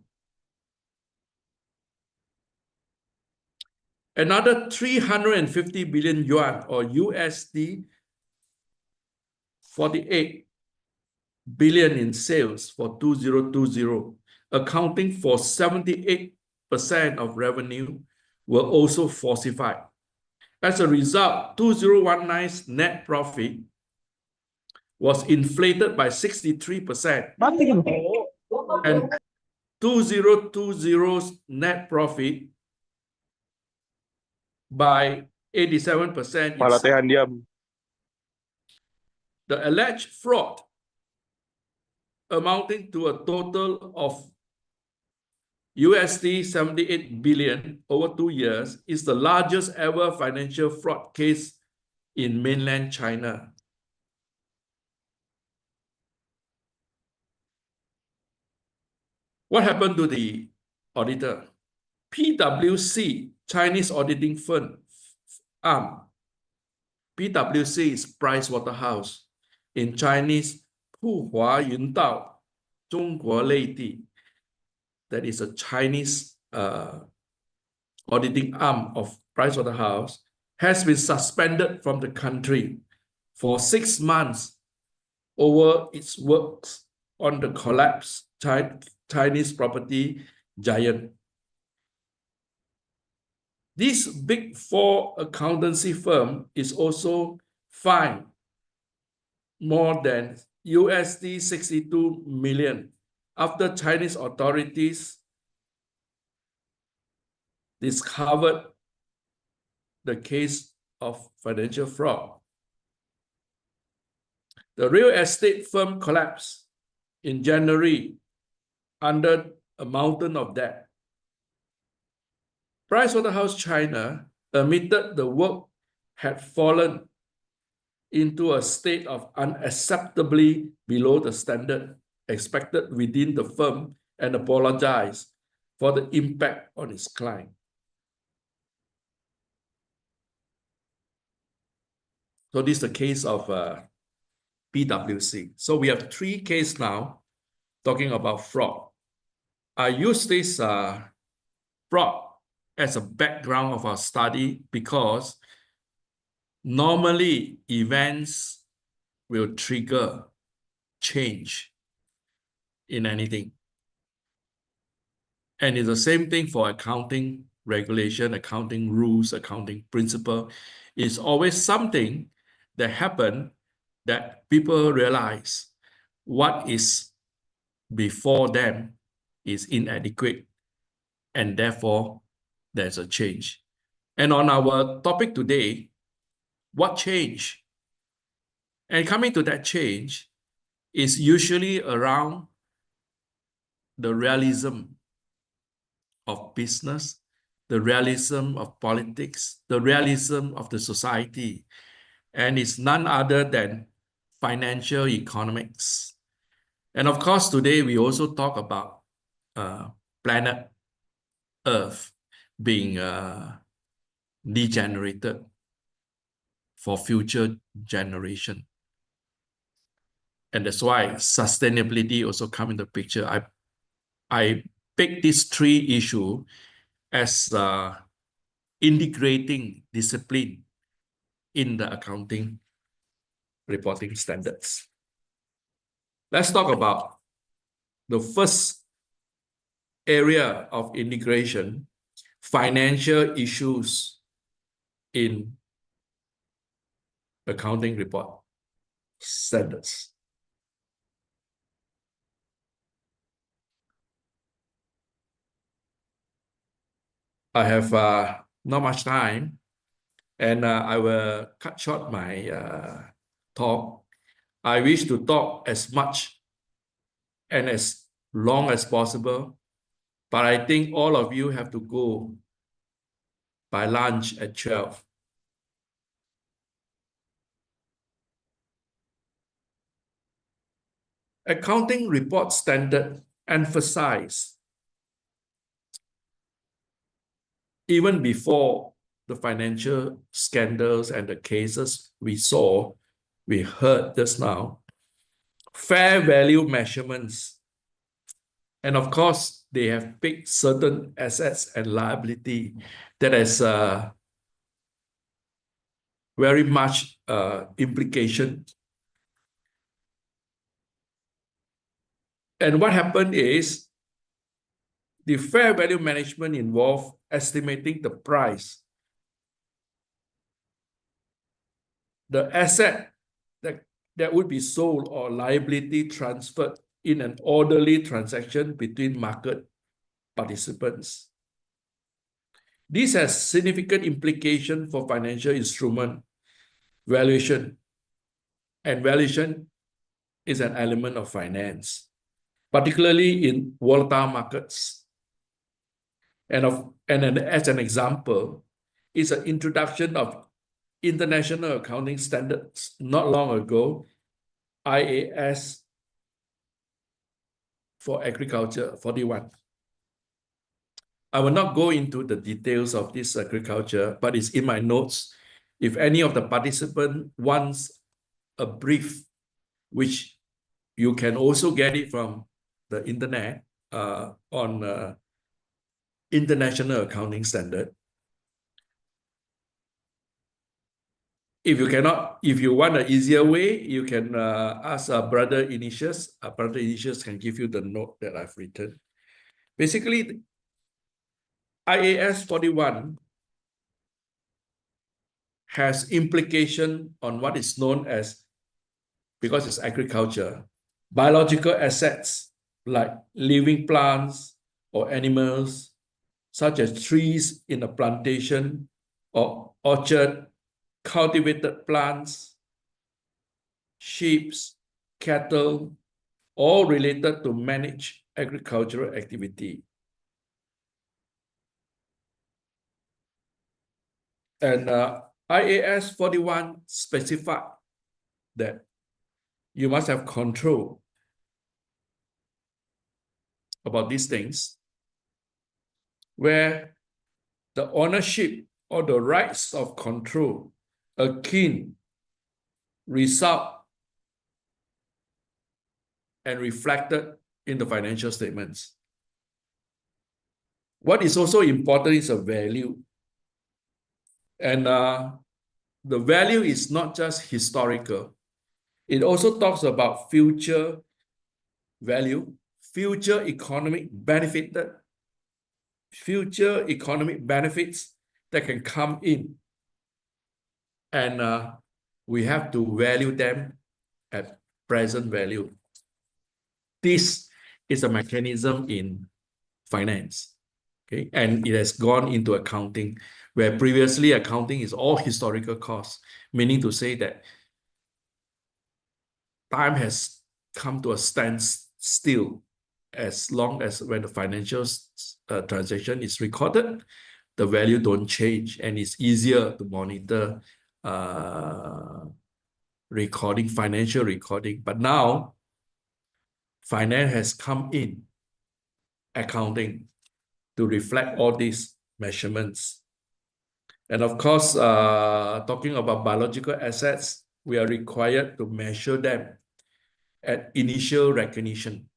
Another 350 billion yuan or USD 48 billion in sales for 2020, accounting for 78% of revenue, were also falsified. As a result, 2019's net profit was inflated by 63%, and 2020's net profit by 87%. The alleged fraud, amounting to a total of USD 78 billion over 2 years, is the largest ever financial fraud case in mainland China. What happened to the auditor? PwC, Chinese auditing firm, PwC is Pricewaterhouse, in Chinese, 富华云道中国内地. That is a Chinese auditing arm of Pricewaterhouse, has been suspended from the country for 6 months over its works on the collapsed Chinese property giant. This Big Four accountancy firm is also fined more than USD 62 million after Chinese authorities discovered the case of financial fraud. The real estate firm collapsed in January under a mountain of debt. Pricewaterhouse China admitted the work had fallen into a state of unacceptably below the standard expected within the firm and apologized for the impact on its client. So this is the case of PwC. So we have 3 cases now talking about fraud. I use this fraud as a background of our study because normally events will trigger change in anything. And it's the same thing for accounting regulation, accounting rules, accounting principle. It's always something that happens that people realize what is before them is inadequate, and therefore there's a change. And on our topic today, what change? And coming to that change is usually around the realism of business, the realism of politics, the realism of the society, and it's none other than financial economics. And of course, today we also talk about planet Earth being degenerated for future generation. And that's why sustainability also come into the picture. I pick these 3 issues as integrating discipline in the accounting reporting standards. Let's talk about the first area of integration, financial issues in accounting report standards. I have not much time, and I will cut short my talk. I wish to talk as much and as long as possible, but I think all of you have to go by lunch at 12. Accounting report standard emphasize, even before the financial scandals and the cases we heard just now, fair value measurements. And of course, they have picked certain assets and liability that has very much implication. And what happened is the fair value management involved estimating the price, the asset that would be sold or liability transferred in an orderly transaction between market participants. This has significant implication for financial instrument valuation, and valuation is an element of finance, particularly in volatile markets. And as an example, is an introduction of international accounting standards not long ago, IAS for agriculture 41. I will not go into the details of this agriculture, but it's in my notes. If any of the participants wants a brief, which you can also get it from the internet on international accounting standard. If you want an easier way, you can ask Brother Initius. Brother Initius can give you the note that I've written. Basically, IAS 41 has implication on what is known as, because it's agriculture, biological assets like living plants or animals, such as trees in a plantation or orchard, cultivated plants, sheep, cattle, all related to managed agricultural activity. And IAS 41 specified that you must have control about these things, where the ownership or the rights of control akin result and reflected in the financial statements. What is also important is a value. And the value is not just historical. It also talks about future value, future economic benefits that can come in. And we have to value them at present value. This is a mechanism in finance, okay? And it has gone into accounting, where previously accounting is all historical costs, meaning to say that time has come to a standstill as long as when the financial transaction is recorded, the value don't change, and it's easier to monitor financial recording. But now, finance has come in accounting to reflect all these measurements. And of course, talking about biological assets, we are required to measure them at initial recognition.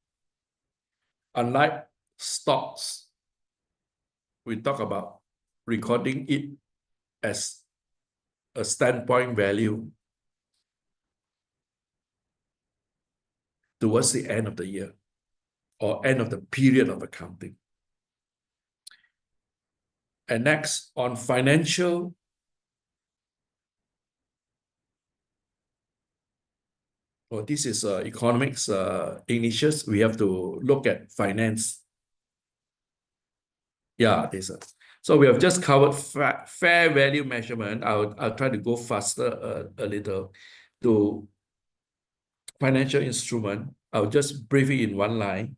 Unlike stocks, we talk about recording it as a standpoint value. towards the end of the year or end of the period of accounting. And next, on financial this is economics English. We have to look at finance. Yeah, this. So we have just covered fair value measurement. I'll try to go faster a little to financial instrument. I'll just brief it in one line.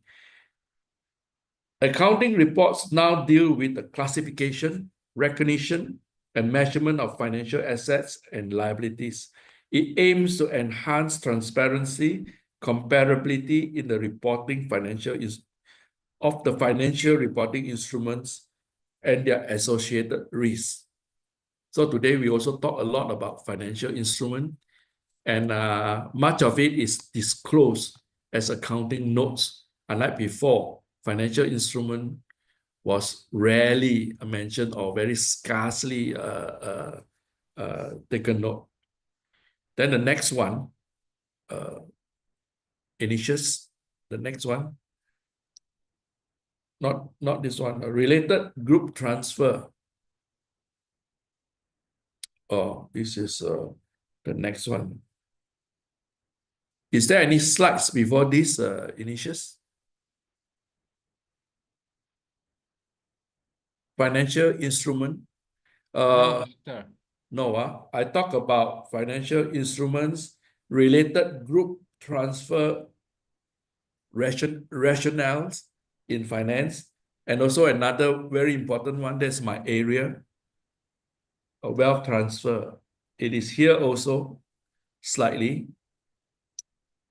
Accounting reports now deal with the classification, recognition, and measurement of financial assets and liabilities. It aims to enhance transparency, comparability in the reporting of the financial reporting instruments and their associated risks. So today we also talk a lot about financial instrument, and much of it is disclosed as accounting notes. Unlike before, financial instrument was rarely mentioned or very scarcely taken note. Then the next one, Ignatius, the next one, not this one, a related group transfer. Oh, this is the next one. Is there any slides before this, Ignatius? Financial instrument. No, I talk about financial instruments, related group transfer rationales in finance, and also another very important one, that's my area, a wealth transfer. It is here also slightly.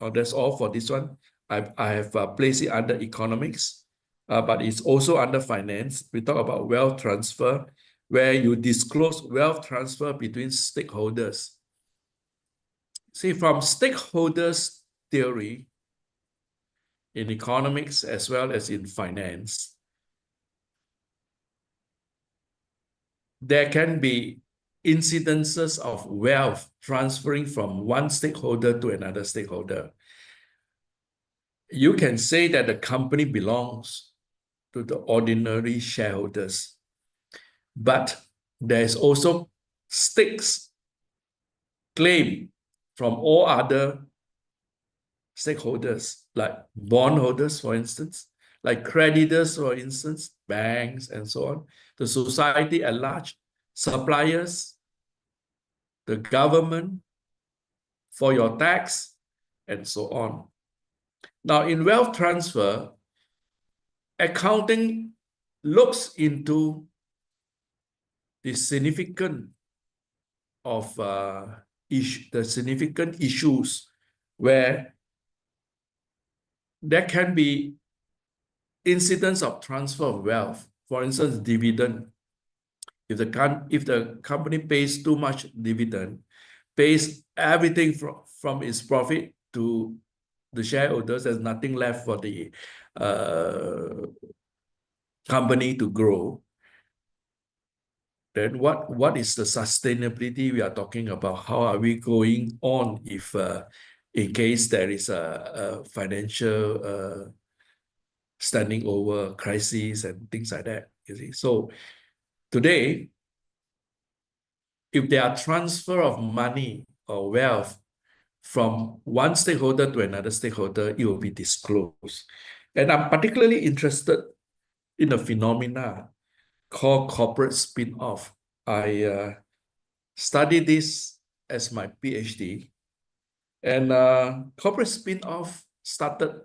Oh, that's all for this one. I have placed it under economics, but it's also under finance. We talk about wealth transfer, where you disclose wealth transfer between stakeholders. See, from stakeholders theory in economics as well as in finance, there can be incidences of wealth transferring from one stakeholder to another stakeholder. You can say that the company belongs to the ordinary shareholders, but there's also stakes claim from all other stakeholders, like bondholders, for instance, like creditors, for instance, banks, and so on, the society at large, suppliers, the government, for your tax, and so on. Now, in wealth transfer, accounting looks into the significance of the significant issues where there can be incidents of transfer of wealth. For instance, dividend. If the company pays too much dividend, pays everything from its profit to the shareholders, there's nothing left for the company to grow. Then what is the sustainability we are talking about? How are we going on if in case there is a financial standing over crisis and things like that, you see? So today, if there are transfer of money or wealth from one stakeholder to another stakeholder, it will be disclosed. And I'm particularly interested in a phenomena called corporate spin-off. I studied this as my PhD. And corporate spin-off started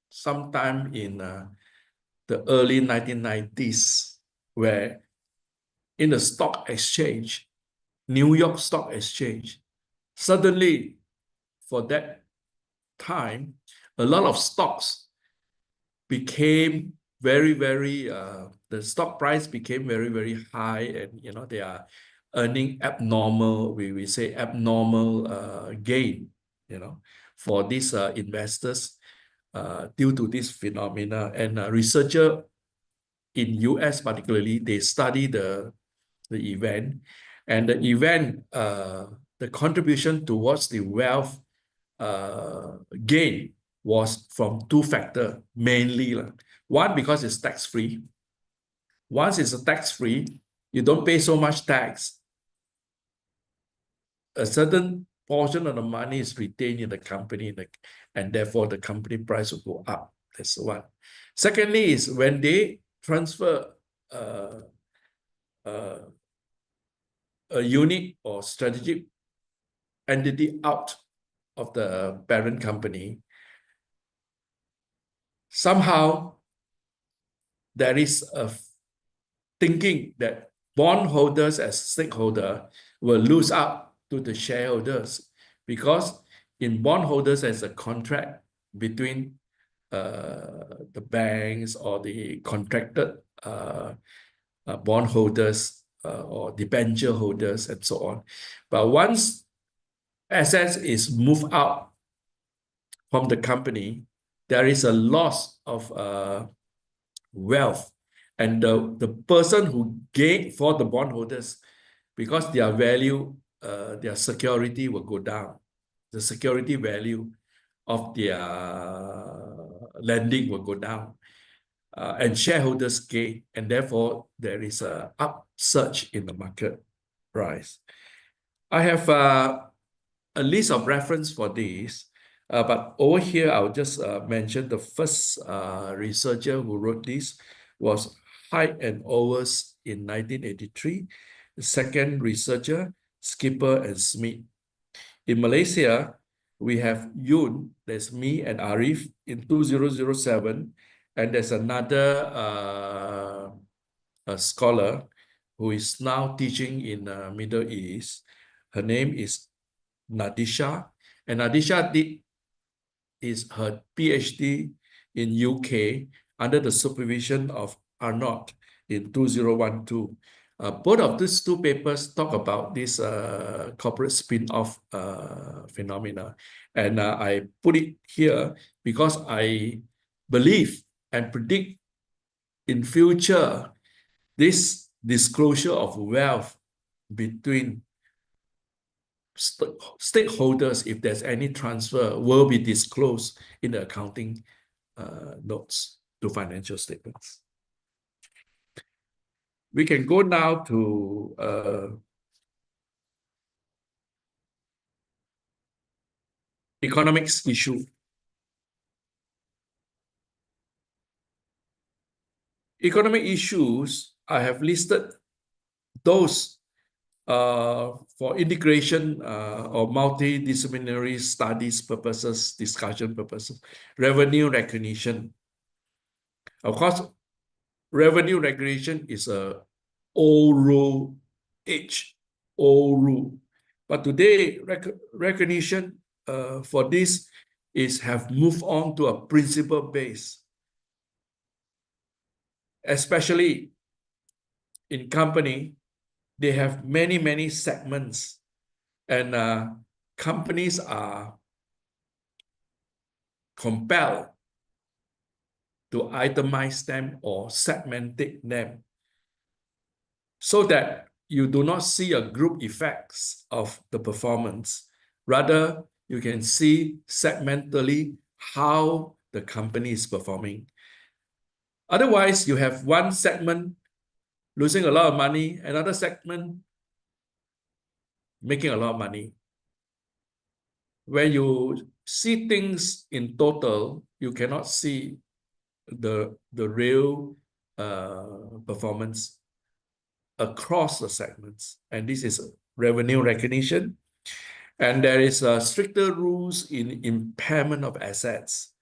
sometime in the early 1990s, where in the stock exchange, New York Stock Exchange, suddenly for that time, a lot of stocks became very, the stock price became very, very high, and you know, they are earning abnormal, we say abnormal gain, you know, for these investors due to this phenomena. And researcher in US particularly, they study the event, and the event, the contribution towards the wealth gain was from two factors mainly. One, because it's tax-free. Once it's tax-free, you don't pay so much tax. A certain portion of the money is retained in the company, and therefore the company price will go up. That's one. Secondly is when they transfer a unit or strategic entity out of the parent company, somehow there is a thinking that bondholders as stakeholder will lose out to the shareholders, because in bondholders as a contract between the banks or the contracted bondholders or debenture holders and so on. But once assets is moved out from the company, there is a loss of wealth, and the person who gained for the bondholders, because their value, their security will go down. The security value of their lending will go down, and shareholders gain, and therefore there is a upsurge in the market price. I have a list of reference for this, but over here I'll just mention the first researcher who wrote this was Hyde and Owers in 1983. The second researcher, Skipper and Smith. In Malaysia, we have Yoon, there's me and Arif in 2007, and there's another a scholar who is now teaching in Middle East. Her name is Nadisha, and Nadisha did her PhD in UK under the supervision of Arnott in 2012. Both of these two papers talk about this corporate spin-off phenomena, and I put it here because I believe and predict in future this disclosure of wealth between stakeholders, if there's any transfer, will be disclosed in the accounting notes to financial statements. We can go now to economics issue. Economic issues, I have listed those for integration or multidisciplinary studies purposes, discussion purposes. Revenue recognition. Of course, revenue recognition is a old rule, old rule. But today, recognition for this have moved on to a principle base, especially in company. They have many segments, and companies are compelled to itemize them or segment them so that you do not see a group effects of the performance. Rather, you can see segmentally how the company is performing. Otherwise, you have one segment losing a lot of money, another segment making a lot of money. When you see things in total, you cannot see the real performance across the segments. And this is revenue recognition. And there is stricter rules in impairment of assets.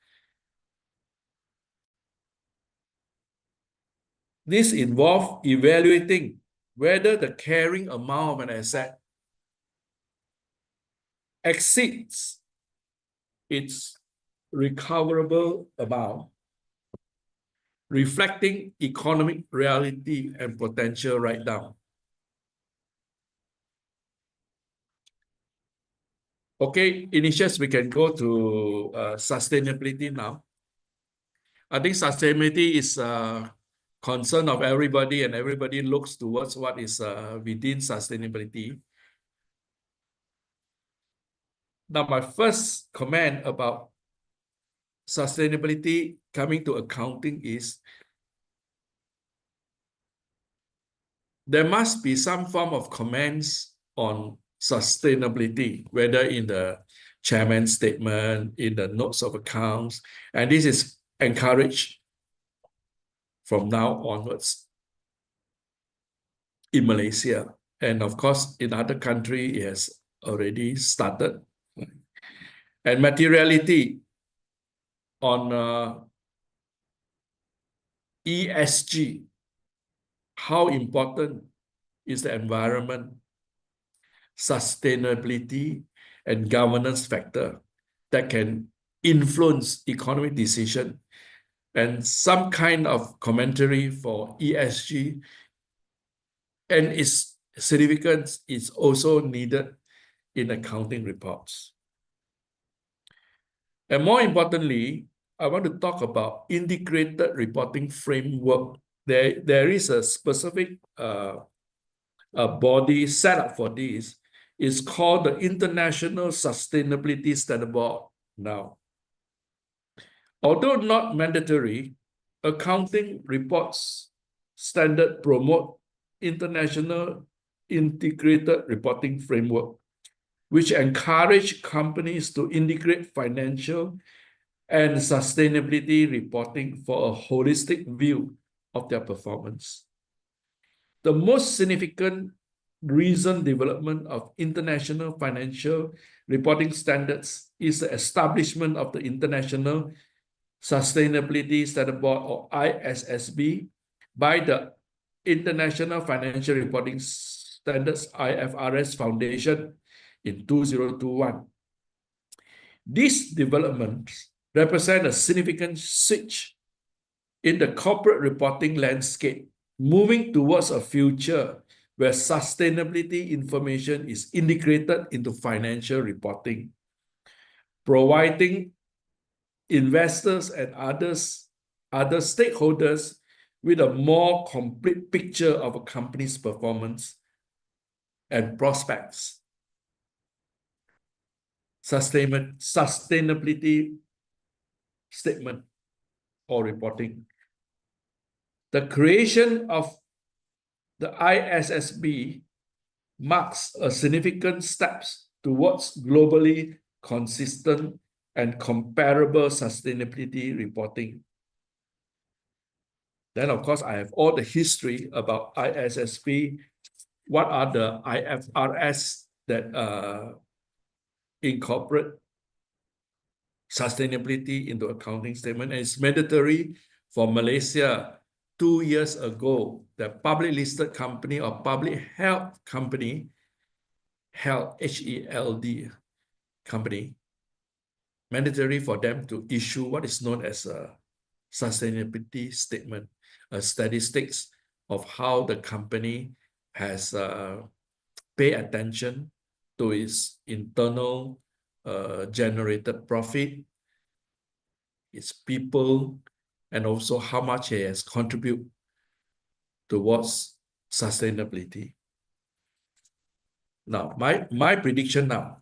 This involves evaluating whether the carrying amount of an asset exceeds its recoverable amount, reflecting economic reality and potential write-down. Okay, initials, we can go to sustainability now. I think sustainability is concern of everybody, and everybody looks towards what is within sustainability. Now, my first comment about sustainability coming to accounting is there must be some form of comments on sustainability, whether in the chairman's statement, in the notes of accounts, and this is encouraged from now onwards in Malaysia. And of course, in other countries, it has already started. And materiality on ESG, how important is the environment, sustainability, and governance factor that can influence economic decision, and some kind of commentary for ESG and its significance is also needed in accounting reports. And more importantly, I want to talk about integrated reporting framework. There is a specific body set up for this. It's called the International Sustainability Standard Board now. Although not mandatory, accounting reports standard promote international integrated reporting framework, which encourage companies to integrate financial and sustainability reporting for a holistic view of their performance. The most significant recent development of international financial reporting standards is the establishment of the International Sustainability Standard Board, or ISSB, by the International Financial Reporting Standards IFRS Foundation in 2021. These developments represent a significant switch in the corporate reporting landscape, moving towards a future where sustainability information is integrated into financial reporting, providing investors and other stakeholders with a more complete picture of a company's performance and prospects. Sustainability statement or reporting. The creation of the ISSB marks a significant steps towards globally consistent and comparable sustainability reporting. Then, of course, I have all the history about ISSB. What are the IFRS that incorporate sustainability into accounting statement? And it's mandatory for Malaysia. 2 years ago, the public listed company or public held company, held, HELD company, mandatory for them to issue what is known as a sustainability statement, a statistics of how the company has paid attention to its internal generated profit, its people, and also how much it has contributed towards sustainability. Now, my prediction now,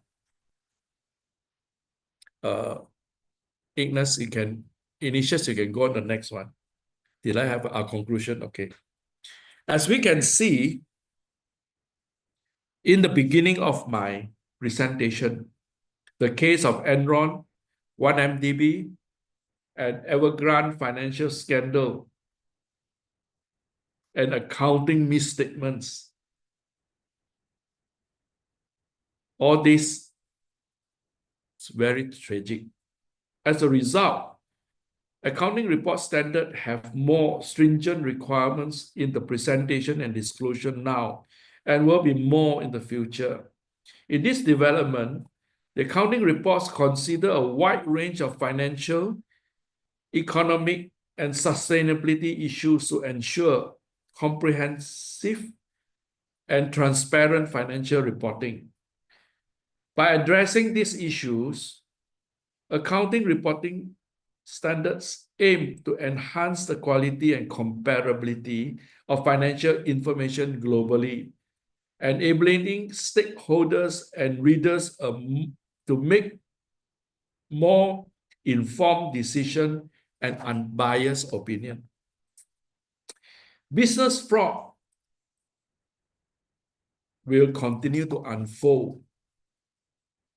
Ignace, Ignatius, you can go on the next one. Did I have our conclusion? Okay. As we can see, in the beginning of my presentation, the case of Enron, 1MDB, and Evergrande financial scandal, and accounting misstatements. All this is very tragic. As a result, accounting report standards have more stringent requirements in the presentation and disclosure now, and will be more in the future. In this development, the accounting reports consider a wide range of financial, economic, and sustainability issues to ensure comprehensive and transparent financial reporting. By addressing these issues, accounting reporting standards aim to enhance the quality and comparability of financial information globally, enabling stakeholders and readers to make more informed decision, and unbiased opinion. Business fraud will continue to unfold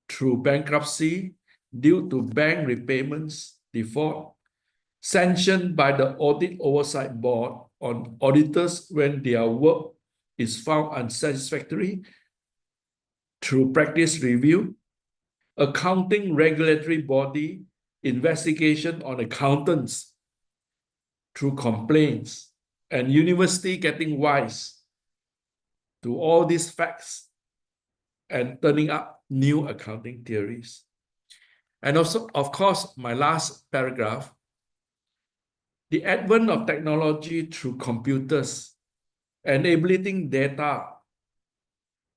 through bankruptcy due to bank repayments default, sanctioned by the Audit Oversight Board on auditors when their work is found unsatisfactory, through practice review, accounting regulatory body investigation on accountants through complaints, and university getting wise to all these facts and turning up new accounting theories. And also, of course, my last paragraph, the advent of technology through computers, enabling data,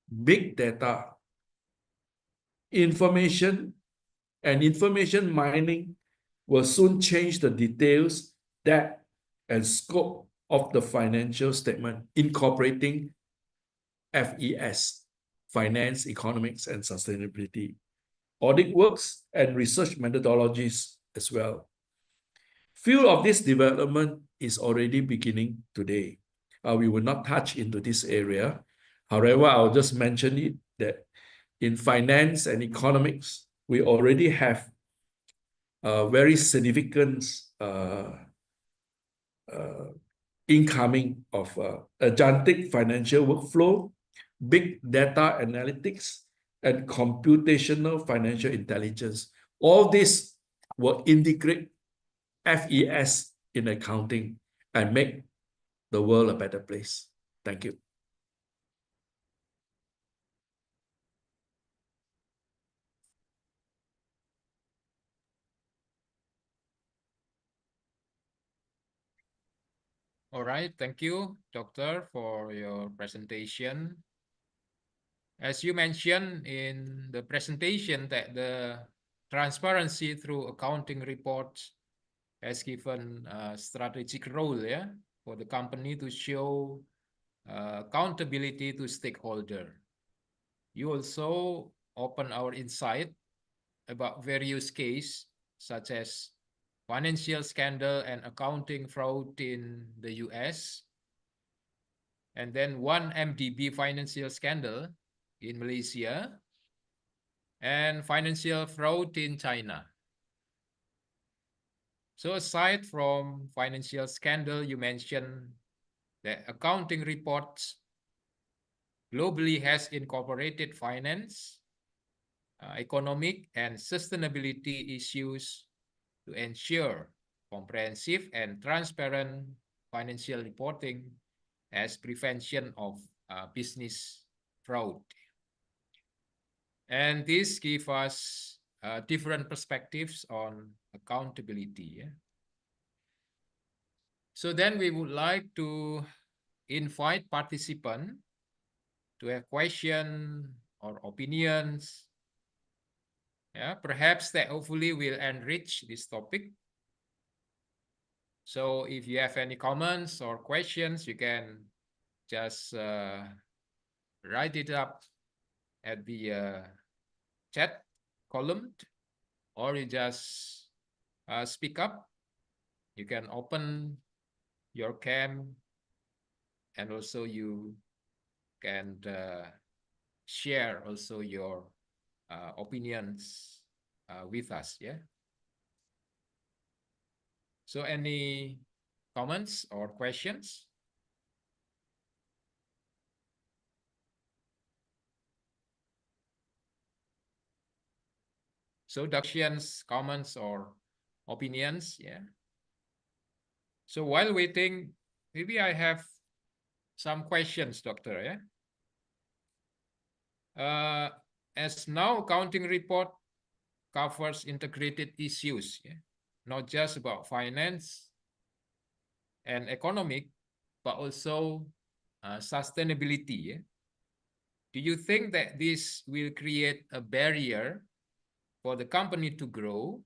big data, information mining will soon change the details, depth, and scope of the financial statement, incorporating FES, finance, economics, and sustainability, audit works, and research methodologies as well. Few of this development is already beginning today. We will not touch into this area. However, I'll just mention it that in finance and economics, we already have very significant incoming of agentic financial workflow, big data analytics, and computational financial intelligence. All this will integrate FES in accounting and make the world a better place. Thank you. All right, thank you, Doctor, for your presentation. As you mentioned in the presentation that the transparency through accounting reports has given a strategic role, for the company to show accountability to stakeholder. You also open our insight about various cases such as financial scandal and accounting fraud in the US, and then one MDB financial scandal in Malaysia, and financial fraud in China. So aside from financial scandal, you mentioned that accounting reports globally has incorporated finance, economic, and sustainability issues to ensure comprehensive and transparent financial reporting as prevention of business fraud. And this gives us different perspectives on accountability. So then we would like to invite participants to have questions or opinions. Perhaps that hopefully will enrich this topic. So if you have any comments or questions, you can just write it up at the chat column, or you just speak up. You can open your cam, and also you can share also your opinions with us. So any comments or questions? So questions, comments, or opinions, So while waiting, maybe I have some questions, Doctor, as now accounting report covers integrated issues, not just about finance and economic, but also sustainability. Do you think that this will create a barrier for the company to grow?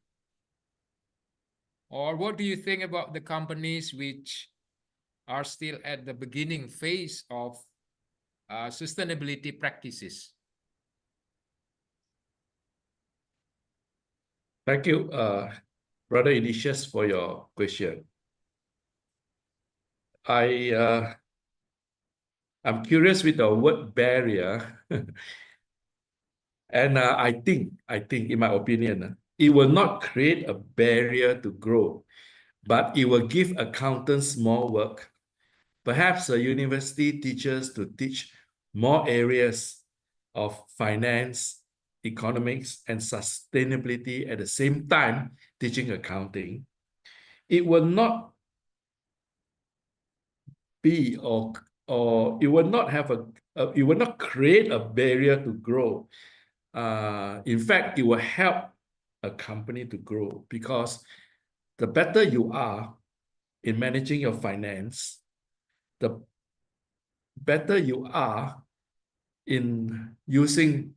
Or what do you think about the companies which are still at the beginning phase of sustainability practices? Thank you, Brother Ignatius, for your question. I'm curious with the word barrier, and I think, in my opinion, it will not create a barrier to grow, but it will give accountants more work. Perhaps a university teachers to teach more areas of finance, economics, and sustainability at the same time teaching accounting. It will not be or it will not have it will not create a barrier to grow. In fact, it will help a company to grow, because the better you are in managing your finance, the better you are in using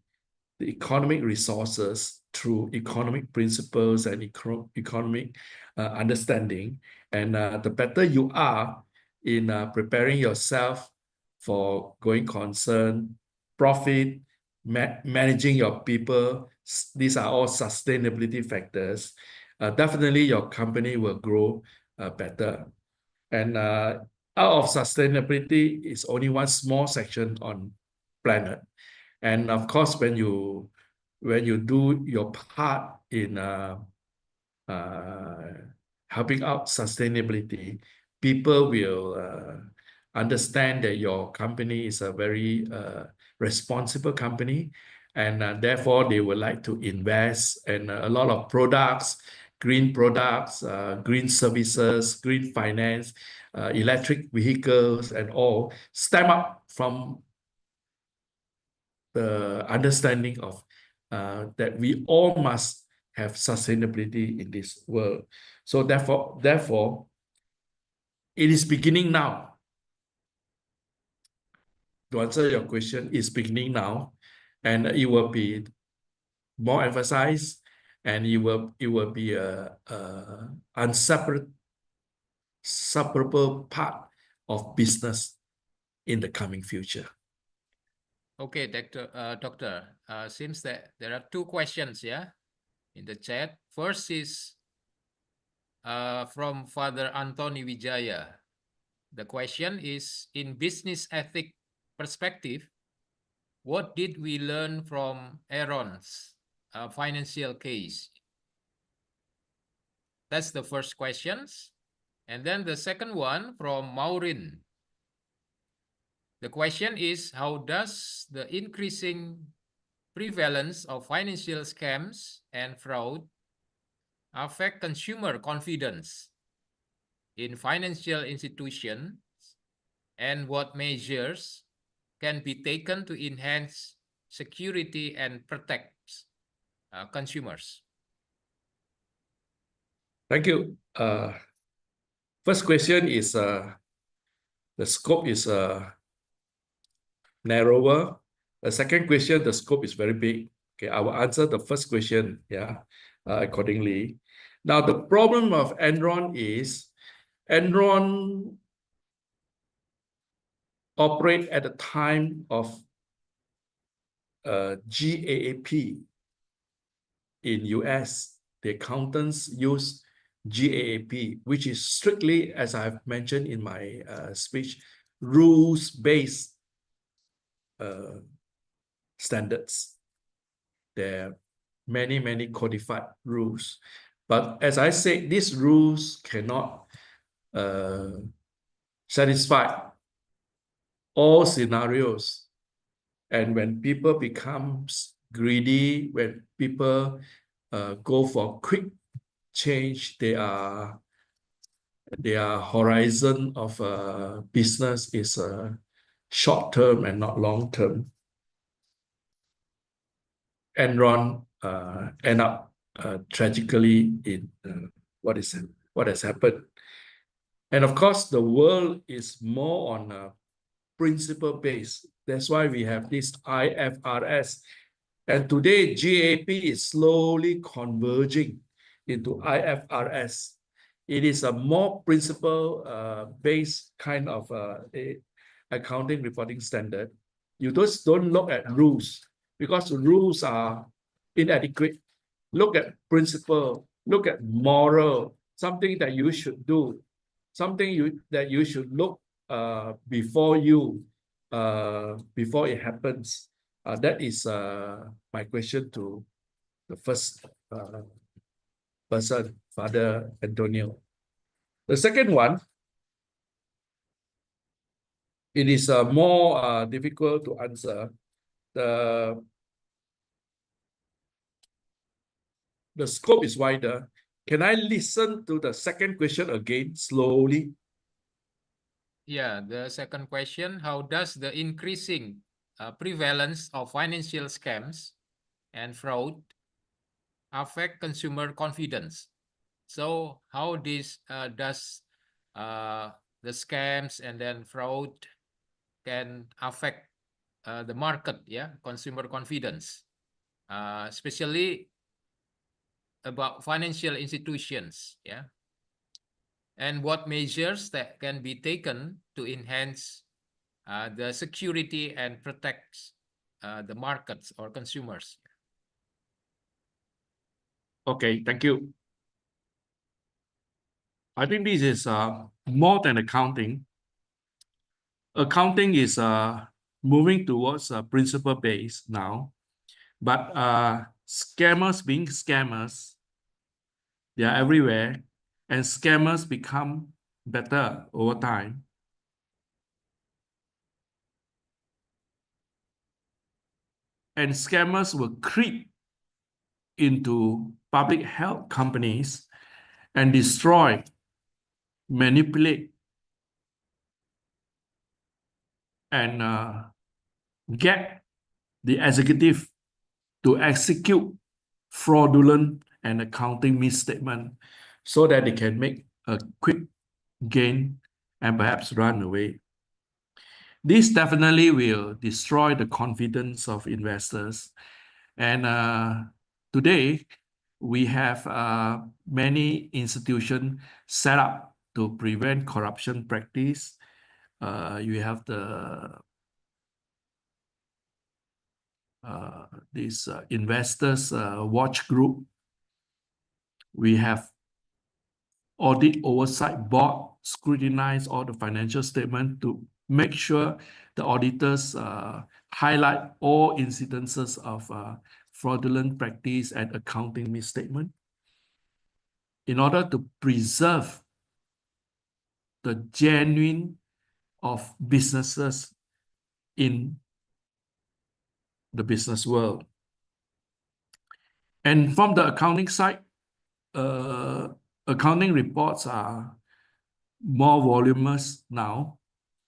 the economic resources through economic principles and economic understanding, and the better you are in preparing yourself for going concern, profit, managing your people. These are all sustainability factors. Definitely your company will grow better. And out of sustainability is only one small section on planet. And of course, when you do your part in helping out sustainability, people will understand that your company is a very responsible company, and therefore they would like to invest in a lot of products, green services, green finance, electric vehicles, and all stem up from the understanding of that we all must have sustainability in this world. So therefore, it is beginning now. To answer your question, it's beginning now, and it will be more emphasized, and it will be a separable part of business in the coming future. Okay, Doctor. Seems that there are two questions, in the chat. First is from Father Anthony Wijaya. The question is, in business ethic perspective, what did we learn from Aaron's financial case? That's the first question. And then the second one from Maureen. The question is, how does the increasing prevalence of financial scams and fraud affect consumer confidence in financial institutions, and what measures can be taken to enhance security and protect consumers? Thank you. First question is the scope is narrower. The second question, the scope is very big. Okay, I will answer the first question, accordingly. Now, the problem of Enron is Enron operate at the time of GAAP in US. The accountants use GAAP, which is strictly, as I've mentioned in my speech, rules-based standards. There are many codified rules, but as I said, these rules cannot satisfy all scenarios. And when people becomes greedy, when people go for quick change, their horizon of business is short term and not long term. Enron end up tragically in what has happened. And of course, the world is more on a principle base. That's why we have this IFRS. And today, GAAP is slowly converging into IFRS. It is a more principle-based kind of accounting reporting standard. You just don't look at rules, because rules are inadequate. Look at principle, look at moral, something that you should do, something that you should look before it happens. That is my question to the first person, Father Antonio. The second one, it is more difficult to answer. The scope is wider. Can I listen to the second question again slowly? Yeah, the second question, how does the increasing prevalence of financial scams and fraud affect consumer confidence? So how this does the scams and then fraud can affect the market, yeah, consumer confidence, especially about financial institutions, yeah, and what measures that can be taken to enhance the security and protect the markets or consumers. Okay, thank you. I think this is more than accounting. Accounting is moving towards a principle base now, but scammers being scammers, they are everywhere, and scammers become better over time. And scammers will creep into public health companies and destroy, manipulate, and get the executive to execute fraudulent and accounting misstatement so that they can make a quick gain and perhaps run away. This definitely will destroy the confidence of investors. And today, we have many institutions set up to prevent corruption practice. You have this investors watch group. We have audit oversight board scrutinize all the financial statement to make sure the auditors highlight all incidences of fraudulent practice and accounting misstatement in order to preserve the genuine of businesses in the business world. And from the accounting side, accounting reports are more voluminous now,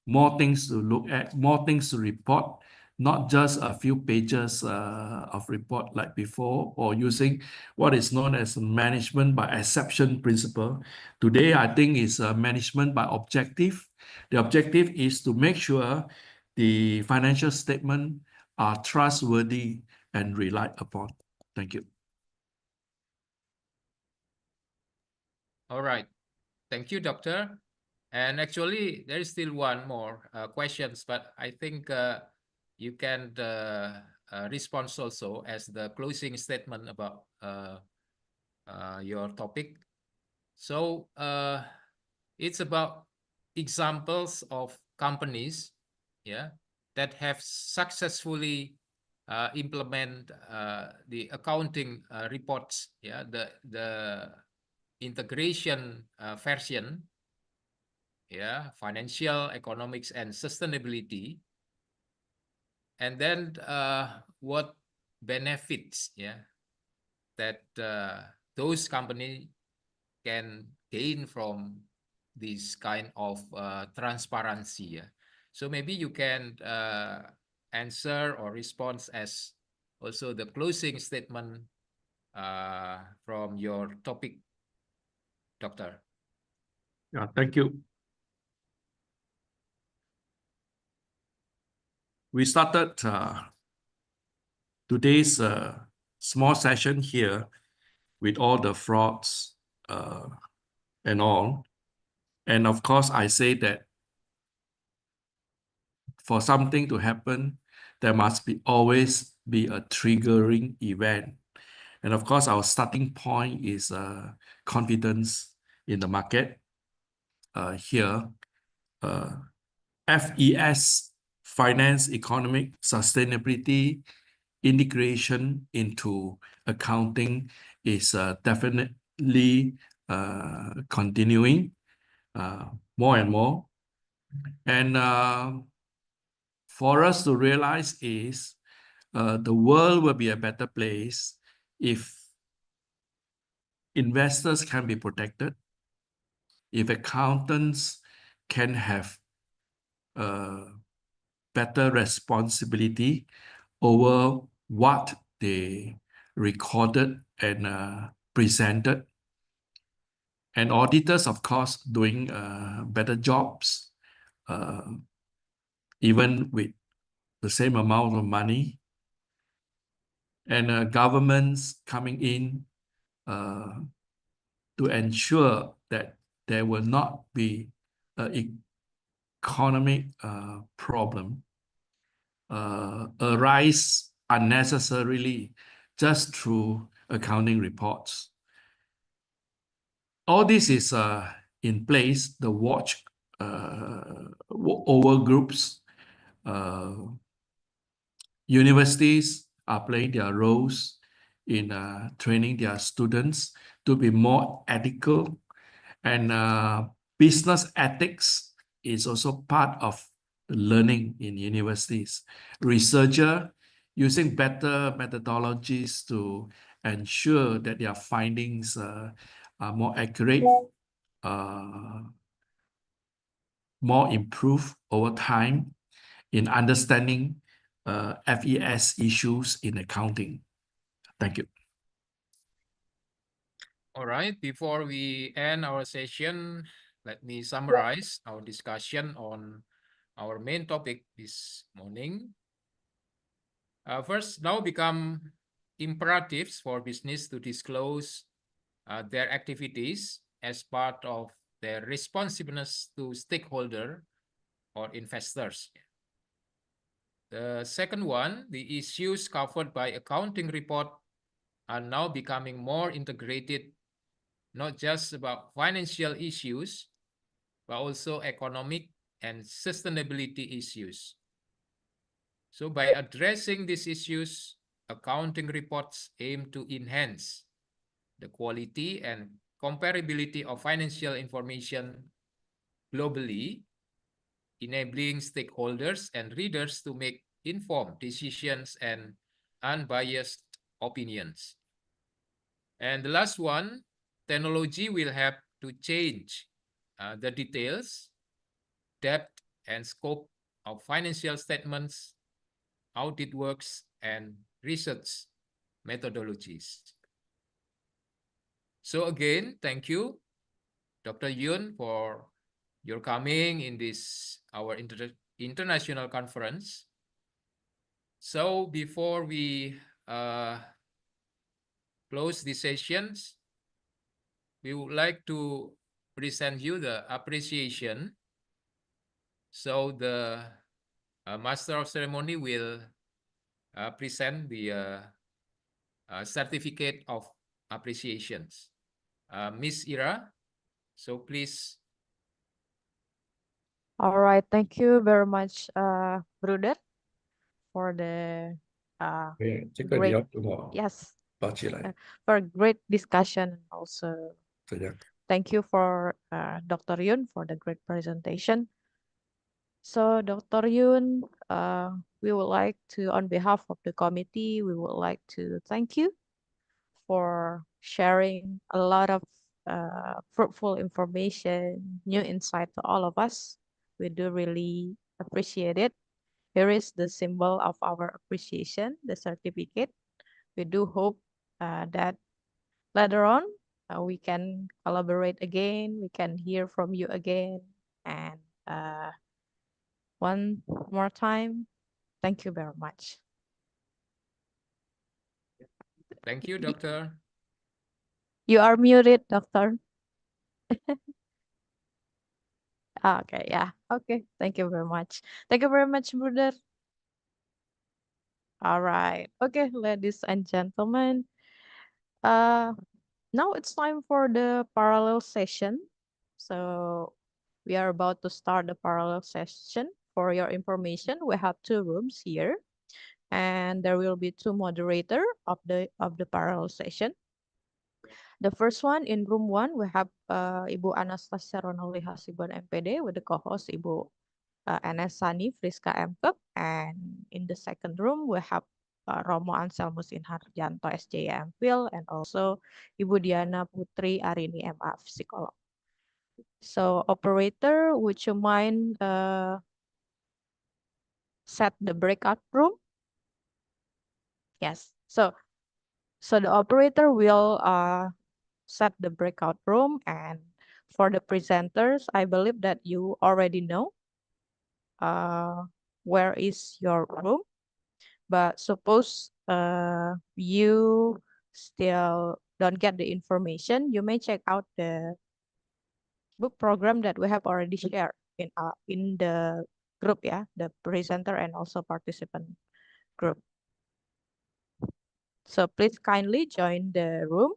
more things to look at, more things to report, not just a few pages of report like before, or using what is known as management by exception principle. Today, I think is management by objective. The objective is to make sure the financial statement are trustworthy and relied upon. Thank you. All right. Thank you, Doctor. And actually, there is still one more questions, but I think you can respond also as the closing statement about your topic. So it's about examples of companies, yeah, that have successfully implement the accounting reports, yeah, the integration version, yeah, financial, economics, and sustainability. And then what benefits, yeah, that those companies can gain from this kind of transparency. Yeah? So maybe you can answer or respond as also the closing statement from your topic, Doctor. Yeah, thank you. We started today's small session here with all the frauds and all. And of course, I say that for something to happen, there must always be a triggering event. And of course, our starting point is confidence in the market. Here, FES, finance, economic, sustainability, integration into accounting is definitely continuing more and more. And for us to realize is the world will be a better place if investors can be protected, if accountants can have better responsibility over what they recorded and presented, and auditors, of course, doing better jobs, even with the same amount of money, and governments coming in to ensure that there will not be an economic problem arise unnecessarily just through accounting reports. All this is in place. The watch over groups, universities are playing their roles in training their students to be more ethical, and business ethics is also part of the learning in universities. Researcher using better methodologies to ensure that their findings are more accurate, more improved over time in understanding FES issues in accounting. Thank you. All right, before we end our session, let me summarize our discussion on our main topic this morning. First, now become imperatives for business to disclose their activities as part of their responsiveness to stakeholder or investors. The second one, the issues covered by accounting report are now becoming more integrated, not just about financial issues, but also economic and sustainability issues. So by addressing these issues, accounting reports aim to enhance the quality and comparability of financial information globally, enabling stakeholders and readers to make informed decisions and unbiased opinions. And the last one, technology will help to change the details, depth, and scope of financial statements, audit works, and research methodologies. So again, thank you, Dr. Yun, for your coming in this our international conference. So before we close these sessions, we would like to present you the appreciation. So the Master of Ceremony will present the certificate of appreciations. Miss Ira, so please. All right, thank you very much, Bruder, for the great, yes, for a great discussion. Also, thank you for Dr. Yun for the great presentation. So, Dr. Yun, we would like to, on behalf of the committee, we would like to thank you for sharing a lot of fruitful information, new insight to all of us. We do really appreciate it. Here is the symbol of our appreciation, the certificate. We do hope that later on we can collaborate again, we can hear from you again. And one more time, thank you very much. Thank you, Doctor. You are muted, Doctor. Okay, yeah. Okay, thank you very much. Thank you very much, Bruder. All right. Okay, ladies and gentlemen, Now it's time for the parallel session. So we are about to start the parallel session. For your information, we have 2 rooms here, and there will be 2 moderator of the parallel session. The first one, in room 1, we have Ibu Anastasia Ronali Hasibuan MPD with the co-host Ibu NS Sani Friska MKep, and in the second room we have Romo Anselmus Inharjanto SJ MPhil, and also Ibu Diana Putri Arini MA Psikolog. So operator, would you mind set the breakout room? Yes. So the operator will set the breakout room, and for the presenters, I believe that you already know where is your room. But suppose you still don't get the information, you may check out the book program that we have already shared in the group, yeah, the presenter and also participant group. So please kindly join the room.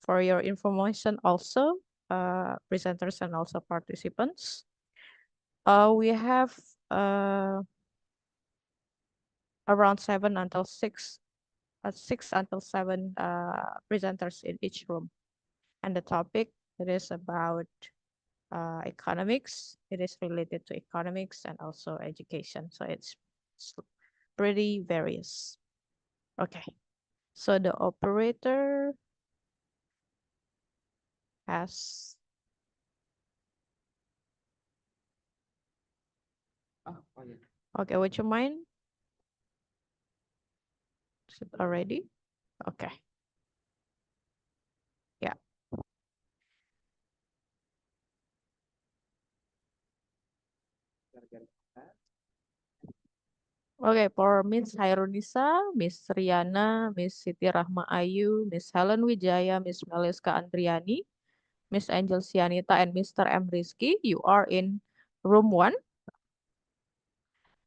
For your information also, presenters and also participants. We have around 7 until 6 until 7 presenters in each room. And the topic, it is about economics. It is related to economics and also education. So it's pretty various. Okay. So the operator has okay, would you mind? Is it already? Okay. Yeah. Okay, for Miss Hairunisa, Miss Riana, Miss Siti Rahma Ayu, Miss Helen Wijaya, Miss Meliska Andriani, Miss Angel Sianita, and Mr. M. Rizky, you are in room 1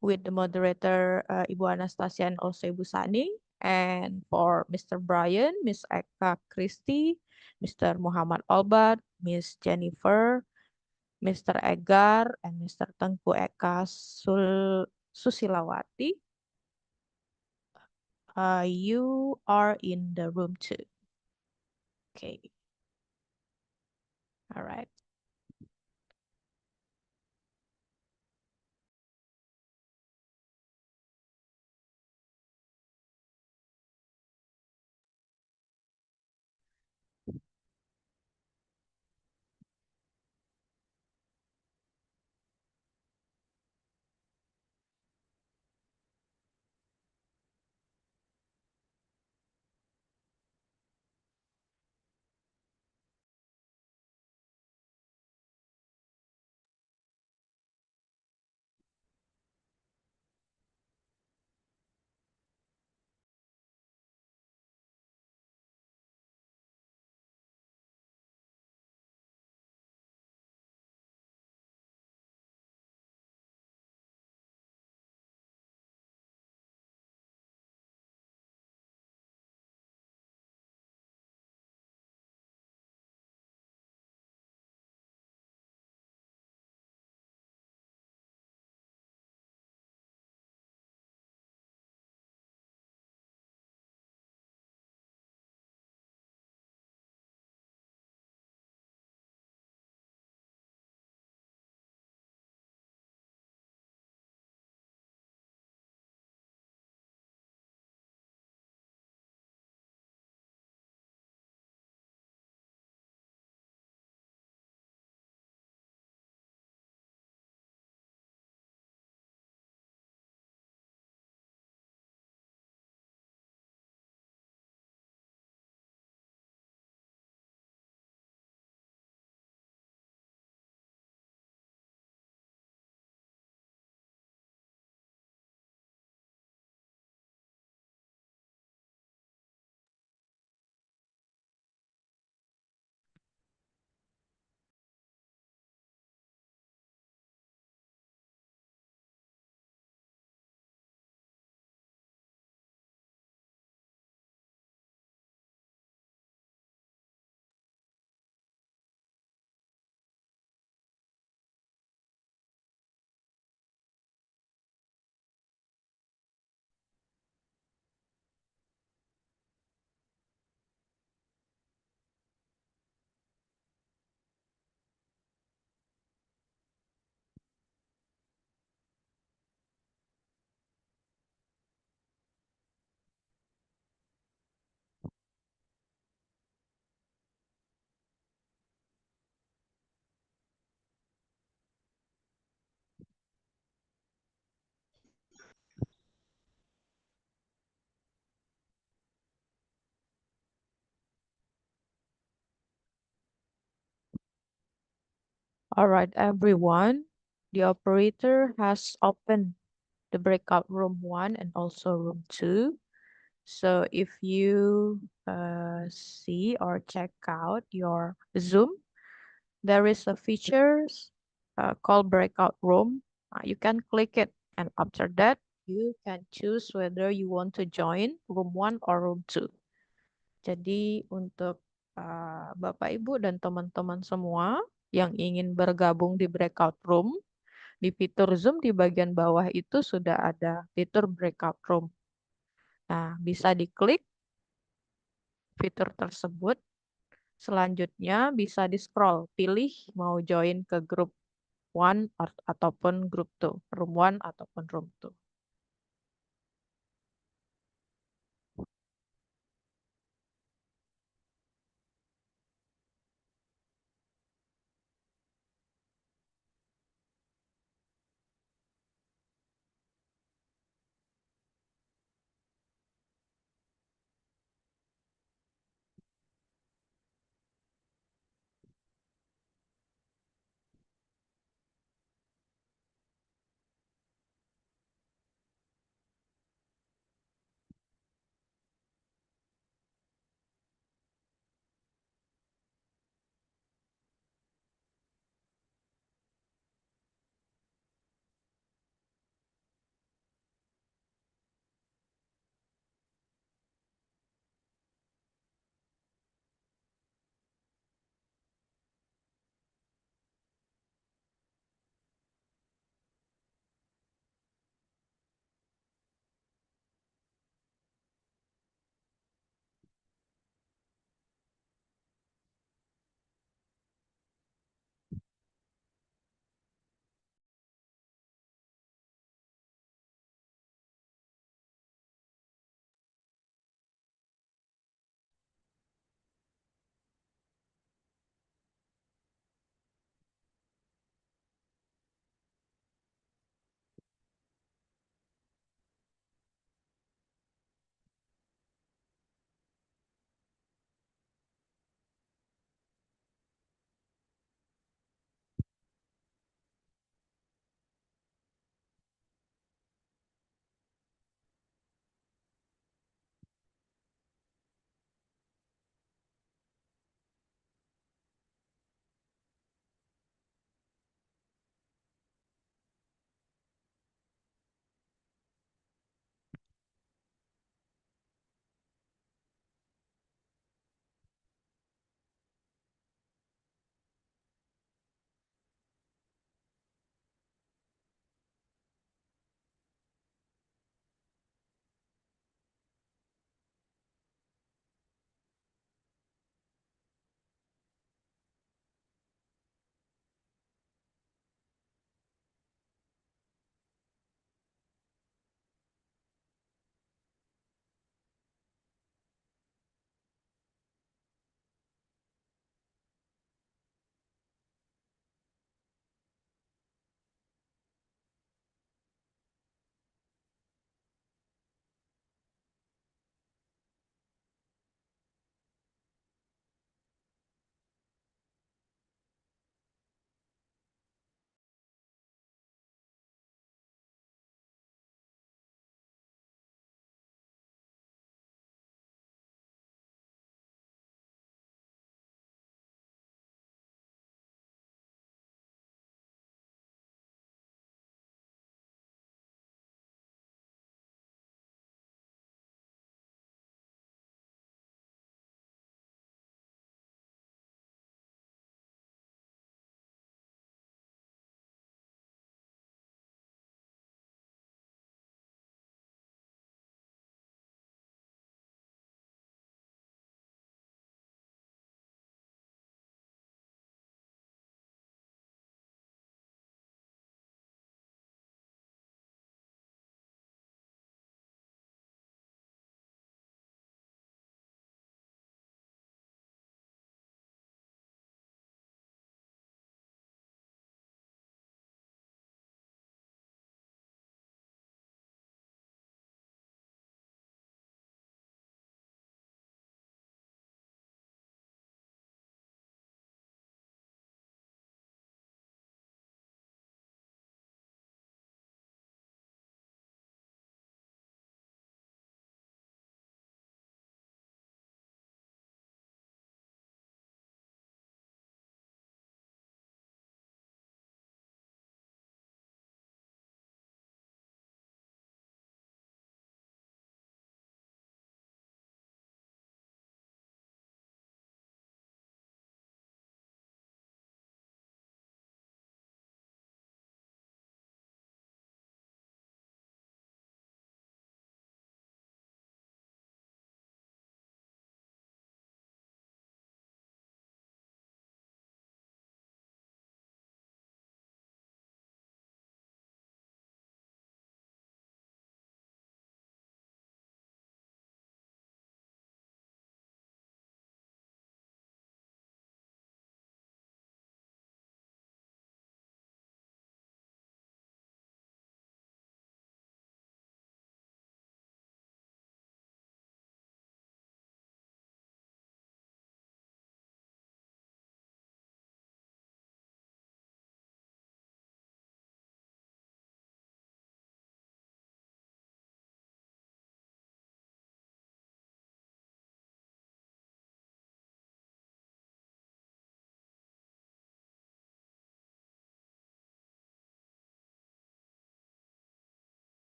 with the moderator Ibu Anastasia and also Ibu Sani. And for Mr. Brian, Miss Eka Christie, Mr. Muhammad Albat, Miss Jennifer, Mr. Egar, and Mr. Tengku Eka Susilawati, you are in the room 2. Okay. All right. All right, everyone. The operator has opened the breakout room 1 and also room 2. So if you see or check out your Zoom, there is a feature called breakout room. You can click it, and after that, you can choose whether you want to join room 1 or room 2. Jadi untuk Bapak Ibu dan teman-teman semua yang ingin bergabung di breakout room, di fitur Zoom di bagian bawah itu sudah ada fitur breakout room. Nah, bisa diklik fitur tersebut. Selanjutnya bisa di-scroll, pilih mau join ke grup 1 ataupun grup 2, room 1 ataupun room 2.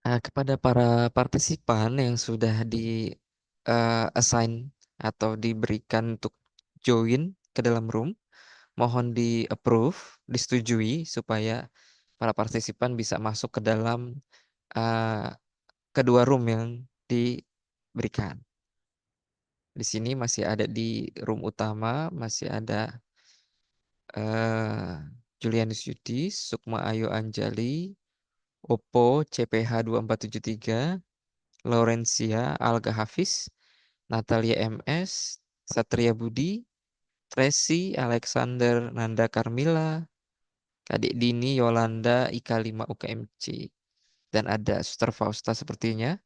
Kepada para partisipan yang sudah di assign atau diberikan untuk join ke dalam room, mohon di approve, disetujui supaya para partisipan bisa masuk ke dalam kedua room yang diberikan. Di sini masih ada di room utama, masih ada Julianus Yudi, Sukma Ayu Anjali, Oppo CPH 2473, Laurencia Alga Hafiz, Natalia MS, Satria Budi, Tracy Alexander Nanda Karmila, Kadek Dini Yolanda Ika 5 UKMC. Dan ada Suster Fausta sepertinya.